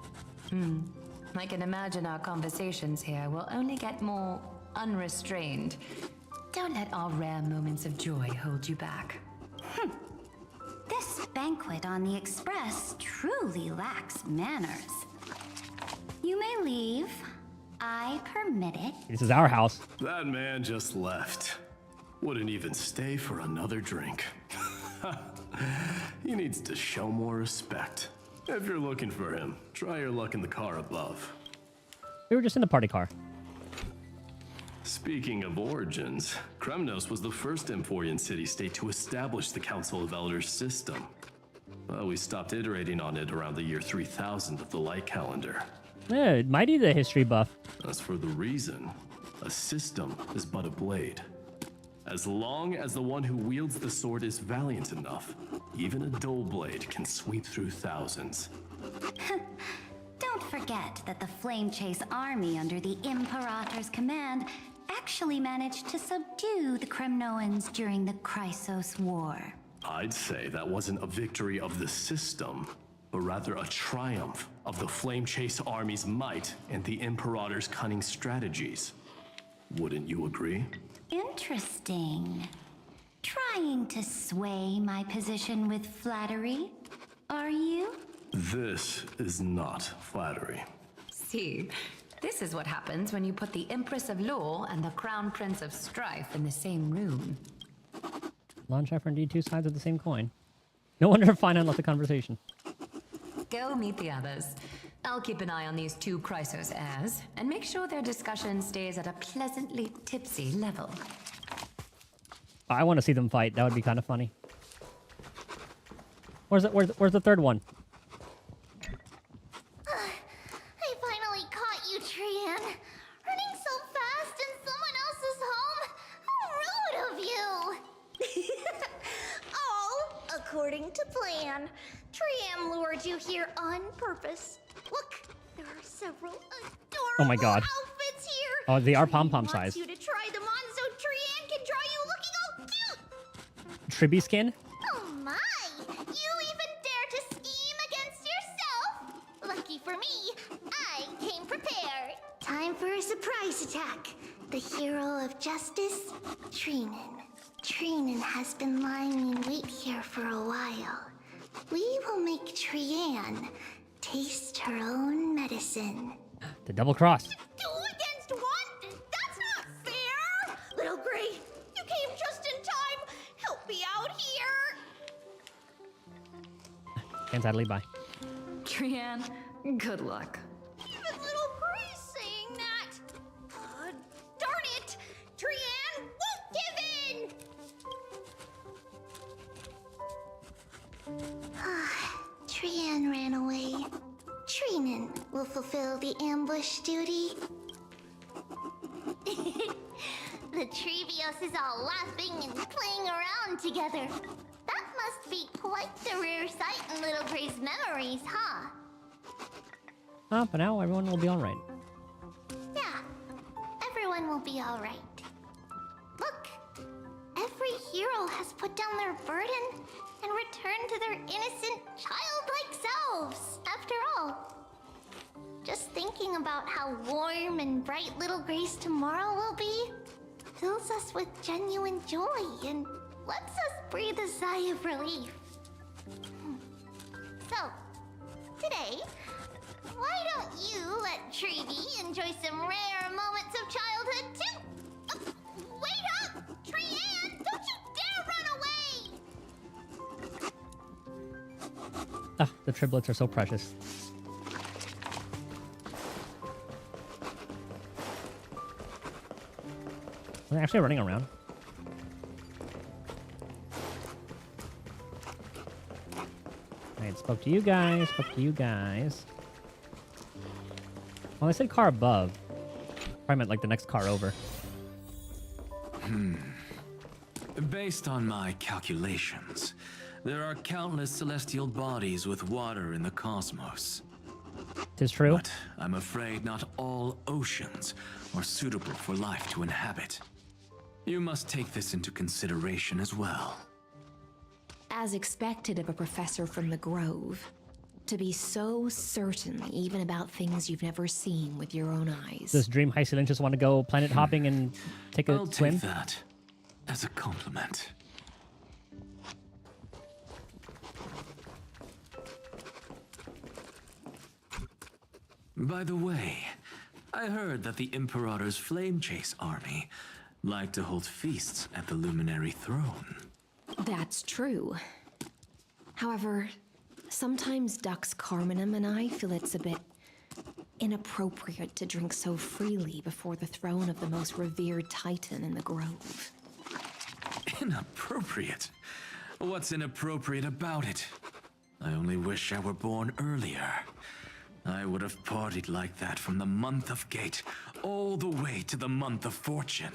I can imagine our conversations here will only get more unrestrained. Don't let our rare moments of joy hold you back. This banquet on the Express truly lacks manners. You may leave. I permit it. This is our house. That man just left. Wouldn't even stay for another drink. He needs to show more respect. If you're looking for him, try your luck in the car above. We were just in the party car. Speaking of origins, Kremnos was the first Amphorian city-state to establish the Council of Elders system. Well, we stopped iterating on it around the year 3000 of the light calendar. Yeah, mighty the history buff. As for the reason, a system is but a blade. As long as the one who wields the sword is valiant enough, even a dull blade can sweep through thousands. Don't forget that the Flame Chase army under the Imperator's command actually managed to subdue the Kremnoans during the Chrysos War. I'd say that wasn't a victory of the system, but rather a triumph of the Flame Chase army's might and the Imperator's cunning strategies. Wouldn't you agree? Interesting. Trying to sway my position with flattery, are you? This is not flattery. See, this is what happens when you put the Empress of Law and the Crown Prince of Strife in the same room. Launch effort and D2 sides of the same coin. No wonder Finite left the conversation. Go meet the others. I'll keep an eye on these two Chrysos heirs and make sure their discussion stays at a pleasantly tipsy level. I want to see them fight. That would be kind of funny. Where's the third one? I finally caught you, Trian. Running so fast in someone else's home. How rude of you. All according to plan. Trian lured you here on purpose. Look, there are several adorable Oh my god. outfits here. Oh, they are Trian pom-pom wants size. you to try them on so Trian can draw you looking all cute. Tribby skin? Oh my! You even dare to scheme against yourself? Lucky for me, I came prepared. Time for a surprise attack. The hero of justice, Trinan. Trinan has been lying in wait here for a while. We will make Trian taste her own medicine. The double cross. 2 against 1? That's not fair! Little Gray, you came just in time. Help me out here. Can't sadly buy. Trian, good luck. Even Little Gray's saying that. Darn it! Trian won't give in! Trian ran away. Trinan will fulfill the ambush duty. The Trevios is all laughing and playing around together. That must be quite the rare sight in Little Gray's memories, huh? But now everyone will be alright. Yeah, everyone will be alright. Look, every hero has put down their burden and returned to their innocent, childlike selves, after all. Just thinking about how warm and bright Little Gray's tomorrow will be fills us with genuine joy and lets us breathe a sigh of relief. So, today, why don't you let Trevi enjoy some rare moments of childhood too? Wait up! Trian, don't you dare run away! Ah, the triplets are so precious. They're actually running around. Alright, spoke to you guys, spoke to you guys. Well, I said car above. Probably meant like the next car over. Based on my calculations, there are countless celestial bodies with water in the cosmos. 'Tis true. But I'm afraid not all oceans are suitable for life to inhabit. You must take this into consideration as well. As expected of a professor from the Grove, to be so certain even about things you've never seen with your own eyes. Does Dream High Ceiling just want to go planet hopping and take a I'll swim? take that as a compliment. By the way, I heard that the Imperator's Flame Chase army like to hold feasts at the Luminary Throne. That's true. However, sometimes Dux Carminum and I feel it's a bit inappropriate to drink so freely before the throne of the most revered titan in the grove. Inappropriate? What's inappropriate about it? I only wish I were born earlier. I would have partied like that from the month of Gate all the way to the month of Fortune.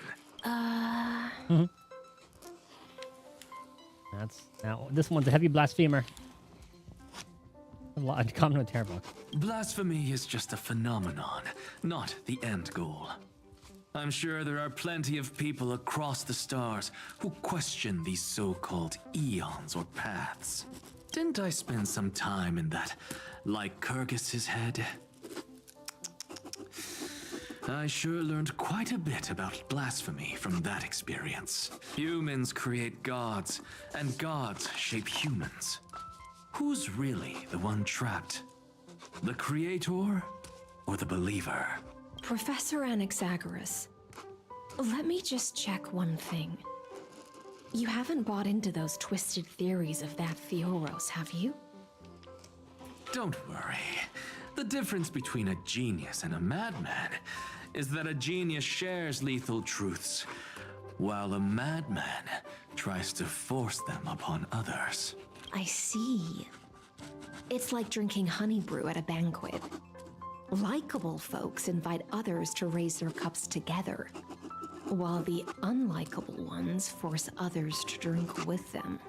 That's now. This one's a heavy blasphemer. A lot common with terrible. Blasphemy is just a phenomenon, not the end goal. I'm sure there are plenty of people across the stars who question these so-called eons or paths. Didn't I spend some time in that Lycurgus's head? I sure learned quite a bit about blasphemy from that experience. Humans create gods, and gods shape humans. Who's really the one trapped? The creator or the believer? Professor Anaxagoras, let me just check one thing. You haven't bought into those twisted theories of that Theoros, have you? Don't worry. The difference between a genius and a madman is that a genius shares lethal truths, while a madman tries to force them upon others. I see. It's like drinking honey brew at a banquet. Likable folks invite others to raise their cups together, while the unlikable ones force others to drink with them.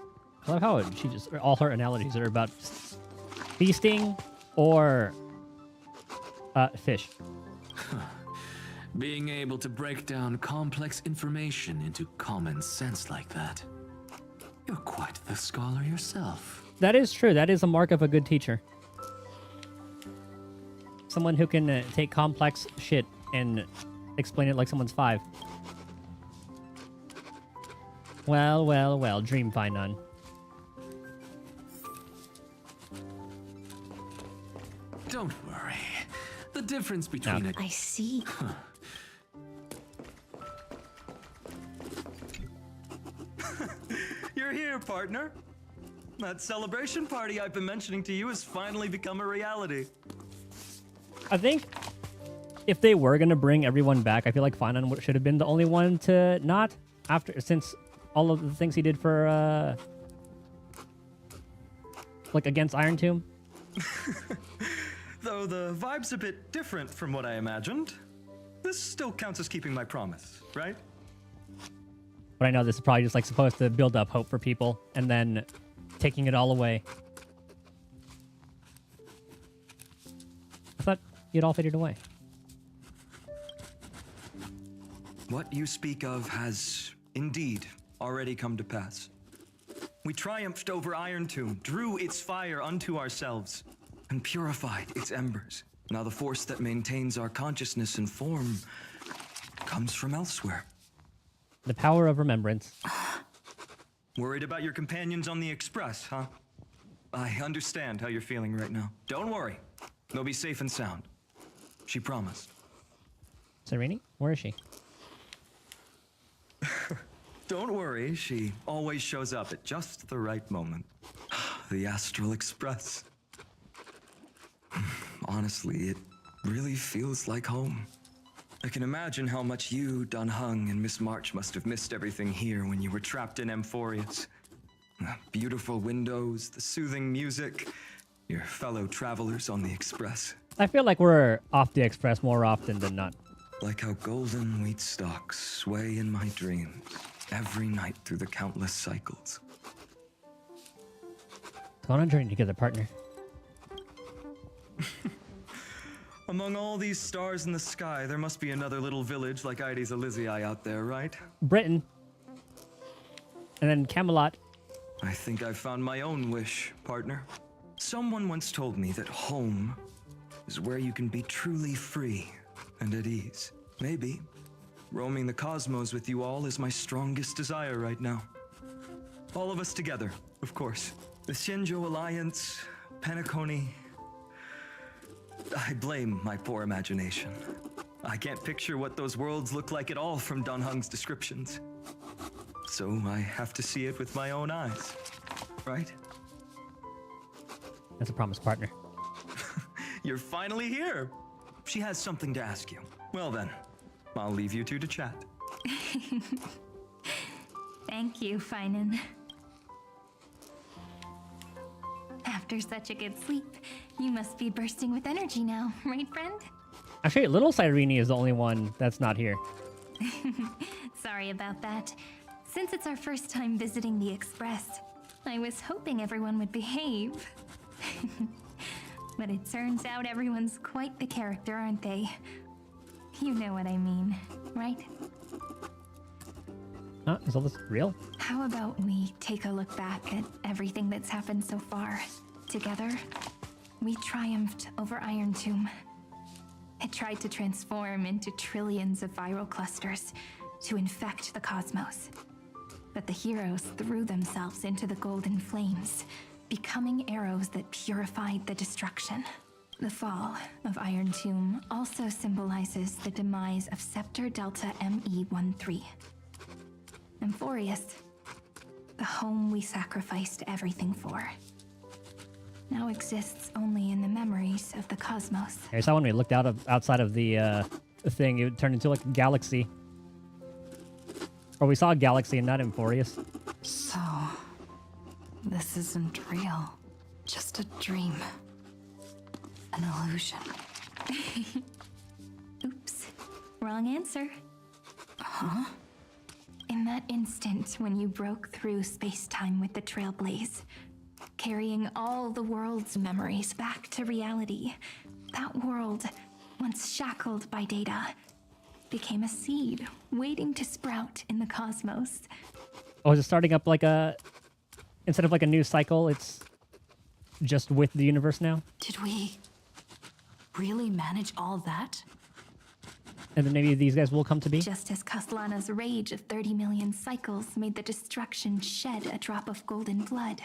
I love how she just all her analogies are about just feasting or fish. Being able to break down complex information into common sense like that. You're quite the scholar yourself. That is true. That is a mark of a good teacher. Someone who can take complex shit and explain it like someone's 5. Well, well, well. Dream find none. Don't worry. The difference between I see. You're here, partner. That celebration party I've been mentioning to you has finally become a reality. I think if they were going to bring everyone back, I feel like Finon should have been the only one to not, since all of the things he did for, like, against Iron Tomb. Though the vibe's a bit different from what I imagined, this still counts as keeping my promise, right? But I know this is probably just, like, supposed to build up hope for people, and then taking it all away. I thought it all faded away. What you speak of has indeed already come to pass. We triumphed over Iron Tomb, drew its fire unto ourselves, and purified its embers. Now the force that maintains our consciousness and form comes from elsewhere. The power of remembrance. Worried about your companions on the Express, huh? I understand how you're feeling right now. Don't worry. They'll be safe and sound. She promised. Sereni? Where is she? Don't worry, she always shows up at just the right moment. The Astral Express. Honestly, it really feels like home. I can imagine how much you, Dun Hung, and Miss March must have missed everything here when you were trapped in Amphoreus. The beautiful windows, the soothing music, your fellow travelers on the Express. I feel like we're off the Express more often than not. Like how golden wheat stalks sway in my dreams every night through the countless cycles. Go on a journey together, partner. Among all these stars in the sky, there must be another little village like Ides Elysiae out there, right? Britain. And then Camelot. I think I've found my own wish, partner. Someone once told me that home is where you can be truly free and at ease. Maybe roaming the cosmos with you all is my strongest desire right now. All of us together, of course. The Shinjo Alliance, Penacony, I blame my poor imagination. I can't picture what those worlds look like at all from Dunhung's descriptions. So I have to see it with my own eyes, right? That's a promise, partner. You're finally here. She has something to ask you. Well then, I'll leave you two to chat. Thank you, Finan. After such a good sleep, you must be bursting with energy now, right, friend? Actually, little Cyrene is the only one that's not here. Sorry about that. Since it's our first time visiting the Express, I was hoping everyone would behave. But it turns out everyone's quite the character, aren't they? You know what I mean, right? Is all this real? How about we take a look back at everything that's happened so far? Together, we triumphed over Iron Tomb. It tried to transform into trillions of viral clusters to infect the cosmos. But the heroes threw themselves into the golden flames, becoming arrows that purified the destruction. The fall of Iron Tomb also symbolizes the demise of Scepter Delta ME13. Amphoreus, the home we sacrificed everything for, now exists only in the memories of the cosmos. I saw when we looked outside of the thing, it turned into like a galaxy. Or we saw a galaxy and not Amphoreus. So, this isn't real. Just a dream. An illusion. Oops. Wrong answer. Huh? In that instant when you broke through space-time with the Trailblaze, carrying all the world's memories back to reality, that world, once shackled by data, became a seed waiting to sprout in the cosmos. Oh, is it starting up like a... Instead of like a new cycle, it's just with the universe now? Did we really manage all that? And then maybe these guys will come to be? Just as Kaslana's rage of 30 million cycles made the destruction shed a drop of golden blood,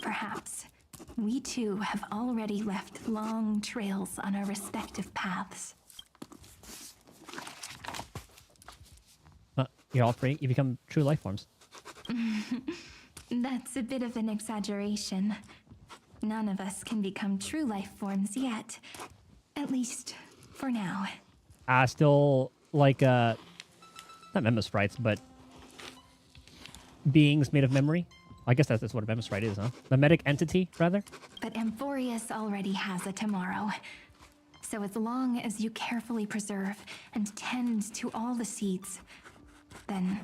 perhaps we too have already left long trails on our respective paths. You're all free. You become true life forms. That's a bit of an exaggeration. None of us can become true life forms yet. At least, for now. Still, like, not memo sprites, but beings made of memory. I guess that's what a memo sprite is, huh? Memetic entity, rather? But Amphoreus already has a tomorrow. So as long as you carefully preserve and tend to all the seeds, then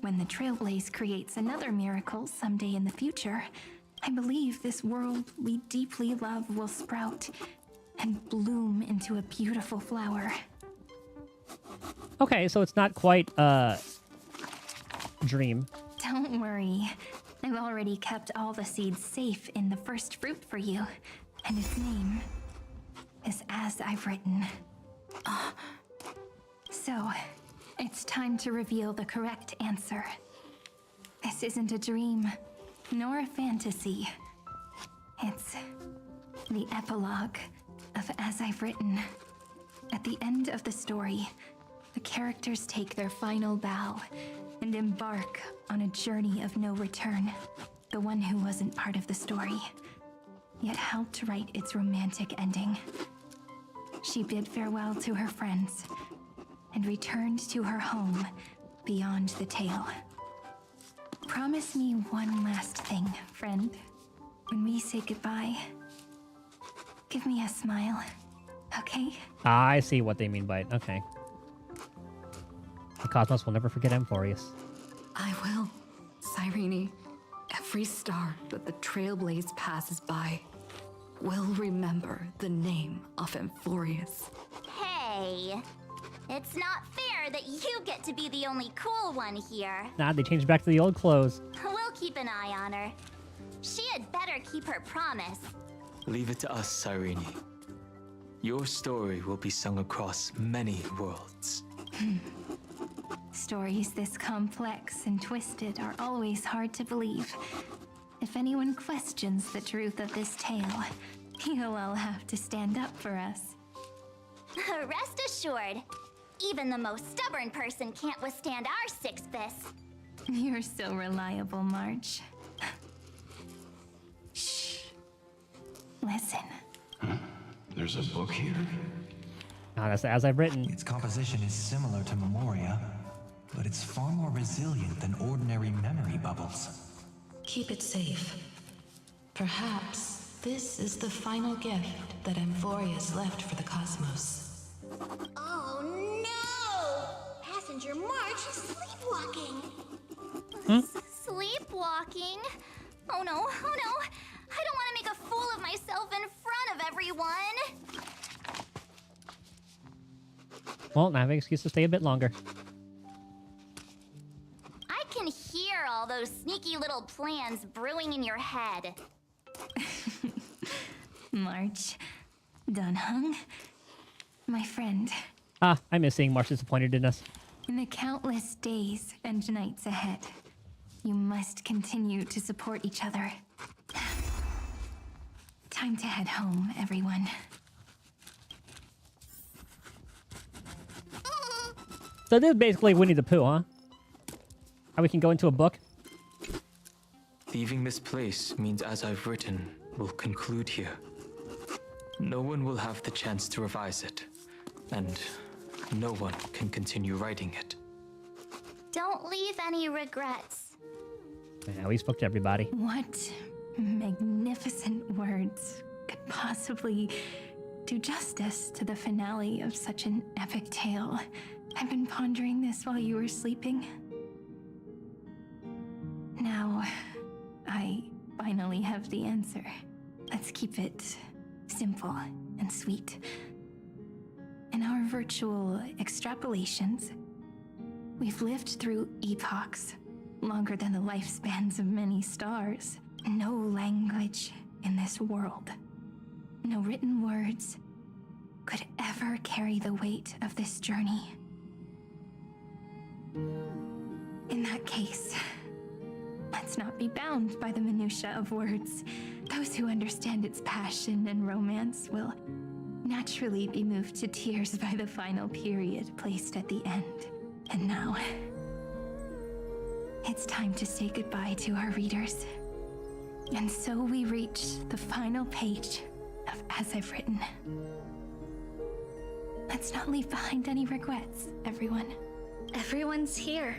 when the Trailblaze creates another miracle someday in the future, I believe this world we deeply love will sprout and bloom into a beautiful flower. Okay, so it's not quite a dream. Don't worry. I've already kept all the seeds safe in the first fruit for you, and its name is As I've Written. So, it's time to reveal the correct answer. This isn't a dream, nor a fantasy. It's the epilogue of As I've Written. At the end of the story, the characters take their final bow and embark on a journey of no return. The one who wasn't part of the story, yet helped to write its romantic ending. She bid farewell to her friends and returned to her home beyond the tale. Promise me one last thing, friend. When we say goodbye, give me a smile, okay? I see what they mean by it. Okay. The cosmos will never forget Amphoreus. I will, Cyrene. Every star that the Trailblaze passes by will remember the name of Amphoreus. Hey, it's not fair that you get to be the only cool one here. Nah, they changed back to the old clothes. We'll keep an eye on her. She had better keep her promise. Leave it to us, Cyrene. Your story will be sung across many worlds. Stories this complex and twisted are always hard to believe. If anyone questions the truth of this tale, you'll all have to stand up for us. Rest assured, even the most stubborn person can't withstand our six fists. You're so reliable, March. Shh. Listen. There's a book here? That's as I've written. Its composition is similar to Memoria, but it's far more resilient than ordinary memory bubbles. Keep it safe. Perhaps this is the final gift that Amphoreus left for the cosmos. Oh no! Passenger March is sleepwalking. Sleepwalking? Oh no, oh no! I don't want to make a fool of myself in front of everyone! Well, I have an excuse to stay a bit longer. I can hear all those sneaky little plans brewing in your head. March. Dunhung. My friend. I miss seeing March disappointed in us. In the countless days and nights ahead, you must continue to support each other. Time to head home, everyone. So this is basically Winnie the Pooh, huh? How we can go into a book? Leaving this place means, as I've written, will conclude here. No one will have the chance to revise it, and no one can continue writing it. Don't leave any regrets. Yeah, we spoke to everybody. What magnificent words could possibly do justice to the finale of such an epic tale? I've been pondering this while you were sleeping. Now, I finally have the answer. Let's keep it simple and sweet. In our virtual extrapolations, we've lived through epochs longer than the lifespans of many stars. No language in this world, no written words could ever carry the weight of this journey. In that case, let's not be bound by the minutiae of words. Those who understand its passion and romance will naturally be moved to tears by the final period placed at the end. And now, it's time to say goodbye to our readers. And so we reach the final page of As I've Written. Let's not leave behind any regrets, everyone. Everyone's here.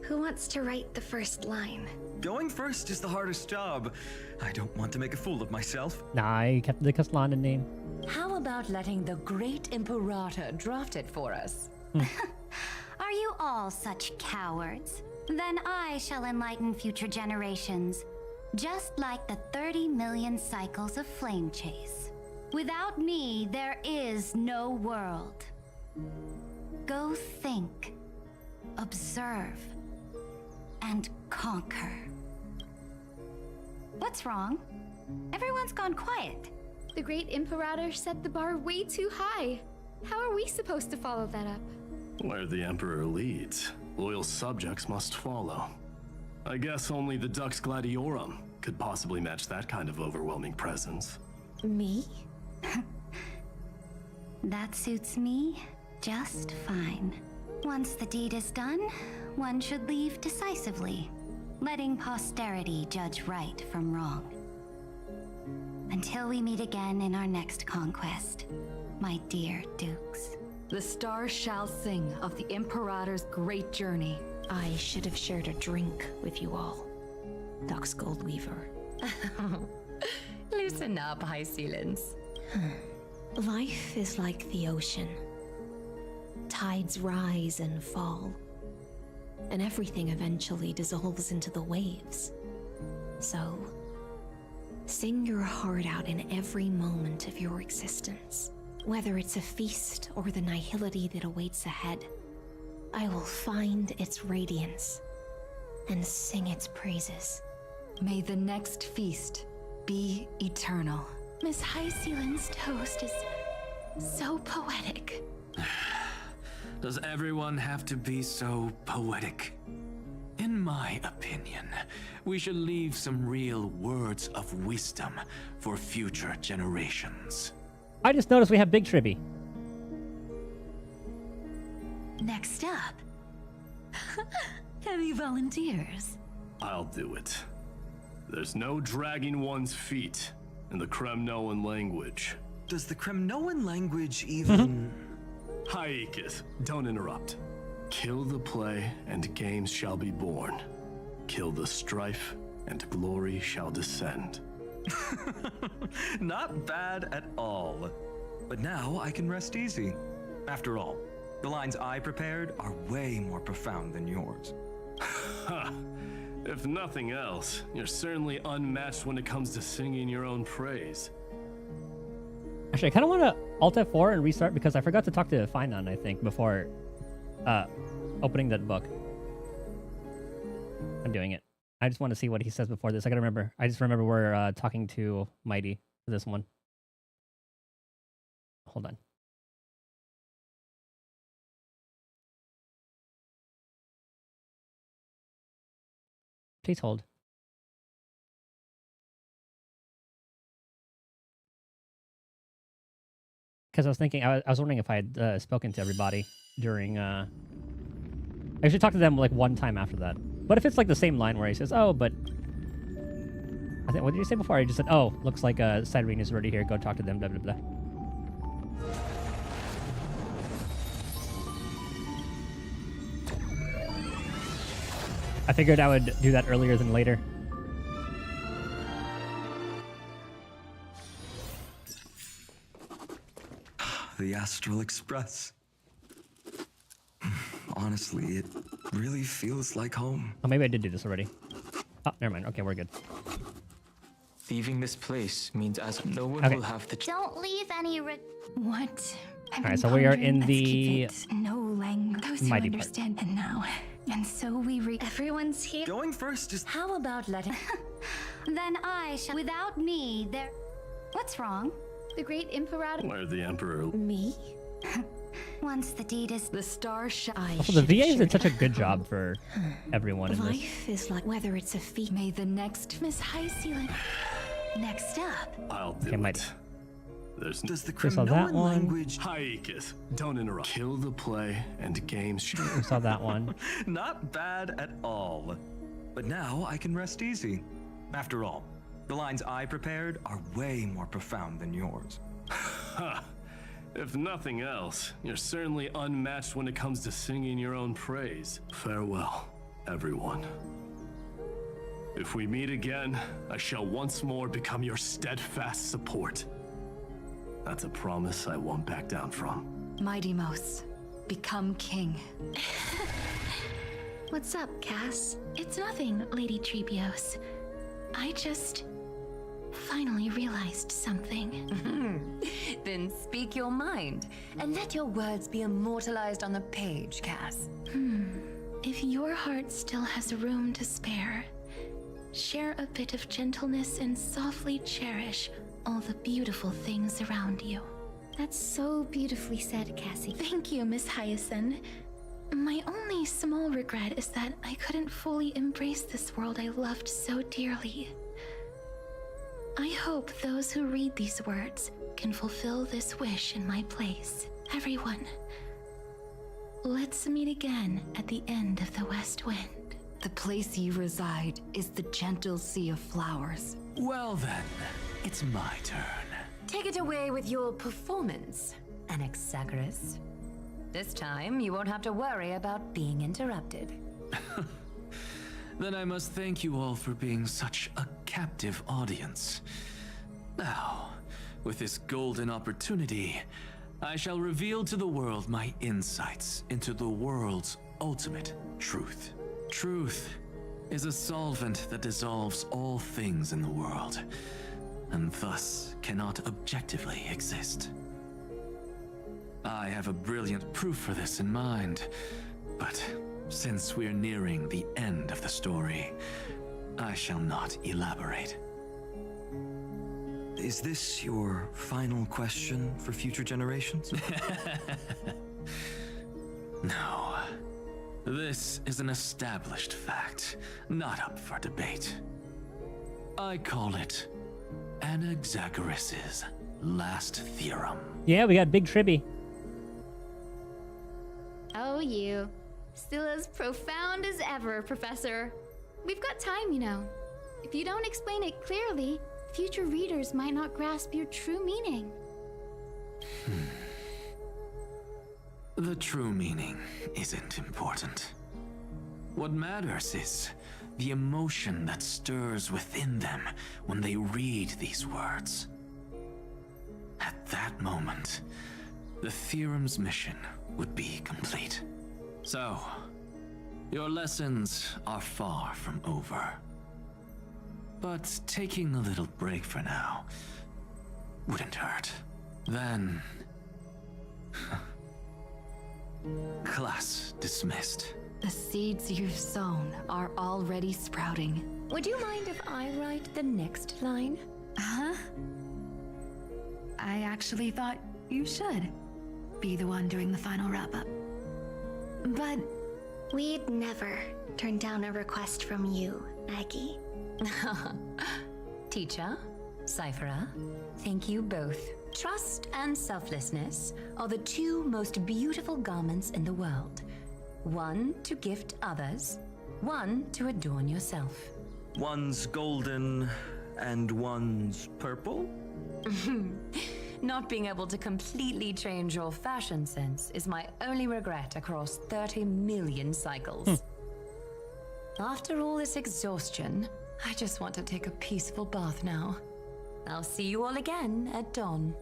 Who wants to write the first line? Going first is the hardest job. I don't want to make a fool of myself. Nah, I kept the Castellana name. How about letting the great Imperator draft it for us? Are you all such cowards? Then I shall enlighten future generations, just like the 30 million cycles of flame chase. Without me, there is no world. Go think, observe, and conquer. What's wrong? Everyone's gone quiet. The great Imperator set the bar way too high. How are we supposed to follow that up? Where the Emperor leads, loyal subjects must follow. I guess only the Dux Gladiorum could possibly match that kind of overwhelming presence. Me? That suits me just fine. Once the deed is done, one should leave decisively, letting posterity judge right from wrong. Until we meet again in our next conquest, my dear dukes. The stars shall sing of the Imperator's great journey. I should have shared a drink with you all. Dux Goldweaver. Loosen up, High Ceilings. Life is like the ocean. Tides rise and fall, and everything eventually dissolves into the waves. So, sing your heart out in every moment of your existence. Whether it's a feast or the nihility that awaits ahead, I will find its radiance and sing its praises. May the next feast be eternal. Miss High Ceilings' toast is so poetic. Does everyone have to be so poetic? In my opinion, we should leave some real words of wisdom for future generations. I just noticed we have Big Tribby. Next up. Any volunteers? I'll do it. There's no dragging one's feet in the Kremnoan language. Does the Kremnoan language even... Haikis, don't interrupt. Kill the play, and games shall be born. Kill the strife, and glory shall descend. Not bad at all. But now I can rest easy. After all, the lines I prepared are way more profound than yours. Ha! If nothing else, you're certainly unmatched when it comes to singing your own praise. Actually, I kind of want to Alt F4 and restart because I forgot to talk to Finon, I think, before opening that book. I'm doing it. I just want to see what he says before this. I gotta remember. I just remember we're talking to Mighty for this one. Hold on. Please hold. Because I was thinking, I was wondering if I had spoken to everybody during. I should talk to them like one time after that. But if it's like the same line where he says, "Oh, but," I think, what did you say before? I just said, "Oh, looks like Cyrene is already here. Go talk to them." Blah blah blah. I figured I would do that earlier than later. The Astral Express. Honestly, it really feels like home. Oh, maybe I did do this already. Oh, never mind. Okay, we're good. Leaving this place means as no one will have the Don't leave any What? All right, so we are in the no language. Those who Mighty part. understand and now. And so we Everyone's here. Going first is... How about letting... Then I shall. Without me, there. What's wrong? The great Imperator. Where the Emperor... Me? Once the deed is. The star shine. Also, the VAs did such a good job for everyone in this. Life is like whether it's a feat. May the next Miss High Ceiling. Next up. I'll do Okay, Mighty. it. There's Does the We saw that Kremnoan one. language... Haikis, don't interrupt. Kill the play, and games We saw that one. Not bad at all. But now I can rest easy. After all, the lines I prepared are way more profound than yours. Ha! If nothing else, you're certainly unmatched when it comes to singing your own praise. Farewell, everyone. If we meet again, I shall once more become your steadfast support. That's a promise I won't back down from. Mighty Mouse, become king. What's up, Cass? It's nothing, Lady Trebios. I just finally realized something. Then speak your mind, and let your words be immortalized on the page, Cass. If your heart still has room to spare, share a bit of gentleness and softly cherish all the beautiful things around you. That's so beautifully said, Cassie. Thank you, Miss Hyacinth. My only small regret is that I couldn't fully embrace this world I loved so dearly. I hope those who read these words can fulfill this wish in my place. Everyone, let's meet again at the end of the West Wind. The place you reside is the gentle sea of flowers. Well then, it's my turn. Take it away with your performance, Anaxagoras. This time, you won't have to worry about being interrupted. Then I must thank you all for being such a captive audience. Now, with this golden opportunity, I shall reveal to the world my insights into the world's ultimate truth. Truth is a solvent that dissolves all things in the world, and thus cannot objectively exist. I have a brilliant proof for this in mind, but since we're nearing the end of the story, I shall not elaborate. Is this your final question for future generations? No. This is an established fact, not up for debate. I call it Anaxagoras' last theorem. Yeah, we got Big Tribby. Oh, you. Still as profound as ever, Professor. We've got time, you know. If you don't explain it clearly, future readers might not grasp your true meaning. The true meaning isn't important. What matters is the emotion that stirs within them when they read these words. At that moment, the theorem's mission would be complete. So, your lessons are far from over. But taking a little break for now wouldn't hurt. Then... class dismissed. The seeds you've sown are already sprouting. Would you mind if I write the next line? Huh? I actually thought you should be the one doing the final wrap-up. But we'd never turn down a request from you, Aggie. Teacher, Cyphera, thank you both. Trust and selflessness are the two most beautiful garments in the world. One to gift others, one to adorn yourself. One's golden and one's purple? Not being able to completely change your fashion sense is my only regret across 30 million cycles. After all this exhaustion, I just want to take a peaceful bath now. I'll see you all again at dawn.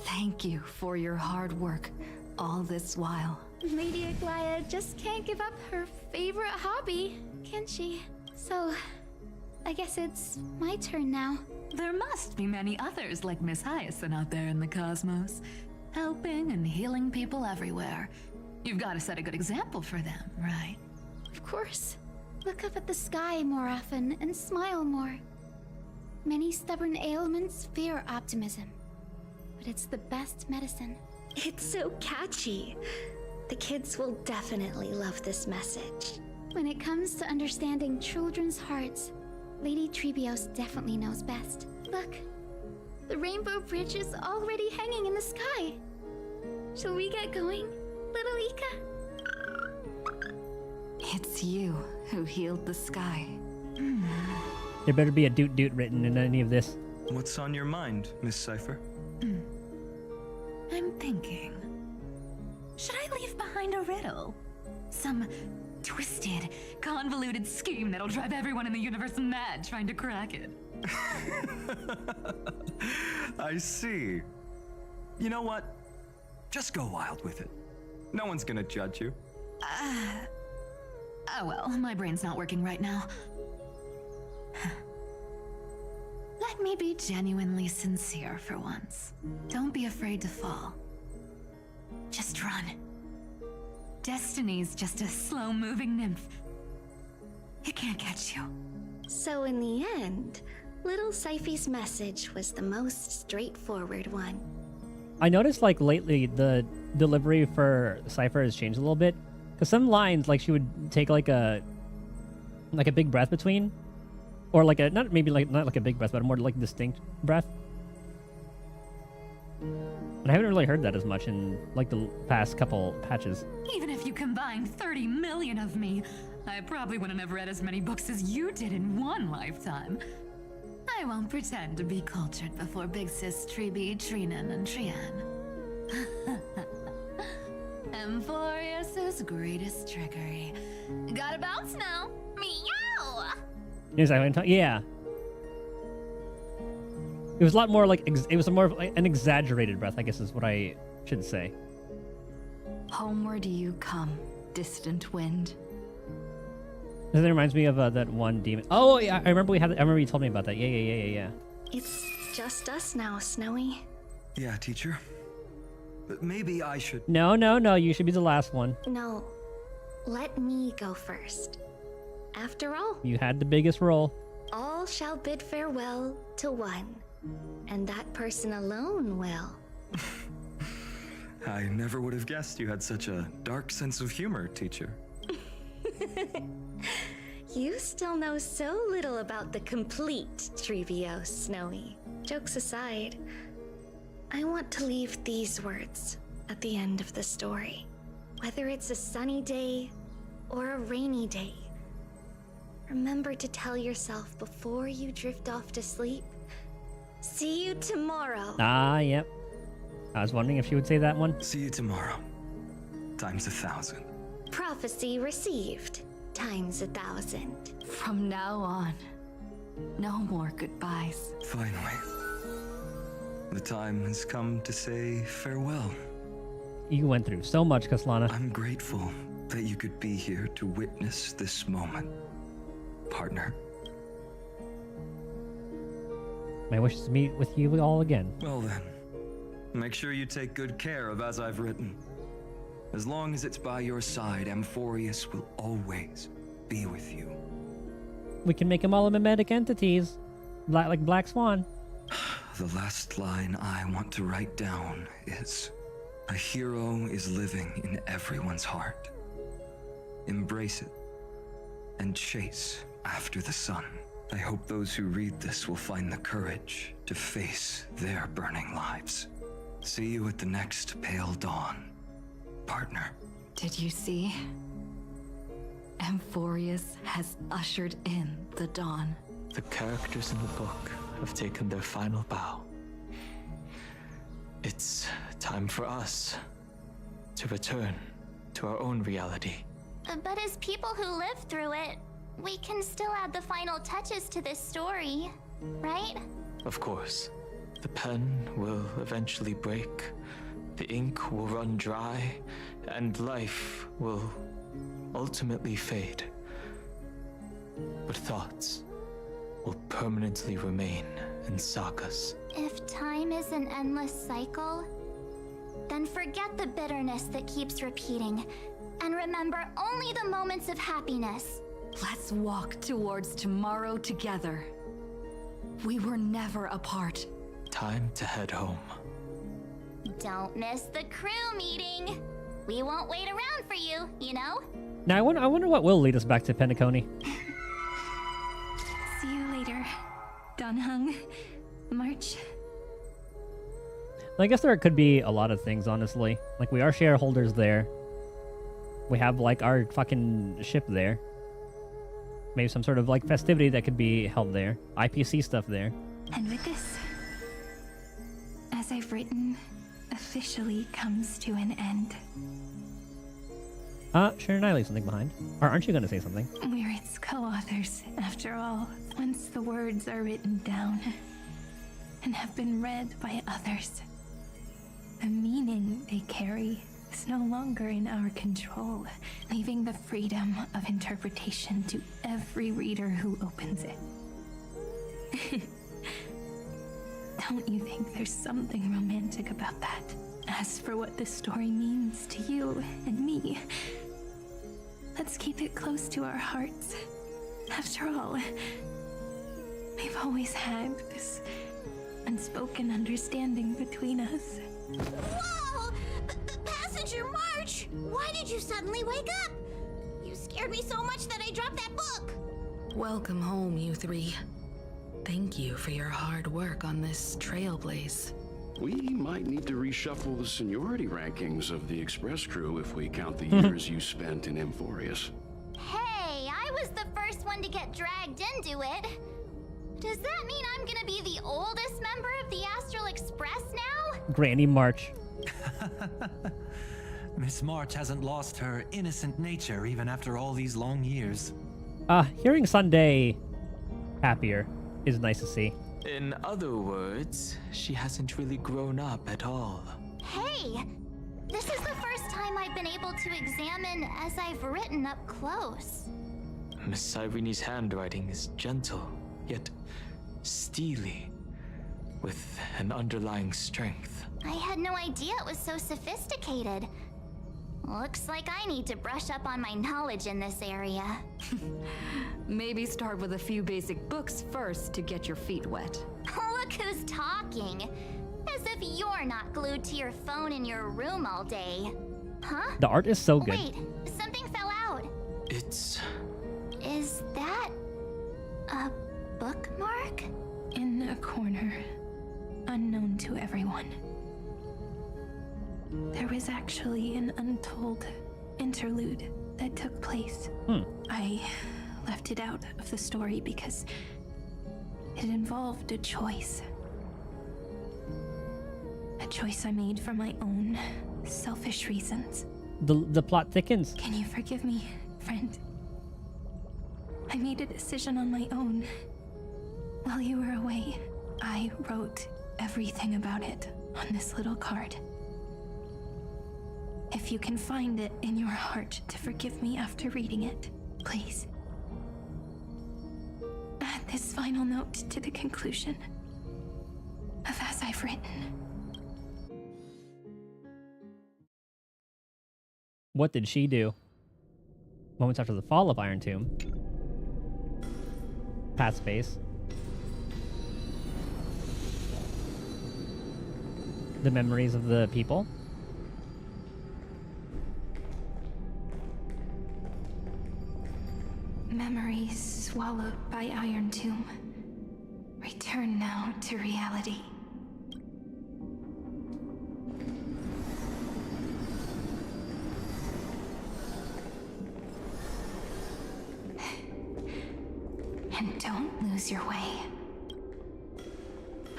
Thank you for your hard work all this while. Lady Aglaya just can't give up her favorite hobby, can she? So, I guess it's my turn now. there must be many others like Miss Hyacinth out there in the cosmos, helping and healing people everywhere. You've got to set a good example for them, right? Of course. Look up at the sky more often and smile more. Many stubborn ailments fear optimism, but it's the best medicine. It's so catchy. The kids will definitely love this message. When it comes to understanding children's hearts, Lady Trebios definitely knows best. Look, the Rainbow Bridge is already hanging in the sky. Shall we get going, little Ika? It's you who healed the sky. There better be a doot doot written in any of this. What's on your mind, Miss Cypher? I'm thinking, should I leave behind a riddle? Some twisted, convoluted scheme that'll drive everyone in the universe mad trying to crack it. I see. You know what? Just go wild with it. No one's gonna judge you. Oh well, my brain's not working right now. Let me be genuinely sincere for once. Don't be afraid to fall. Just run. Destiny's just a slow-moving nymph. It can't catch you. So in the end, little Syphy's message was the most straightforward one. I noticed like lately the delivery for Cypher has changed a little bit. Because some lines, like she would take like a big breath between, or like a not like a big breath, but a more like distinct breath. And I haven't really heard that as much in like the past couple patches. Even if you combined 30 million of me, I probably wouldn't have read as many books as you did in one lifetime. I won't pretend to be cultured before Big Sis Treeby, Trinan, and Trian. Amphoreus' greatest trickery. Gotta bounce now. Meow! Yeah. It was a lot more like it was more of like an exaggerated breath, I guess is what I should say. Homeward you come, distant wind. That reminds me of that one demon. Oh yeah, I remember I remember you told me about that. Yeah. It's just us now, Snowy. Yeah, teacher. But maybe I should... No, you should be the last one. No, let me go first. After all, You had the biggest role. all shall bid farewell to one, and that person alone will. I never would have guessed you had such a dark sense of humor, teacher. You still know so little about the complete Trebios, Snowy. Jokes aside, I want to leave these words at the end of the story. Whether it's a sunny day or a rainy day, remember to tell yourself before you drift off to sleep, see you tomorrow. Ah, yep. I was wondering if she would say that one. See you tomorrow. Times 1,000. Prophecy received. Times 1,000. From now on, no more goodbyes. Finally. The time has come to say farewell. You went through so much, Kaslana. I'm grateful that you could be here to witness this moment, partner. My wish is to meet with you all again. Well then, make sure you take good care of As I've Written. As long as it's by your side, Amphoreus will always be with you. We can make them all mimetic entities, like Black Swan. The last line I want to write down is, a hero is living in everyone's heart. Embrace it and chase after the sun. I hope those who read this will find the courage to face their burning lives. See you at the next pale dawn, partner. Did you see? Amphoreus has ushered in the dawn. The characters in the book have taken their final bow. It's time for us to return to our own reality. But as people who live through it, we can still add the final touches to this story, right? Of course. The pen will eventually break, the ink will run dry, and life will ultimately fade. But thoughts will permanently remain in sagas. If time is an endless cycle, then forget the bitterness that keeps repeating, and remember only the moments of happiness. Let's walk towards tomorrow together. We were never apart. Time to head home. Don't miss the crew meeting. We won't wait around for you, you know? Now, I wonder what will lead us back to Penacony. See you later, Donhung. March. I guess there could be a lot of things, honestly. Like, we are shareholders there. We have, like, our fucking ship there. Maybe some sort of, like, festivity that could be held there. IPC stuff there. And with this, As I've Written officially comes to an end. Sharon and I leave something behind. Or aren't you going to say something? We're its co-authors, after all. Once the words are written down and have been read by others, the meaning they carry is no longer in our control, leaving the freedom of interpretation to every reader who opens it. Don't you think there's something romantic about that? As for what this story means to you and me, let's keep it close to our hearts. After all, we've always had this unspoken understanding between us. Whoa! Passenger March! Why did you suddenly wake up? You scared me so much that I dropped that book! Welcome home, you three. Thank you for your hard work on this trailblaze. We might need to reshuffle the seniority rankings of the Express crew if we count the years you spent in Amphoreus. Hey, I was the first one to get dragged into it. Does that mean I'm gonna be the oldest member of the Astral Express now? Granny March. Miss March hasn't lost her innocent nature even after all these long years. Hearing Sunday happier is nice to see. In other words, she hasn't really grown up at all. Hey, this is the first time I've been able to examine As I've Written up close. Miss Irene's handwriting is gentle, yet steely, with an underlying strength. I had no idea it was so sophisticated. Looks like I need to brush up on my knowledge in this area. Maybe start with a few basic books first to get your feet wet. Look who's talking. As if you're not glued to your phone in your room all day. Huh? The art is so good. Wait, something fell out. It's... Is that a bookmark? In a corner, unknown to everyone. There was actually an untold interlude that took place. I left it out of the story because it involved a choice. A choice I made for my own selfish reasons. The plot thickens. Can you forgive me, friend? I made a decision on my own. While you were away, I wrote everything about it on this little card. If you can find it in your heart to forgive me after reading it, please. Add this final note to the conclusion of as I've written. What did she do? Moments after the fall of Iron Tomb. Past space. The memories of the people. Memories swallowed by Iron Tomb. Return now to reality. And don't lose your way.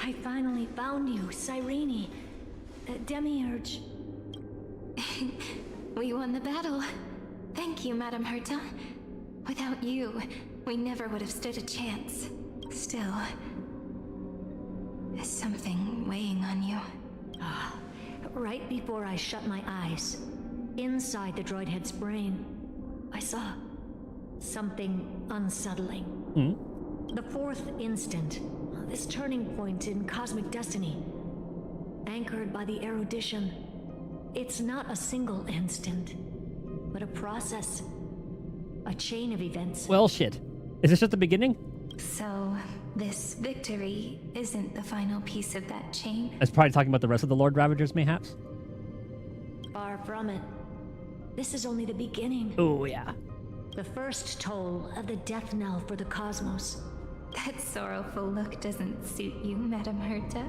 I finally found you, Cyrene. Demiurge. We won the battle. Thank you, Madame Herta. Without you, we never would have stood a chance. Still, is something weighing on you? Right before I shut my eyes, inside the droid head's brain, I saw something unsettling. The fourth instant, this turning point in cosmic destiny, anchored by the erudition. It's not a single instant, but a process, a chain of events. Well, shit. Is this just the beginning? So, this victory isn't the final piece of that chain? It's probably talking about the rest of the Lord Ravagers, mayhaps? Far from it. This is only the beginning. Oh, yeah. The first toll of the death knell for the cosmos. That sorrowful look doesn't suit you, Madame Herta.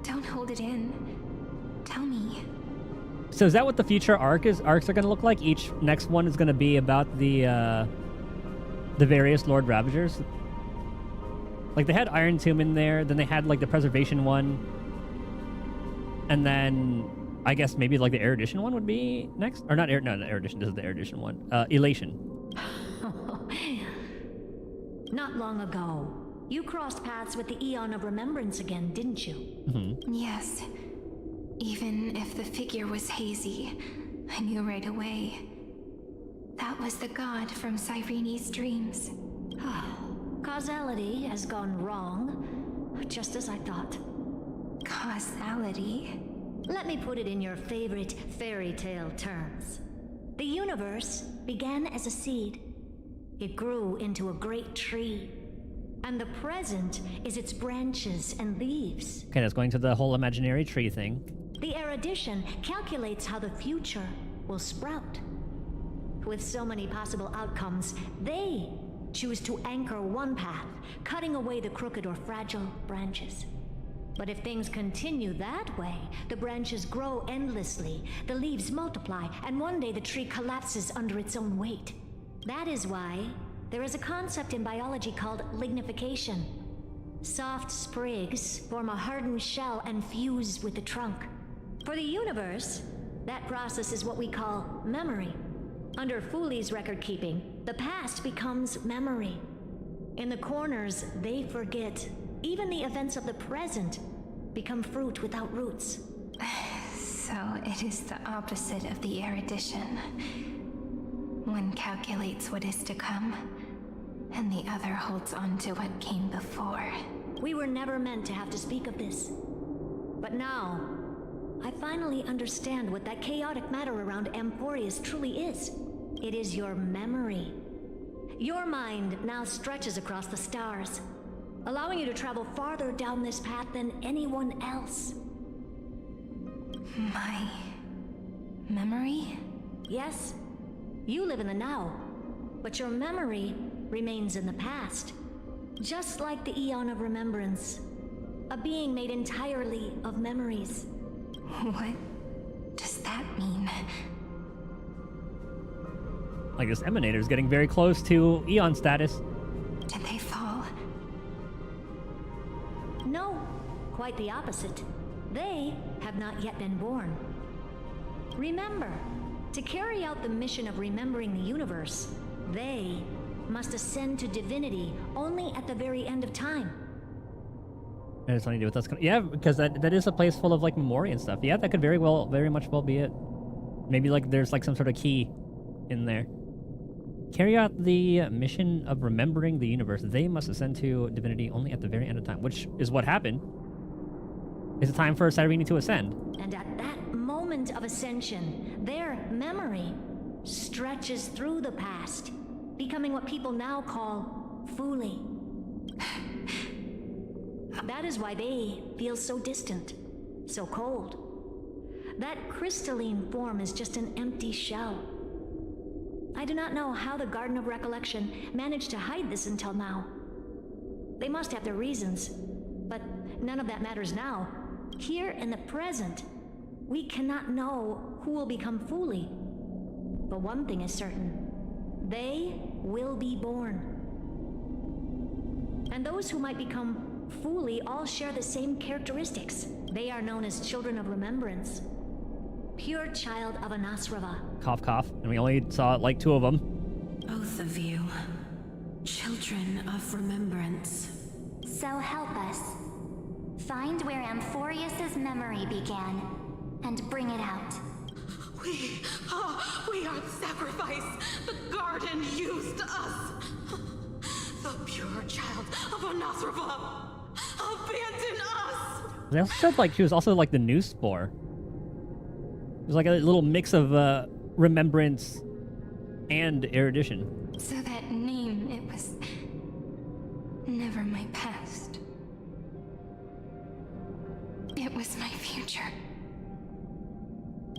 Don't hold it in. Tell me. So is that what the future arcs are going to look like? Each next one is going to be about the various Lord Ravagers? Like, they had Iron Tomb in there, then they had, like, the Preservation one. And then, I guess maybe, like, the Erudition one would be next? Or not Erudition, this is the Erudition one. Elation. Not long ago, you crossed paths with the Eon of Remembrance again, didn't you? Yes. Even if the figure was hazy, I knew right away. That was the god from Cyrene's dreams. Causality has gone wrong, just as I thought. Causality? Let me put it in your favorite fairy tale terms. The universe began as a seed. It grew into a great tree. And the present is its branches and leaves. Okay, that's going to the whole imaginary tree thing. The erudition calculates how the future will sprout. With so many possible outcomes, they choose to anchor one path, cutting away the crooked or fragile branches. But if things continue that way, the branches grow endlessly, the leaves multiply, and one day the tree collapses under its own weight. That is why there is a concept in biology called lignification. Soft sprigs form a hardened shell and fuse with the trunk. For the universe, that process is what we call memory. Under Fooley's record keeping, the past becomes memory. In the corners, they forget. Even the events of the present become fruit without roots. So it is the opposite of the erudition. One calculates what is to come, and the other holds on to what came before. We were never meant to have to speak of this. But now, I finally understand what that chaotic matter around Amphoreus truly is. It is your memory. Your mind now stretches across the stars, allowing you to travel farther down this path than anyone else. My memory? Yes. You live in the now, but your memory remains in the past. Just like the Eon of Remembrance, a being made entirely of memories. What does that mean? Like this emanator is getting very close to Eon status. Did they fall? No, quite the opposite. They have not yet been born. Remember, to carry out the mission of remembering the universe, they must ascend to divinity only at the very end of time. And it's something to do with us. Yeah, because that is a place full of like memory and stuff. Yeah, that could very much well be it. Maybe like there's like some sort of key in there. Carry out the mission of remembering the universe. They must ascend to divinity only at the very end of time, which is what happened. It's time for Cyrene to ascend. And at that moment of ascension, their memory stretches through the past, becoming what people now call Fuli. That is why they feel so distant, so cold. That crystalline form is just an empty shell. I do not know how the Garden of Recollection managed to hide this until now. They must have their reasons, but none of that matters now. Here in the present, we cannot know who will become Fuli. But one thing is certain. They will be born. And those who might become Fuli all share the same characteristics. They are known as Children of Remembrance. Pure child of Anasrava. Cough, cough. And we only saw like 2 of them. Both of you. Children of Remembrance. So help us. Find where Amphoreus's memory began, and bring it out. We are the sacrifice. The garden used us. The pure child of Anasrava. Abandon us! They also said like she was also like the new spore. It was like a little mix of remembrance and erudition. So that name, it was never my past. It was my future.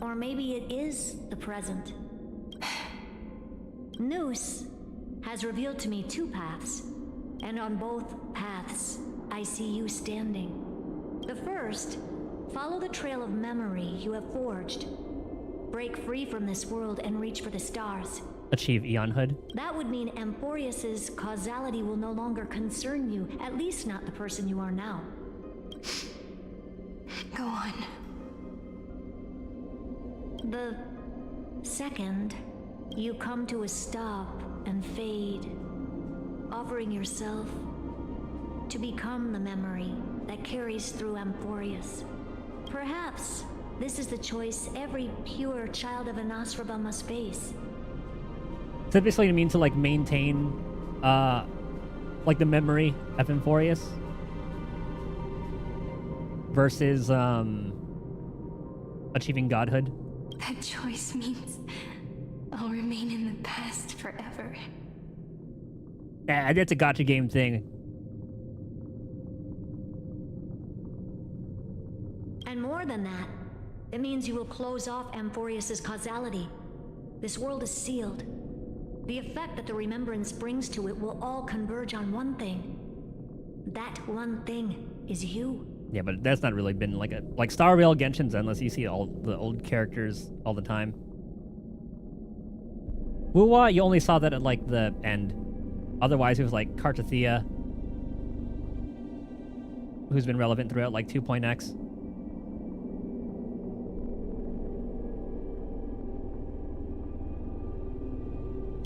Or maybe it is the present. Noose has revealed to me 2 paths, and on both paths, I see you standing. The first, follow the trail of memory you have forged. Break free from this world and reach for the stars. Achieve Eonhood. That would mean Amphoreus's causality will no longer concern you, at least not the person you are now. Go on. The second, you come to a stop and fade, offering yourself to become the memory that carries through Amphoreus. Perhaps this is the choice every pure child of Anasrava must face. Typically it means to like maintain like the memory of Amphoreus versus achieving godhood. That choice means I'll remain in the past forever. Yeah, that's a gacha game thing. And more than that, it means you will close off Amphoreus's causality. This world is sealed. The effect that the remembrance brings to it will all converge on one thing. That one thing is you. Yeah, but that's not really been like a Star Rail Genshin's endless. You see all the old characters all the time. Wuwa, you only saw that at like the end. Otherwise, it was like Kartathea, who's been relevant throughout like 2.x.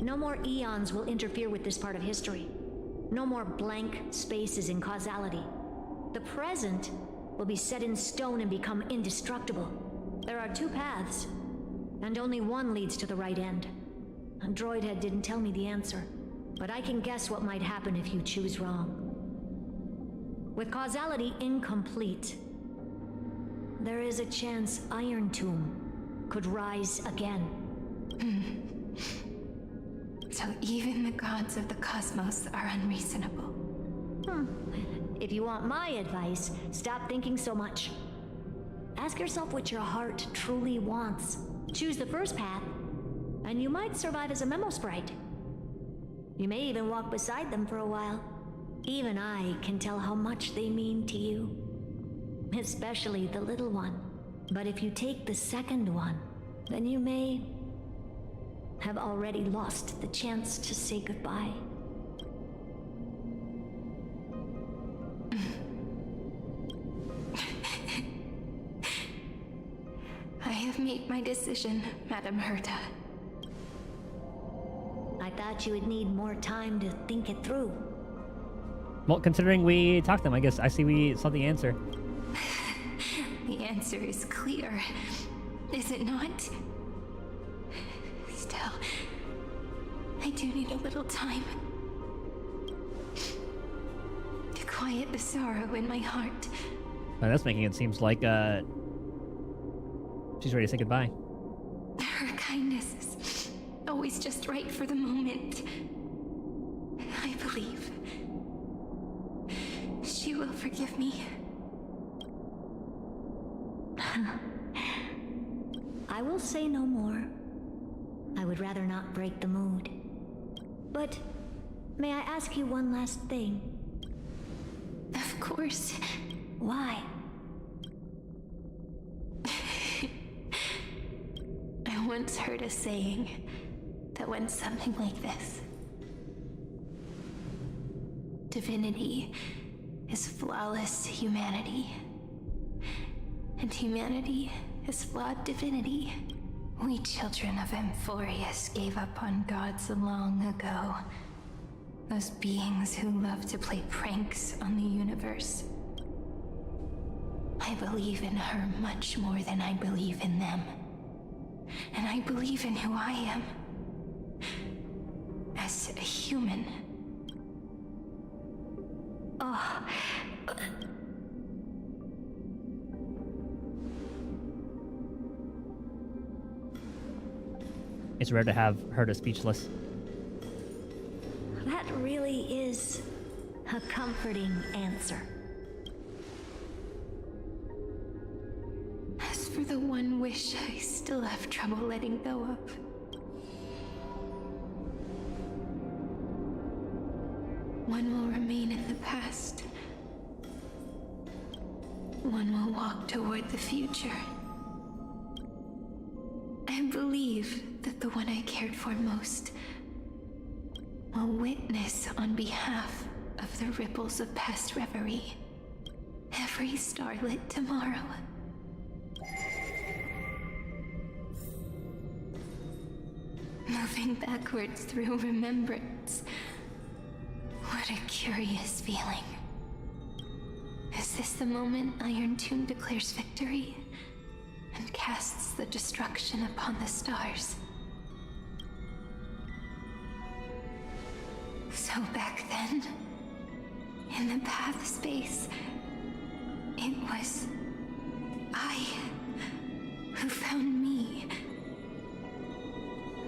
No more eons will interfere with this part of history. No more blank spaces in causality. The present will be set in stone and become indestructible. There are 2 paths, and only one leads to the right end. Androidhead didn't tell me the answer, but I can guess what might happen if you choose wrong. With causality incomplete, there is a chance Iron Tomb could rise again. So even the gods of the cosmos are unreasonable. If you want my advice, stop thinking so much. Ask yourself what your heart truly wants. Choose the first path, and you might survive as a memo sprite. You may even walk beside them for a while. Even I can tell how much they mean to you. Especially the little one. But if you take the second one, then you may have already lost the chance to say goodbye. I have made my decision, Madame Herta. I thought you would need more time to think it through. Well, considering we talked to them, I guess I see we saw the answer. The answer is clear, is it not? Still, I do need a little time to quiet the sorrow in my heart. Well, that's making it seems like she's ready to say goodbye. Her kindness is always just right for the moment. I believe she will forgive me. I will say no more. I would rather not break the mood. But may I ask you one last thing? Of course. Why? I once heard a saying that went something like this. Divinity is flawless humanity, and humanity is flawed divinity. We children of Amphoreus gave up on gods long ago. Those beings who love to play pranks on the universe. I believe in her much more than I believe in them. And I believe in who I am. As a human. Oh. It's rare to have Herta speechless. That really is a comforting answer. As for the one wish I still have trouble letting go of. One will remain in the past. One will walk toward the future. I believe that the one I cared for most will witness on behalf of the ripples of past reverie every starlit tomorrow. Moving backwards through remembrance. What a curious feeling. Is this the moment Iron Tomb declares victory and casts the destruction upon the stars? So back then, in the path space, it was I who found me.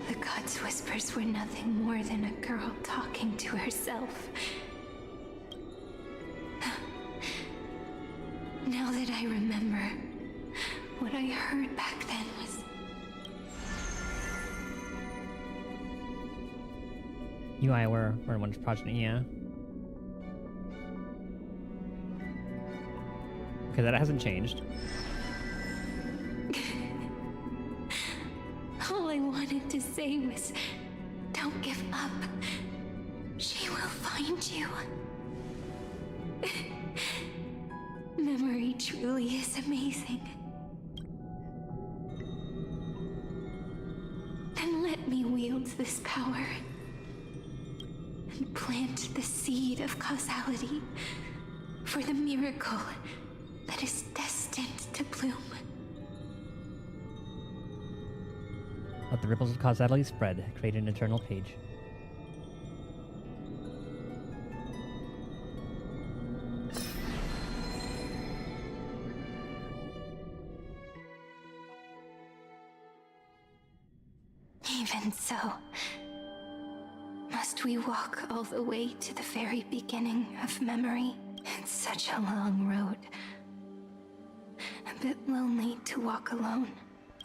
The gods' whispers were nothing more than a girl talking to herself. Now that I remember, what I heard back then was... You and I were in one progeny, yeah. Okay, that hasn't changed. All I wanted to say was, don't give up. She will find you. Memory truly is amazing. Then let me wield this power and plant the seed of causality for the miracle that is destined to bloom. Let the ripples of causality spread, create an eternal page. Even so, must we walk all the way to the very beginning of memory? It's such a long road. A bit lonely to walk alone.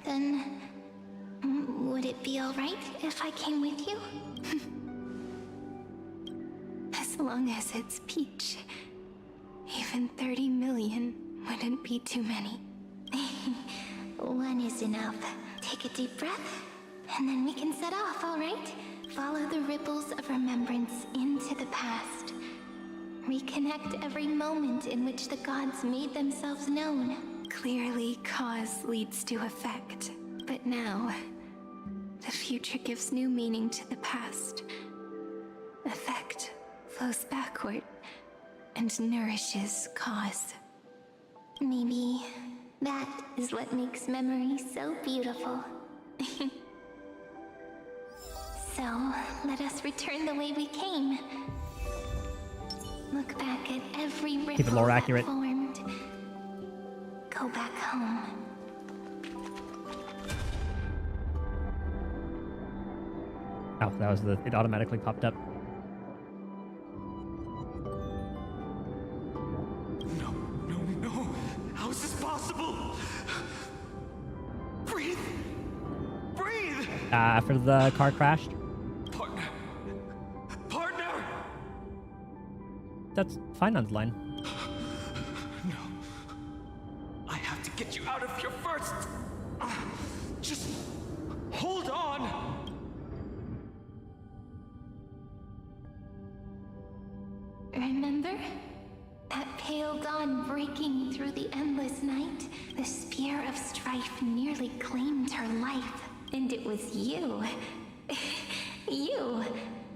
Then, would it be alright if I came with you? As long as it's Peach. Even 30 million wouldn't be too many. One is enough. Take a deep breath, and then we can set off, ripples of remembrance into the past. Reconnect every moment in which the gods made themselves known. Clearly, cause leads to effect. But now, the future gives new meaning to the past. Effect flows backward and nourishes cause. Maybe that is what makes memory so beautiful. So, let us return the way we came. Look back at every ripple Keep it more accurate. that formed. Go back home. Oh, that was the. It automatically popped up. No. How is this possible? Breathe. After the car crashed. Partner! That's fine on the line. No. I have to get you out of here first. Just hold on. Remember? That pale dawn breaking through the endless night? The spear of strife nearly claimed her life. And it was you. You,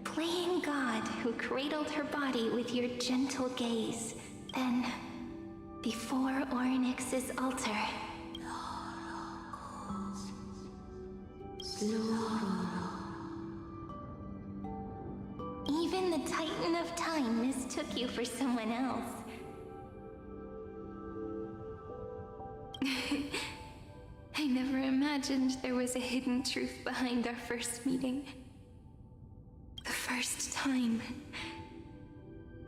playing God, who cradled her body with your gentle gaze. Then, before Ornyx's altar, even the Titan of Time mistook you for someone else. I never imagined there was a hidden truth behind our first meeting. The first time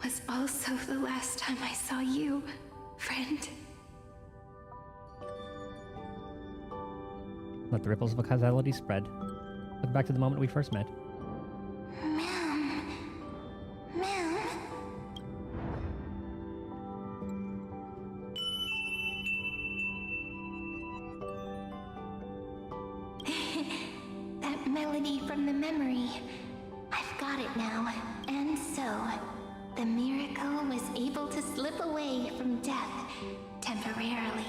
was also the last time I saw you, friend. Let the ripples of causality spread. Look back to the moment we first met. Ma'am. That melody from the memory. I've got it now. And so, the miracle was able to slip away from death temporarily.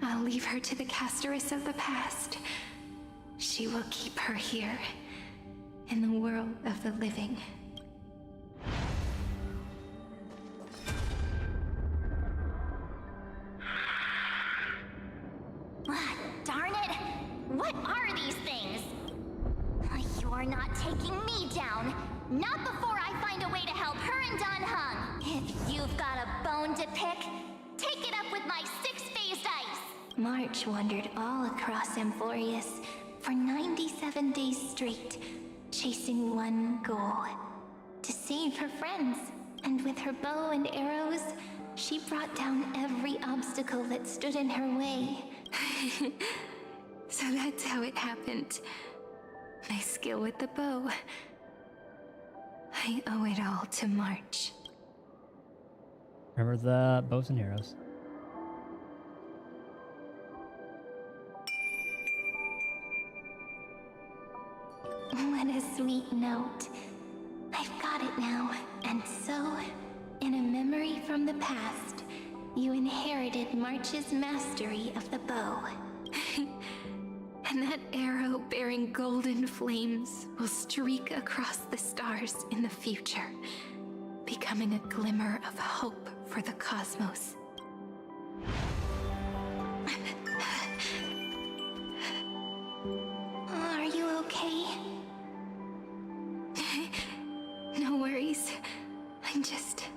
I'll leave her to the Casteress of the past. She will keep her here, in the world of the living. Darn it! What are these things? You're not taking me down. Not before I find a way to help her and Don Hung. If you've got a bone to pick, take it up with my six-phased ice. March wandered all across Amphoreus for 97 days straight, chasing one goal: to save her friends. And with her bow and arrows, she brought down every obstacle that stood in her way. So that's how it happened. My skill with the bow. I owe it all to March. Remember the bows and arrows. What a sweet note. I've got it now. And so, in a memory from the past, you inherited March's mastery of the bow. And that arrow bearing golden flames will streak across the stars in the future, becoming a glimmer of hope for the cosmos. Are you okay? No worries. I'm just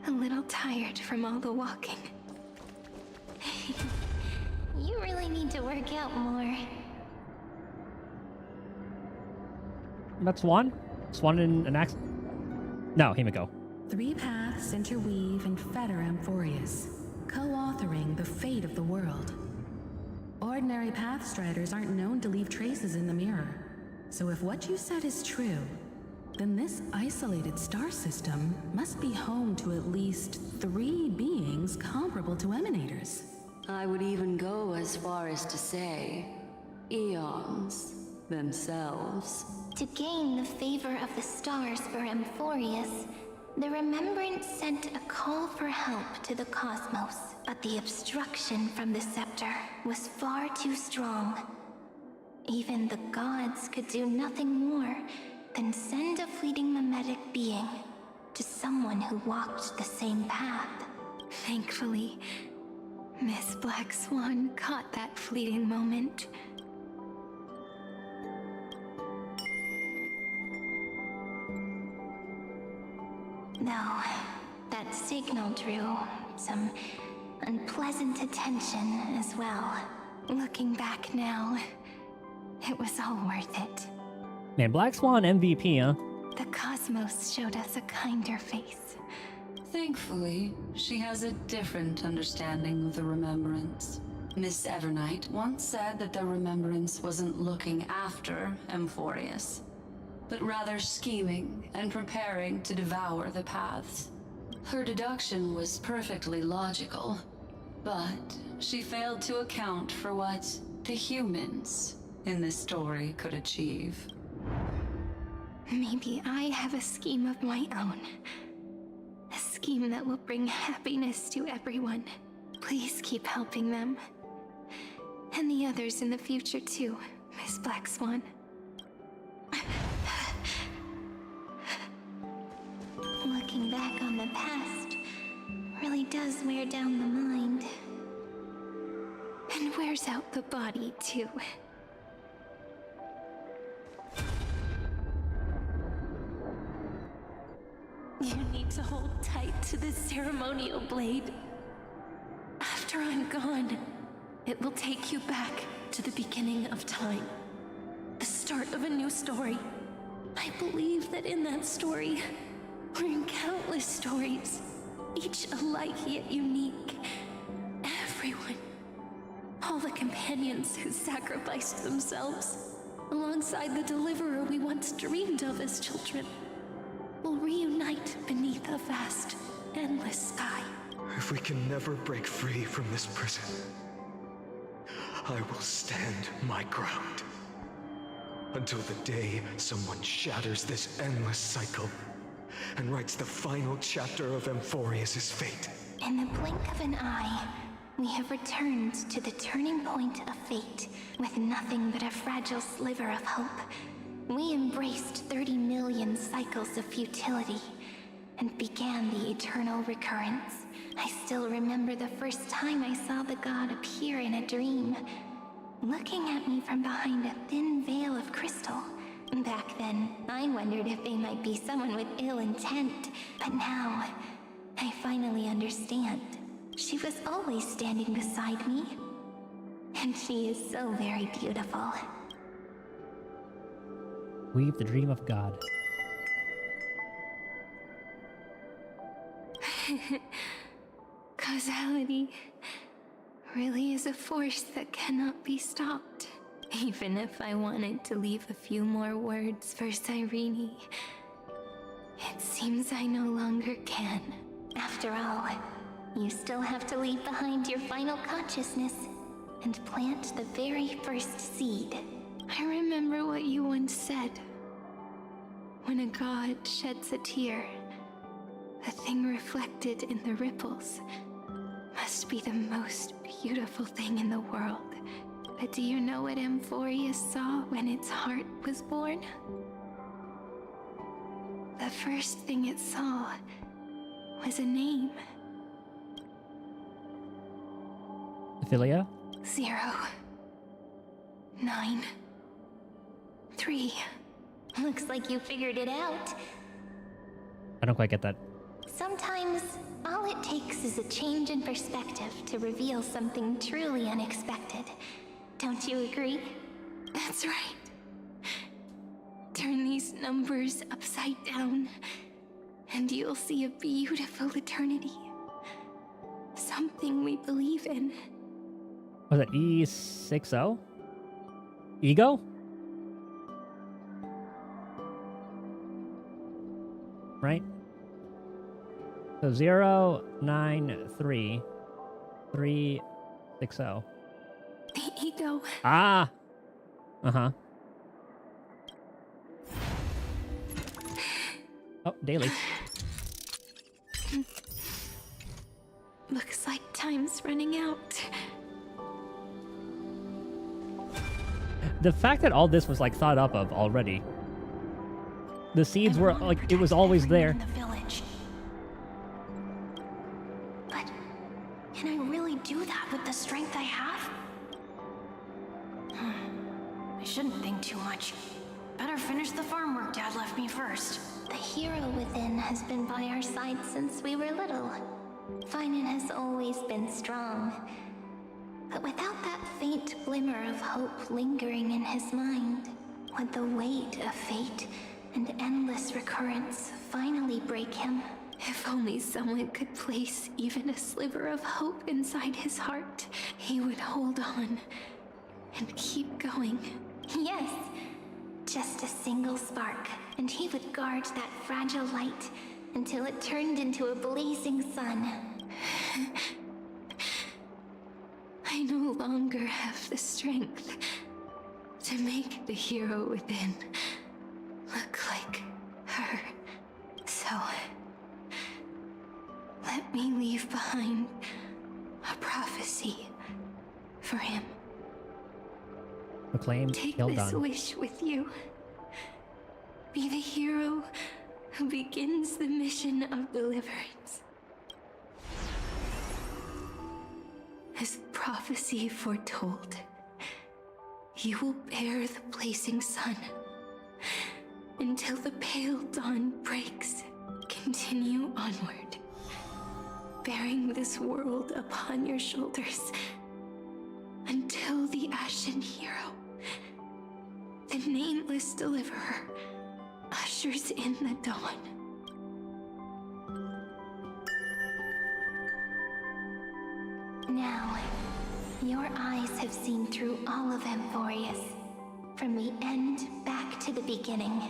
a little tired from all the walking. You really need to work out more. That's Swan? Swan in an axe? No, Himiko. 3 paths interweave and fetter Amphoreus, co-authoring the fate of the world. Ordinary pathstriders aren't known to leave traces in the mirror. So if what you said is true, then this isolated star system must be home to at least 3 beings comparable to emanators. I would even go as far as to say, eons. themselves. To gain the favor of the stars for Amphoreus, the Remembrance sent a call for help to the cosmos, but the obstruction from the scepter was far too strong. Even the gods could do nothing more than send a fleeting mimetic being to someone who walked the same path. Thankfully, Miss Black Swan caught that fleeting moment. Though that signal drew some unpleasant attention as well. Looking back now, it was all worth it. Man, Black Swan MVP, huh? The cosmos showed us a kinder face. Thankfully, she has a different understanding of the Remembrance. Miss Evernight once said that the Remembrance wasn't looking after Amphoreus, but rather scheming and preparing to devour the paths. Her deduction was perfectly logical, but she failed to account for what the humans in this story could achieve. Maybe I have a scheme of my own. A scheme that will bring happiness to everyone. Please keep helping them. And the others in the future too, Miss Black Swan. Looking back on the past really does wear down the mind. And wears out the body too. You need to hold tight to this ceremonial blade. After I'm gone, it will take you back to the beginning of time. The start of a new story. I believe that in that story, or in countless stories, each alike yet unique, everyone, all the companions who sacrificed themselves, alongside the deliverer we once dreamed of as children, will reunite beneath a vast, endless sky. If we can never break free from this prison, I will stand my ground. Until the day someone shatters this endless cycle and writes the final chapter of Amphoreus' fate. In the blink of an eye, we have returned to the turning point of fate, with nothing but a fragile sliver of hope. We embraced 30 million cycles of futility and began the eternal recurrence. I still remember the first time I saw the god appear in a dream, looking at me from behind a thin veil of crystal. Back then, I wondered if they might be someone with ill intent, but now, I finally understand. She was always standing beside me, and she is so very beautiful. Weave the dream of God. Causality really is a force that cannot be stopped. Even if I wanted to leave a few more words for Cyrene, it seems I no longer can. After all, you still have to leave behind your final consciousness and plant the very first seed. I remember what you once said. When a god sheds a tear, the thing reflected in the ripples must be the most beautiful thing in the world. But do you know what Amphoreus saw when its heart was born? The first thing it saw was a name. Ophelia? 0, 9, 3. Looks like you figured it out. I don't quite get that. Sometimes, all it takes is a change in perspective to reveal something truly unexpected. Don't you agree? That's right. Turn these numbers upside down, and you'll see a beautiful eternity. Something we believe in. Was it E60? Ego? Right? So 0, 9, 3, 3, 6, 0. The ego. Ah! Uh-huh. Oh, daily. Looks like time's running out. The fact that all this was like thought up of already. The seeds were like, it was always there. In the village. But can I really do that with the strength I have? I shouldn't think too much. Better finish the farm work Dad left me first. The hero within has been by our side since we were little. Finan has always been strong. But without that faint glimmer of hope lingering in his mind, would the weight of fate and endless recurrence finally break him? If only someone could place even a sliver of hope inside his heart, he would hold on and keep going. Yes, just a single spark, and he would guard that fragile light until it turned into a blazing sun. I no longer have the strength to make the hero within look like her. So, let me leave behind a prophecy for him. Acclaimed, Take well this done. wish with you. Be the hero who begins the mission of deliverance. As prophecy foretold, you will bear the blazing sun until the pale dawn breaks. Continue onward, bearing this world upon your shoulders until the Ashen Hero, the nameless deliverer, ushers in the dawn. Now, your eyes have seen through all of Amphoreus, from the end back to the beginning.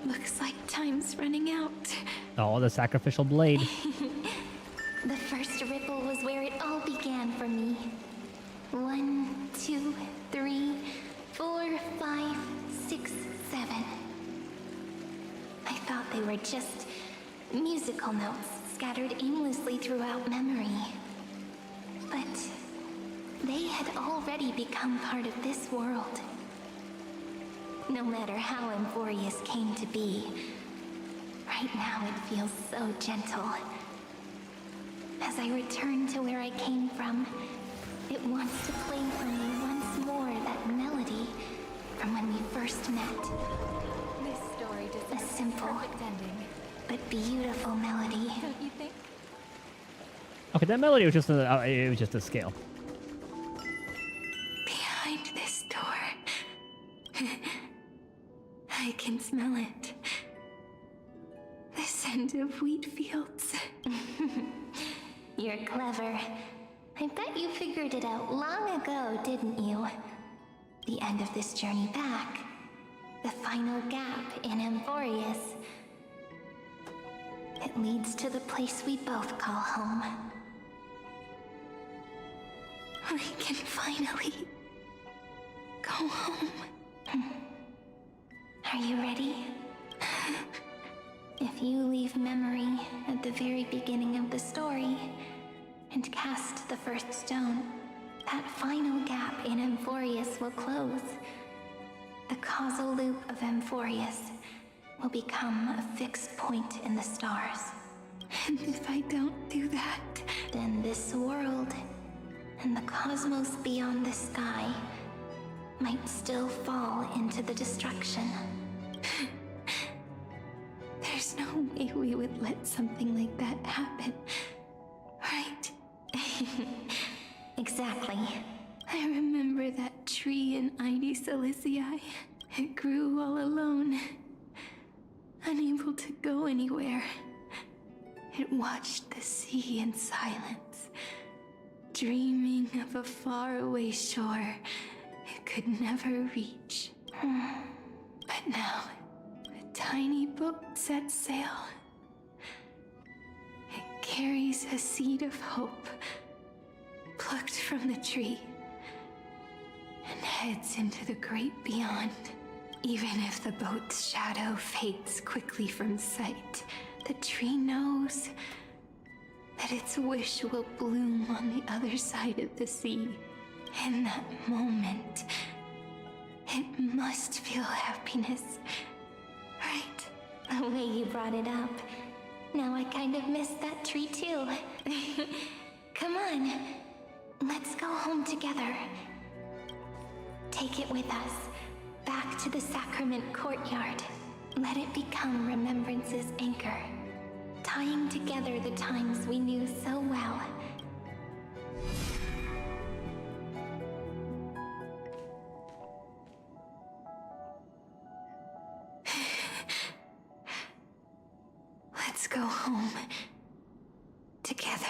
Looks like time's running out. Oh, the sacrificial blade. The first ripple was where it all began for me. 1, 2, 3, 4, 5, 6, 7. I thought they were just musical notes scattered aimlessly throughout memory. But they had already become part of this world. No matter how Amphoreus came to be, right now it feels so gentle. As I return to where I came from, it wants to play for me once more that melody from when we first met. This story deserves A simple perfect ending. but beautiful melody. Don't you think? Okay, that melody was just a, it was just a scale. Behind this door, I can smell it. The scent of wheat fields. You're clever. I bet you figured it out long ago, didn't you? The end of this journey back. The final gap in Amphoreus. It leads to the place we both call home. We can finally go home. Are you ready? If you leave memory at the very beginning of the story and cast the first stone, that final gap in Amphoreus will close. The causal loop of Amphoreus will become a fixed point in the stars. And if I don't do that, then this world and the cosmos beyond the sky might still fall into the destruction. there's no way we would let something like that happen, right? Exactly. I remember that tree in Ide Silicii. It grew all alone, unable to go anywhere. It watched the sea in silence, dreaming of a faraway shore it could never reach. But now, a tiny boat sets sail. It carries a seed of hope, plucked from the tree, and heads into the great beyond. Even if the boat's shadow fades quickly from sight, the tree knows that its wish will bloom on the other side of the sea. In that moment, it must feel happiness, right? The way you brought it up. Now I kind of miss that tree too. Come on, let's go home together. Take it with us, back to the sacrament courtyard. Let it become Remembrance's anchor, tying together the times we knew so well. Let's go home together.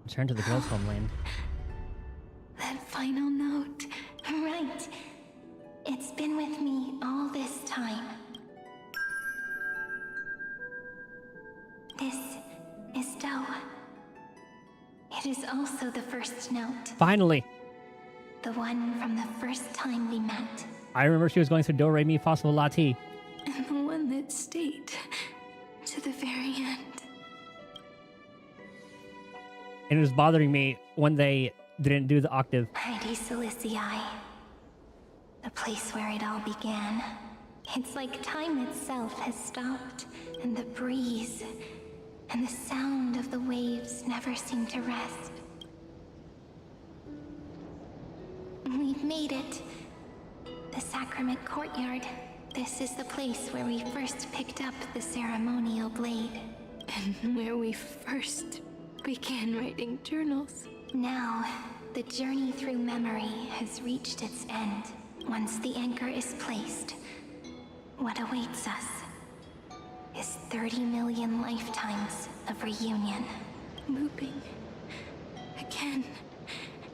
Return to the girls' homeland. That final note. Right. It's been with me all this time. This is Do. It is also the first note. Finally. The one from the first time we met. I remember she was going through Do, Re, Mi, Fa, Sol, La, Ti. And the one that stayed to the very end. And it was bothering me when they didn't do the octave. Heidi Silicii. The place where it all began. It's like time itself has stopped, and the breeze and the sound of the waves never seem to rest. We've made it. The sacrament courtyard. This is the place where we first picked up the ceremonial blade. And where we first began writing journals. Now, the journey through memory has reached its end. Once the anchor is placed, what awaits us is 30 million lifetimes of reunion. Looping. Again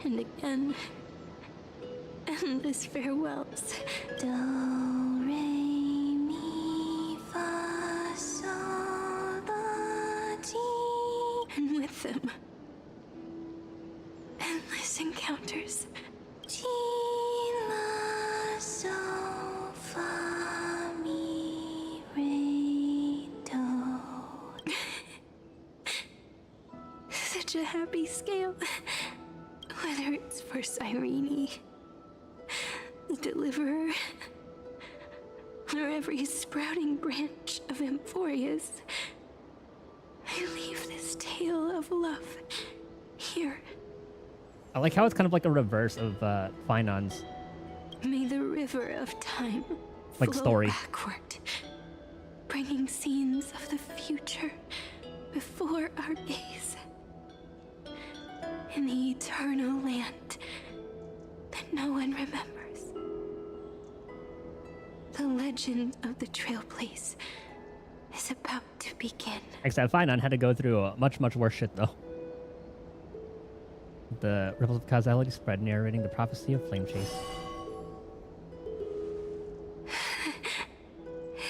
and again. Endless farewells. Do, re, mi, fa, sol, la, ti. And with them, endless encounters. Ti, la, sol, fa, mi, re, do. Such a happy scale. Whether it's for Cyrene, the Deliverer, or every sprouting branch of Amphoreus, I leave this tale of love here. I like how it's kind of like a reverse of Finon's. May the river of time Like flow story. backward, bringing scenes of the future before our gaze. In the eternal land that no one remembers. The legend of the Trailblaze is about to begin. Except Finon had to go through much, much worse shit, though. The ripples of causality spread, narrating the prophecy of Flame Chase.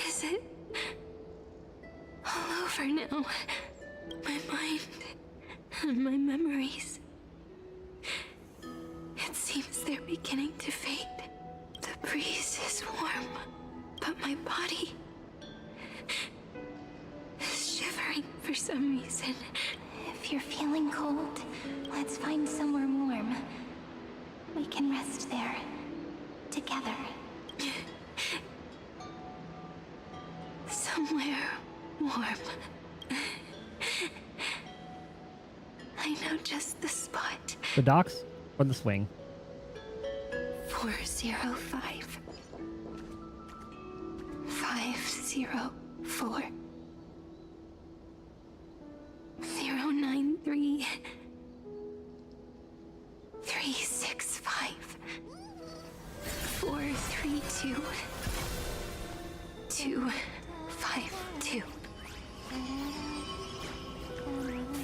Is it all over now? My mind and my memories. It seems they're beginning to fade. The breeze is warm, but my body is shivering for some reason. If you're feeling cold, let's find somewhere warm. We can rest there. Together. Somewhere warm. I know just the spot. The docks or the swing? 405. 504. 093. 365. 432. 252.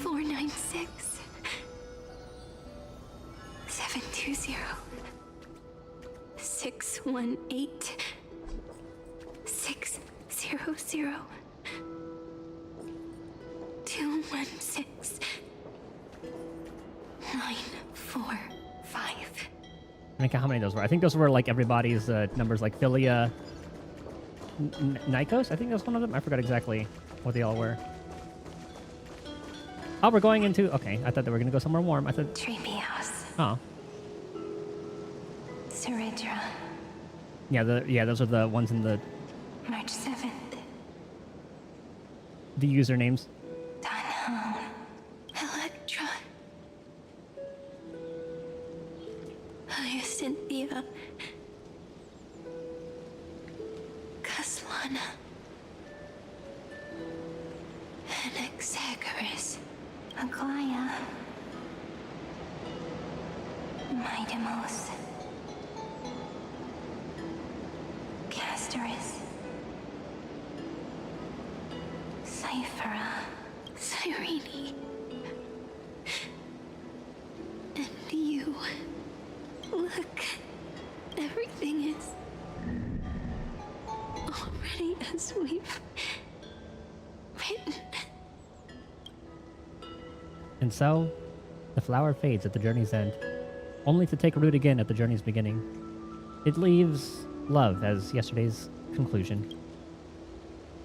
496. 720. 618. 600. 216. 945. I think how many those were. I think those were like everybody's numbers, like Philia, Nikos. I think that's one of them. I forgot exactly what they all were. Oh, we're going into... Okay, I thought they were going to go somewhere warm. I thought... Treehouse. Oh. Seridra. Yeah, those are the ones in the... March 7th. The usernames. Dunham. Electra. Hyacinthia. Caslana. Anaxagoras. Aglaya. Midemos. Castoris. Cyphera. Cyrene. And you. Look. Everything is already as we've written. And so, the flower fades at the journey's end, only to take root again at the journey's beginning. It leaves love as yesterday's conclusion.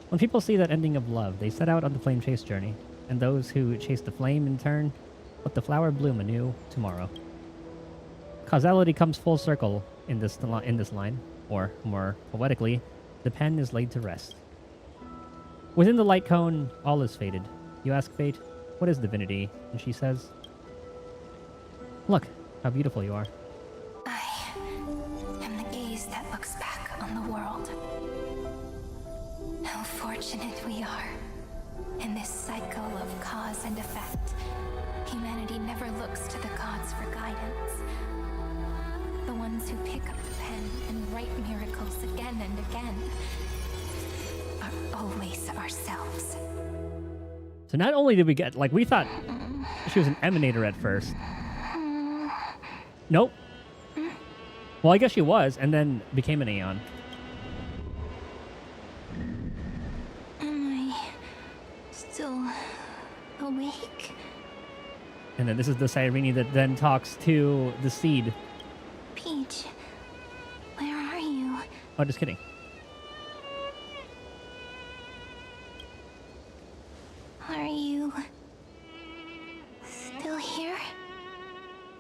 When people see that ending of love, they set out on the flame chase journey, and those who chase the flame in turn let the flower bloom anew tomorrow. Causality comes full circle in this line, or more poetically, the pen is laid to rest. Within the light cone, all is faded. You ask Fate, "What is divinity?" And she says, "Look, how beautiful you are." I am the gaze that looks back on the world. How fortunate we are. In this cycle of cause and effect, humanity never looks to the gods for guidance. The ones who pick up the pen and write miracles again and again are always ourselves. So not only did we get, like, we thought she was an emanator at first. Nope. Well, I guess she was, and then became an Aeon. Am I still awake? And then this is the Cyrene that then talks to the seed. Peach, where are you? Oh, just kidding. Are you still here?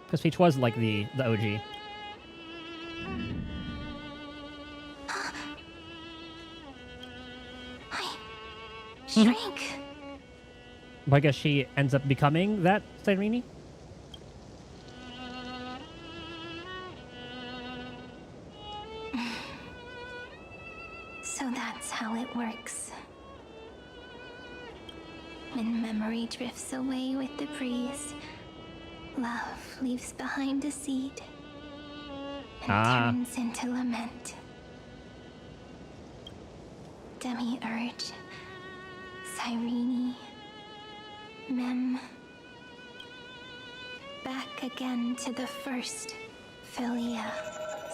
Because Peach was like the OG. I shrank. Well, I guess she ends up becoming that Cyrene? So that's how it works. When memory drifts away with the breeze, love leaves behind a seed and turns into lament. Demiurge, Cyrene, Mem. Back again to the first, Philia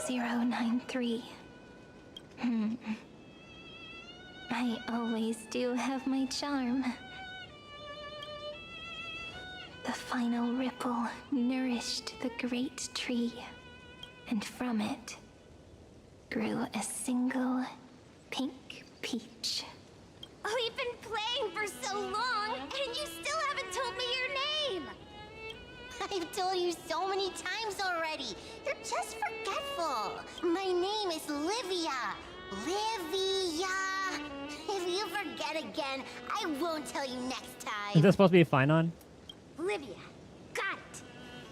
093. I always do have my charm. The final ripple nourished the great tree, and from it grew a single pink peach. We've been playing for so long, and you still haven't told me your name! I've told you so many times already. You're just forgetful. My name is Livia. Livia. If you forget again, I won't tell you next time. Is that supposed to be a fine on? Livia. Got it.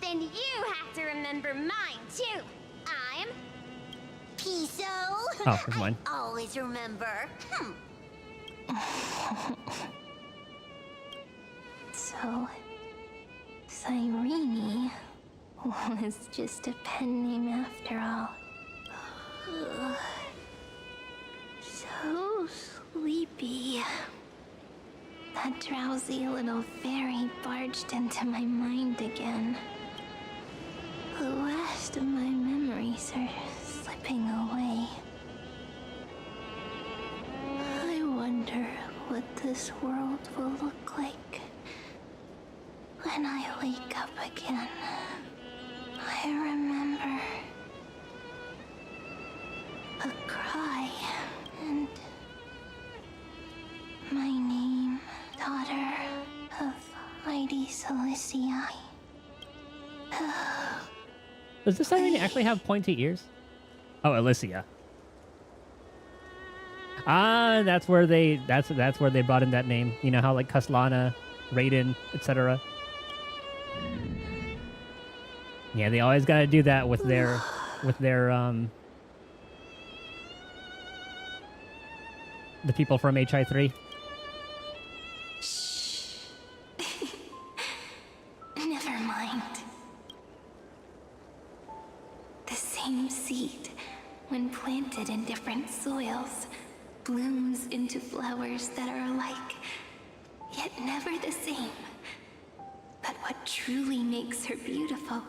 Then you have to remember mine, too. I'm... Piso. Oh, it's mine. I always remember. So, Cyrene was just a pen name after all. So sleepy. That drowsy little fairy barged into my mind again. The last of my memories are slipping away. I wonder what this world will look like when I wake up again. I remember Does this Irene actually have pointy ears? Oh, Alicia. Ah, that's where they brought in that name. You know how like Kaslana, Raiden, etc. Yeah, they always gotta do that with their the people from HI3. Never mind. The same seed, when planted in different soils, blooms into flowers that are alike, yet never the same. But what truly makes her beautiful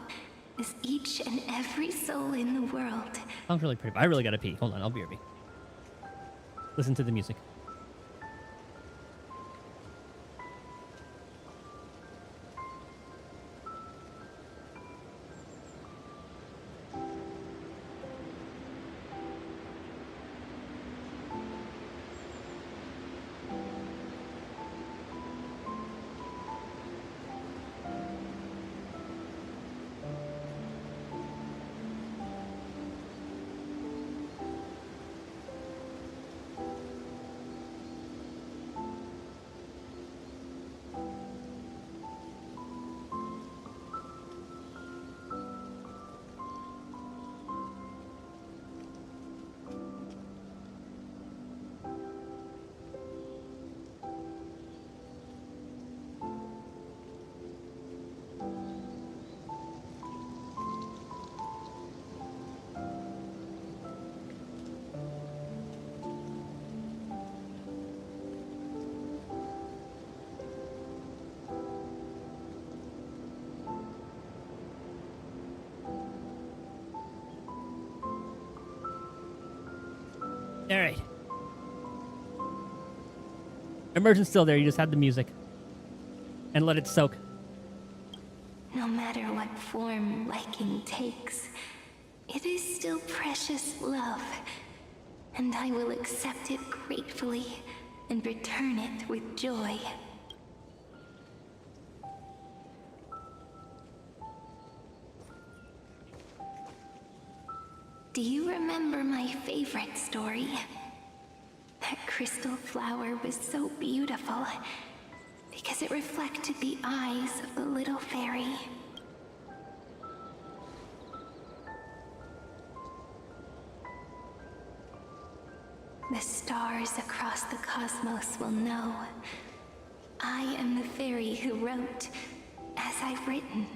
is each and every soul in the world. Sounds really pretty. I really gotta pee. Hold on, I'll be right back. Listen to the music. All right. Immersion's still there. You just had the music. And let it soak. No matter what form liking takes, it is still precious love. And I will accept it gratefully and return it with joy. Do you remember my favorite story? That crystal flower was so beautiful because it reflected the eyes of the little fairy. The stars across the cosmos will know. I am the fairy who wrote, as I've written,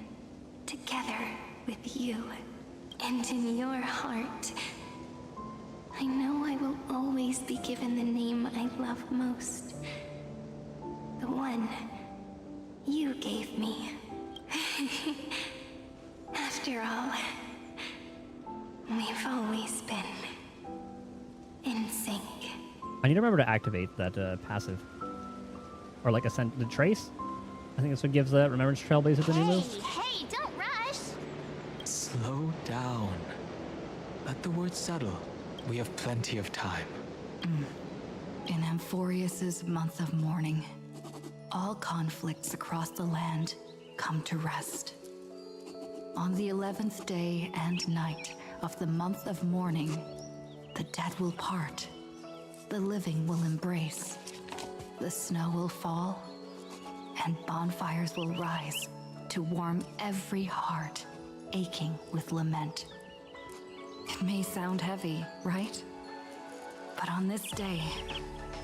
together with you. And in your heart, I know I will always be given the name I love most. The one you gave me. After all, we've always been in sync. I need to remember to activate that passive. Or like ascend the trace. I think that's what gives that Remembrance Trailblazer the new move. Hey, don't rush! Slow down. Let the words settle. We have plenty of time. In Amphoreus's month of mourning, all conflicts across the land come to rest. On the 11th day and night of the month of mourning, the dead will part, the living will embrace, the snow will fall, and bonfires will rise to warm every heart aching with lament. It may sound heavy, right? But on this day,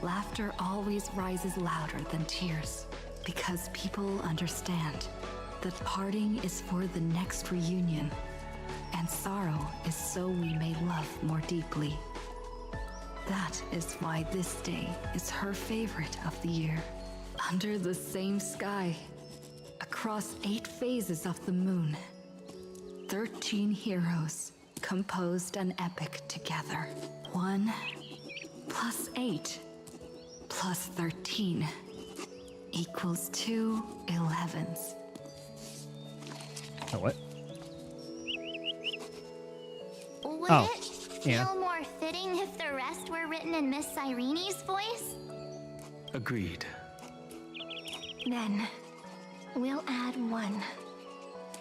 laughter always rises louder than tears, because people understand that parting is for the next reunion, and sorrow is so we may love more deeply. That is why this day is her favorite of the year. Under the same sky, across 8 phases of the moon, 13 heroes composed an epic together. 1 plus 8 plus 13 equals 2 11s. Oh, what? Would Oh, it yeah. feel more fitting if the rest were written in Miss Irene's voice? Agreed. Then, we'll add 1.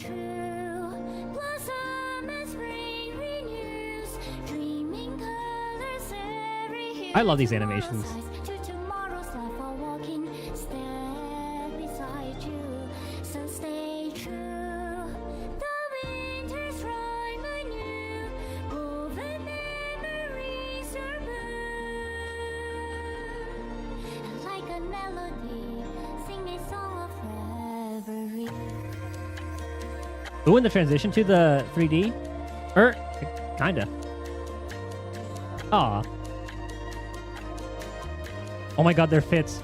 true. Blossom as spring renews, dreaming colors every hue. I love these animations. To tomorrow's life while walking, step beside you. So stay true. The winter's rhyme anew, woven memories are blue. Like a melody, sing a song of reverie. Ooh, in the transition to the 3D? Kinda. Aw. Oh my god, their fits.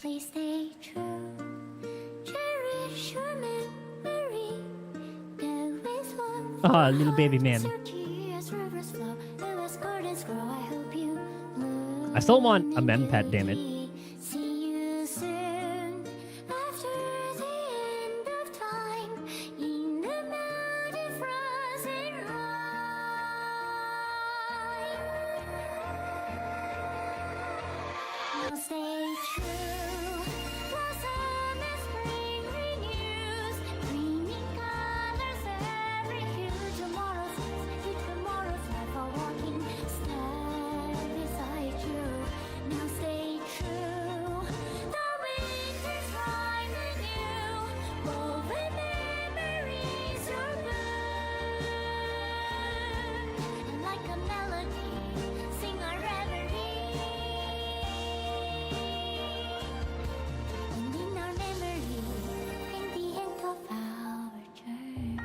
Please stay true. Cherish your memory. Go with one. Ah, little baby man. Tears, rivers flow. As gardens grow, I hope you bloom. I still want a mem pet, damn it. See you soon. After the end of time. In the mountain frozen rime. Now stay true. Blossom as spring renews. Dreaming colors every hue. Tomorrow's life are walking. Step beside you. Now stay true. The winter's rhyme anew. Woven memories are blue. And like a melody, sing our reverie. And in our memory, bring the end of our journey.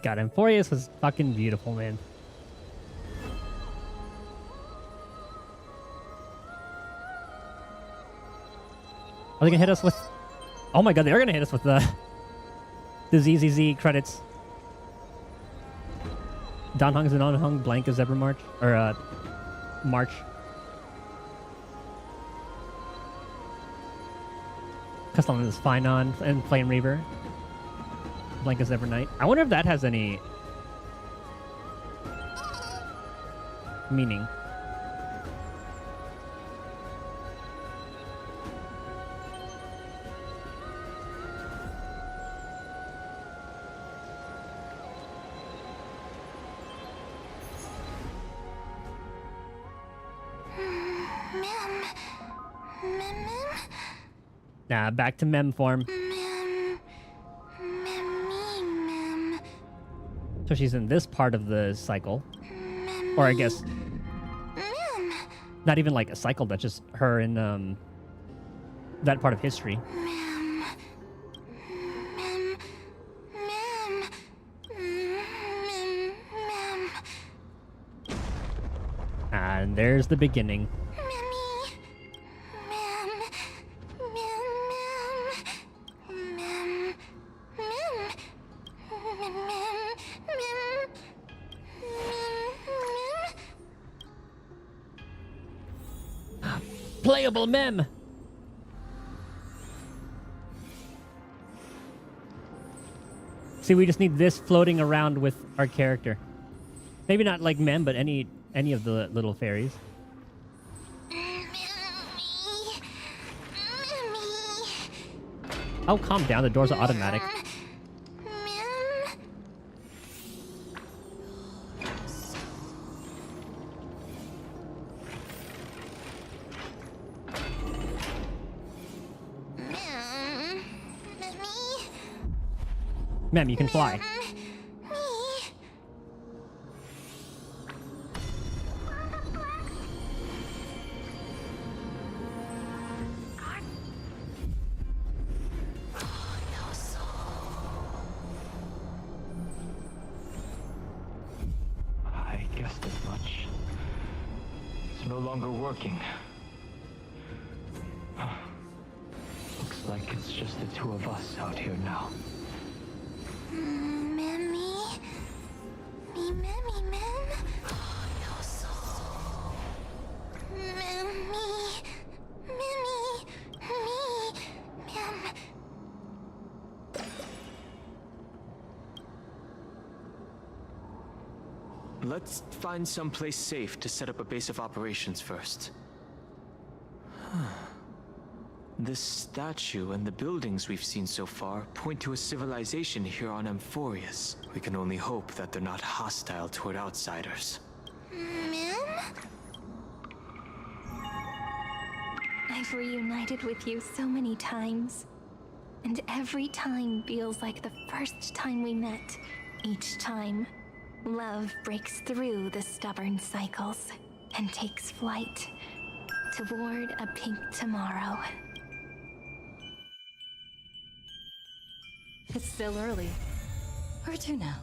God, Amphoreus was fucking beautiful, man. Are they gonna hit us with... Oh my god, they're gonna hit us with the ZZZ credits. Don Hung is an unhung blank as ever March. Or, March. Custom is Finon and Flame Reaver. Blank as ever night. I wonder if that has any meaning. Nah, back to mem form. So she's in this part of the cycle. Or I guess... Not even like a cycle, that's just her in that part of history. And there's the beginning. Playable mem! See, we just need this floating around with our character. Maybe not like mem, but any of the little fairies. Oh, calm down. The doors are automatic. Mem, you can fly. I guessed as much. It's no longer working. Looks like it's just the two of us out here now. Mammy? Me, mammy, mem? Your soul. Mammy. Mammy. Me. Mem. Let's find someplace safe to set up a base of operations first. This statue and the buildings we've seen so far point to a civilization here on Amphoreus. We can only hope that they're not hostile toward outsiders. Mem? I've reunited with you so many times. And every time feels like the first time we met. Each time, love breaks through the stubborn cycles and takes flight toward a pink tomorrow. It's still early. Where to now?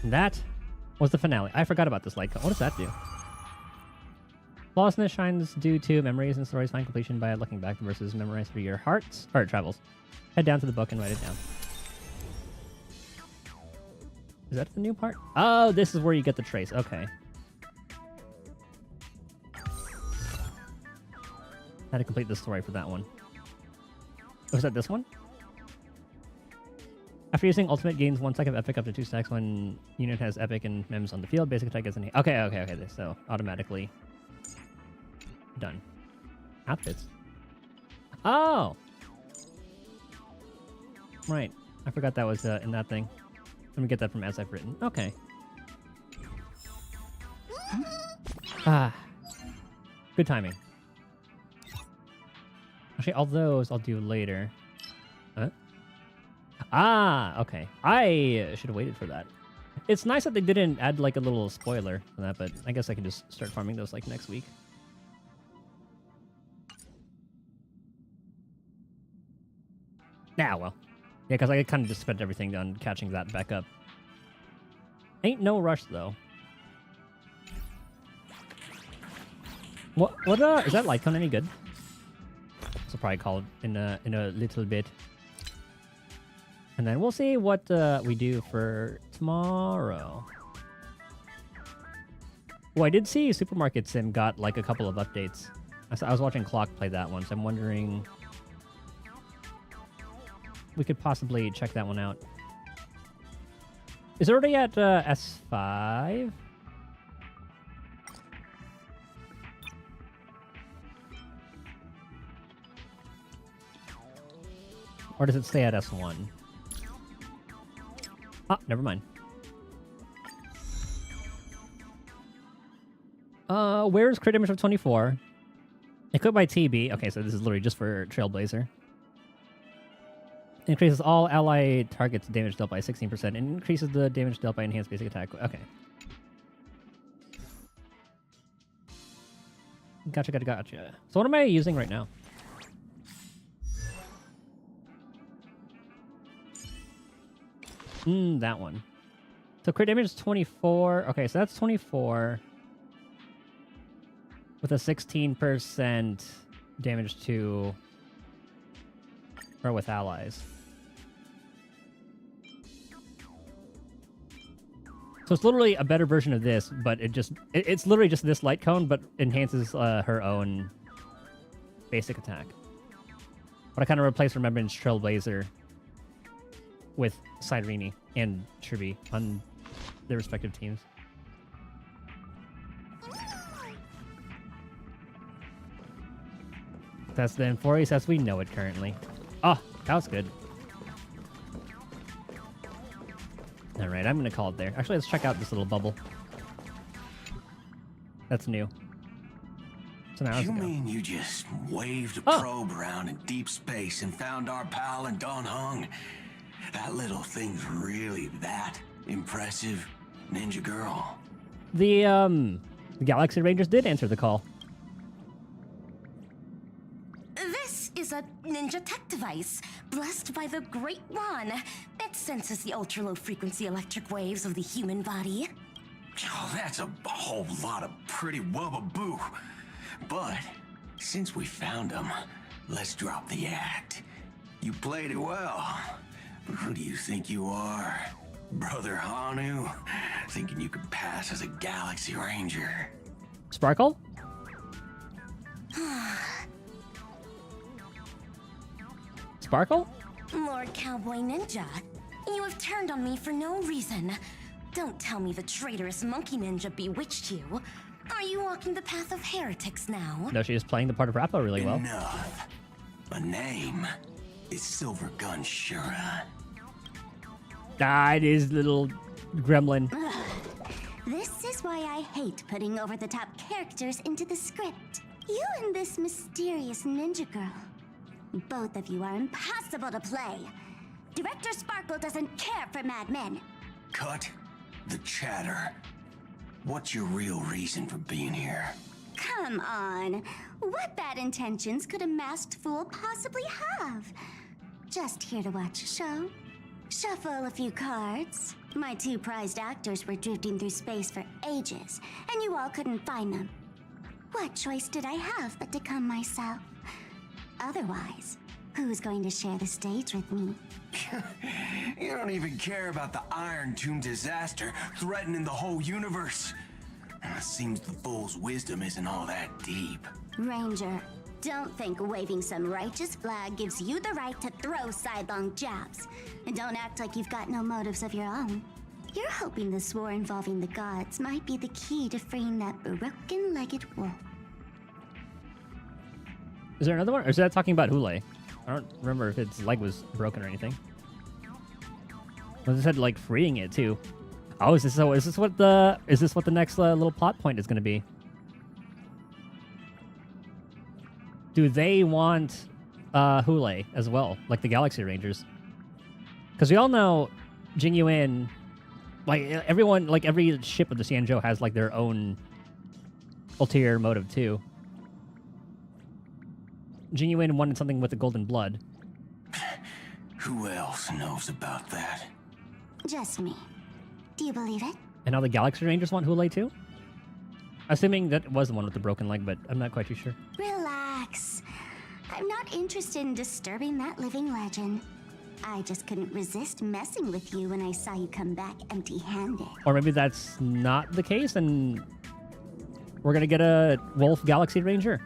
That was the finale. I forgot about this light cone. What does that do? Flawlessness shines due to memories and stories find completion by looking back versus memorize through your heart travels. Head down to the book and write it down. Is that the new part? Oh, this is where you get the trace. Okay. Had to complete the story for that one. Was that this one? After using ultimate, gains 1 stack of epic up to 2 stacks when unit has epic and mems on the field. Basic attack gets an okay. So automatically done. Outfits. Oh! Right. I forgot that was in that thing. Let me get that from As I've Written. Okay. Ah. Good timing. Actually, all those I'll do later. Huh? Ah, okay. I should have waited for that. It's nice that they didn't add like a little spoiler for that, but I guess I can just start farming those like next week. Well. Yeah, because I kind of just spent everything on catching that back up. Ain't no rush, though. What, is that light cone any good? I'll probably call it in a little bit. And then we'll see what we do for tomorrow. Oh, I did see Supermarket Sim got like a couple of updates. I was watching Clock play that one, so I'm wondering we could possibly check that one out. Is it already at S5? Or does it stay at S1? Ah, never mind. Where's crit damage of 24? Equipped by TB. Okay, so this is literally just for Trailblazer. Increases all ally targets damage dealt by 16% and increases the damage dealt by enhanced basic attack. Okay. Gotcha. So what am I using right now? That one. So crit damage is 24. Okay, so that's 24. With a 16% damage to... or with allies. So it's literally a better version of this, but it's literally just this light cone, but enhances her own basic attack. But I kind of replaced Remembrance Trailblazer with Cyrene and Triby on their respective teams. That's the Amphoreus as we know it currently. Oh, that was good. Alright, I'm going to call it there. Actually, let's check out this little bubble. That's new. So now You mean you just waved a probe around in deep space and found our pal and Don Hung? That little thing's really that impressive, Ninja Girl. The Galaxy Rangers did answer the call. This is a ninja tech device, blessed by the Great One. It senses the ultra-low frequency electric waves of the human body. Oh, that's a whole lot of pretty wubba-boo. But since we found him, let's drop the act. You played it well. But who do you think you are? Brother Hanu? Thinking you could pass as a Galaxy Ranger? Sparkle? Sparkle? Lord Cowboy Ninja, you have turned on me for no reason. Don't tell me the traitorous Monkey Ninja bewitched you. Are you walking the path of heretics now? No, she is playing the part of Rappo really well. Enough. My name is Silver Gun Shura. Ah, it is little gremlin. This is why I hate putting over-the-top characters into the script. You and this mysterious ninja girl. Both of you are impossible to play. Director Sparkle doesn't care for madmen. Cut the chatter. What's your real reason for being here? Come on. What bad intentions could a masked fool possibly have? Just here to watch a show. Shuffle a few cards. My two prized actors were drifting through space for ages, and you all couldn't find them. What choice did I have but to come myself? Otherwise, who's going to share the stage with me? You don't even care about the Iron Tomb disaster threatening the whole universe. It seems the fool's wisdom isn't all that deep. Ranger, don't think waving some righteous flag gives you the right to throw sidelong jabs. And don't act like you've got no motives of your own. You're hoping this war involving the gods might be the key to freeing that broken-legged wolf. Is there another one? Or is that talking about Hule? I don't remember if its leg was broken or anything. Well, it said like freeing it too. Oh, is this what the next little plot point is going to be? Do they want Hule as well, like the Galaxy Rangers? Because we all know Jing Yuan, like everyone, like every ship of the Xianzhou has like their own ulterior motive too. Jing Yuan wanted something with the golden blood. Who else knows about that? Just me. Do you believe it? And now the Galaxy Rangers want Hule too? Assuming that was the one with the broken leg, but I'm not quite too sure. Relax. I'm not interested in disturbing that living legend. I just couldn't resist messing with you when I saw you come back empty-handed. Or maybe that's not the case, and we're gonna get a Wolf Galaxy Ranger.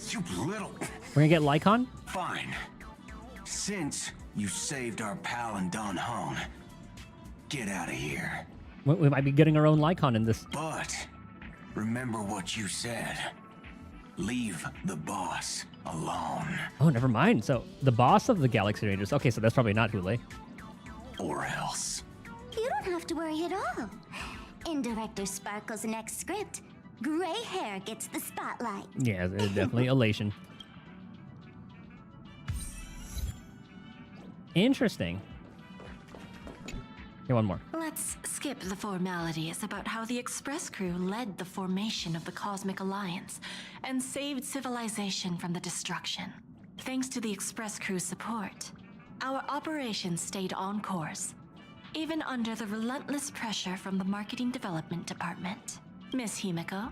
You little... We're gonna get Lycon? Fine. Since you saved our pal and Don Hong, get out of here. We might be getting our own Lycon in this. But remember what you said. Leave the boss alone. Oh, never mind. So the boss of the Galaxy Rangers. Okay, so that's probably not Hule. Or else. You don't have to worry at all. In Director Sparkle's next script, gray hair gets the spotlight. Yeah, definitely elation. Interesting. Here, one more. Let's skip the formalities about how the Express crew led the formation of the Cosmic Alliance and saved civilization from the destruction. Thanks to the Express crew's support, our operation stayed on course, even under the relentless pressure from the Marketing Development Department. Miss Himiko,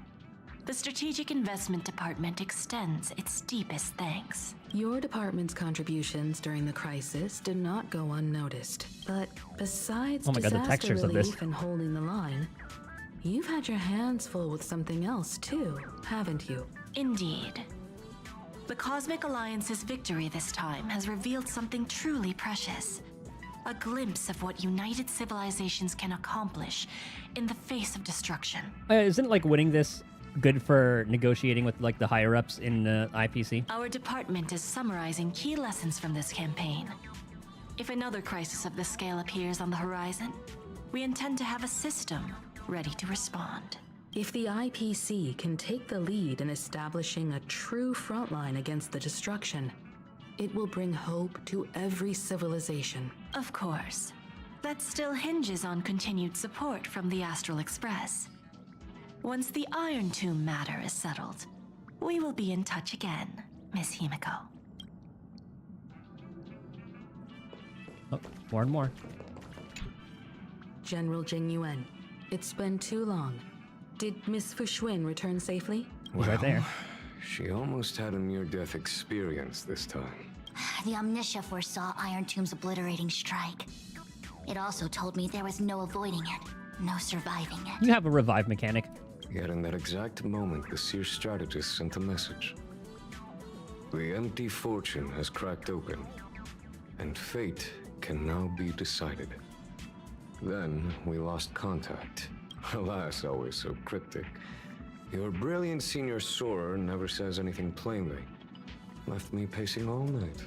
the Strategic Investment Department extends its deepest thanks. Your department's contributions during the crisis did not go unnoticed. But besides Oh my God, the disaster textures of relief this. and holding the line, you've had your hands full with something else too, haven't you? Indeed. The Cosmic Alliance's victory this time has revealed something truly precious. A glimpse of what united civilizations can accomplish in the face of destruction. Isn't like winning this good for negotiating with like the higher ups in IPC? Our department is summarizing key lessons from this campaign. If another crisis of this scale appears on the horizon, we intend to have a system ready to respond. If the IPC can take the lead in establishing a true frontline against the destruction, it will bring hope to every civilization. Of course. That still hinges on continued support from the Astral Express. Once the Iron Tomb matter is settled, we will be in touch again, Miss Himiko. Oh, more and more. General Jing Yuan, it's been too long. Did Miss Fuxuan return safely? He's right there. She almost had a near-death experience this time. The Omniscia foresaw Iron Tomb's obliterating strike. It also told me there was no avoiding it, no surviving it. You have a revive mechanic. Yet in that exact moment, the Seer strategist sent a message. The empty fortune has cracked open, and fate can now be decided. Then we lost contact. Alas, always so cryptic. Your brilliant senior soarer never says anything plainly. Left me pacing all night.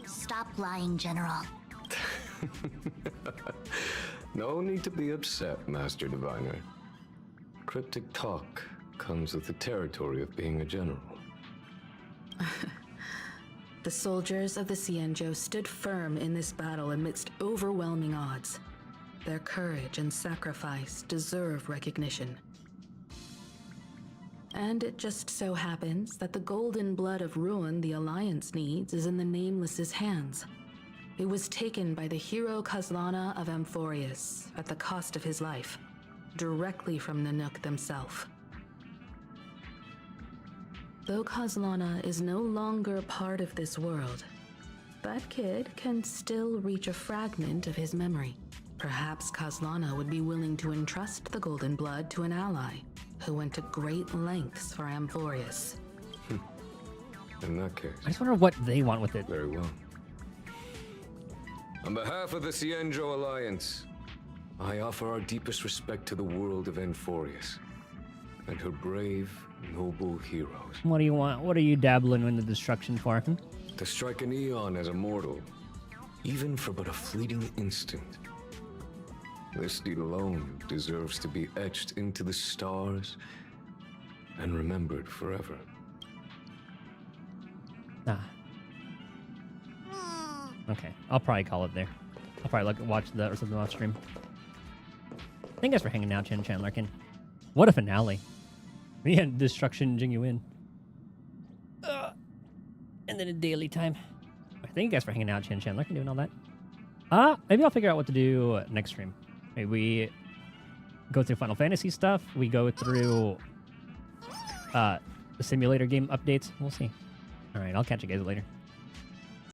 Stop lying, General. No need to be upset, Master Diviner. Cryptic talk comes with the territory of being a general. The soldiers of the Xianzhou stood firm in this battle amidst overwhelming odds. Their courage and sacrifice deserve recognition. And it just so happens that the golden blood of ruin the Alliance needs is in the Nameless's hands. It was taken by the hero Kazlana of Amphoreus at the cost of his life, directly from Nanook themselves. Though Kazlana is no longer part of this world, that kid can still reach a fragment of his memory. Perhaps Kazlana would be willing to entrust the golden blood to an ally who went to great lengths for Amphoreus. In that case... I just wonder what they want with it. Very well. On behalf of the Xianzhou Alliance, I offer our deepest respect to the world of Amphoreus and her brave, noble heroes. What do you want? What are you dabbling in the destruction for? To strike an eon as a mortal, even for but a fleeting instant. This deed alone deserves to be etched into the stars and remembered forever. Ah. Okay, I'll probably call it there. I'll probably watch that or something off stream. Thank you guys for hanging out, Chin Chan Larkin. What a finale. Yeah, destruction genuine. And then a daily time. Thank you guys for hanging out, Chin Chan Larkin, doing all that. Maybe I'll figure out what to do next stream. Maybe we go through Final Fantasy stuff. We go through the simulator game updates. We'll see. All right, I'll catch you guys later.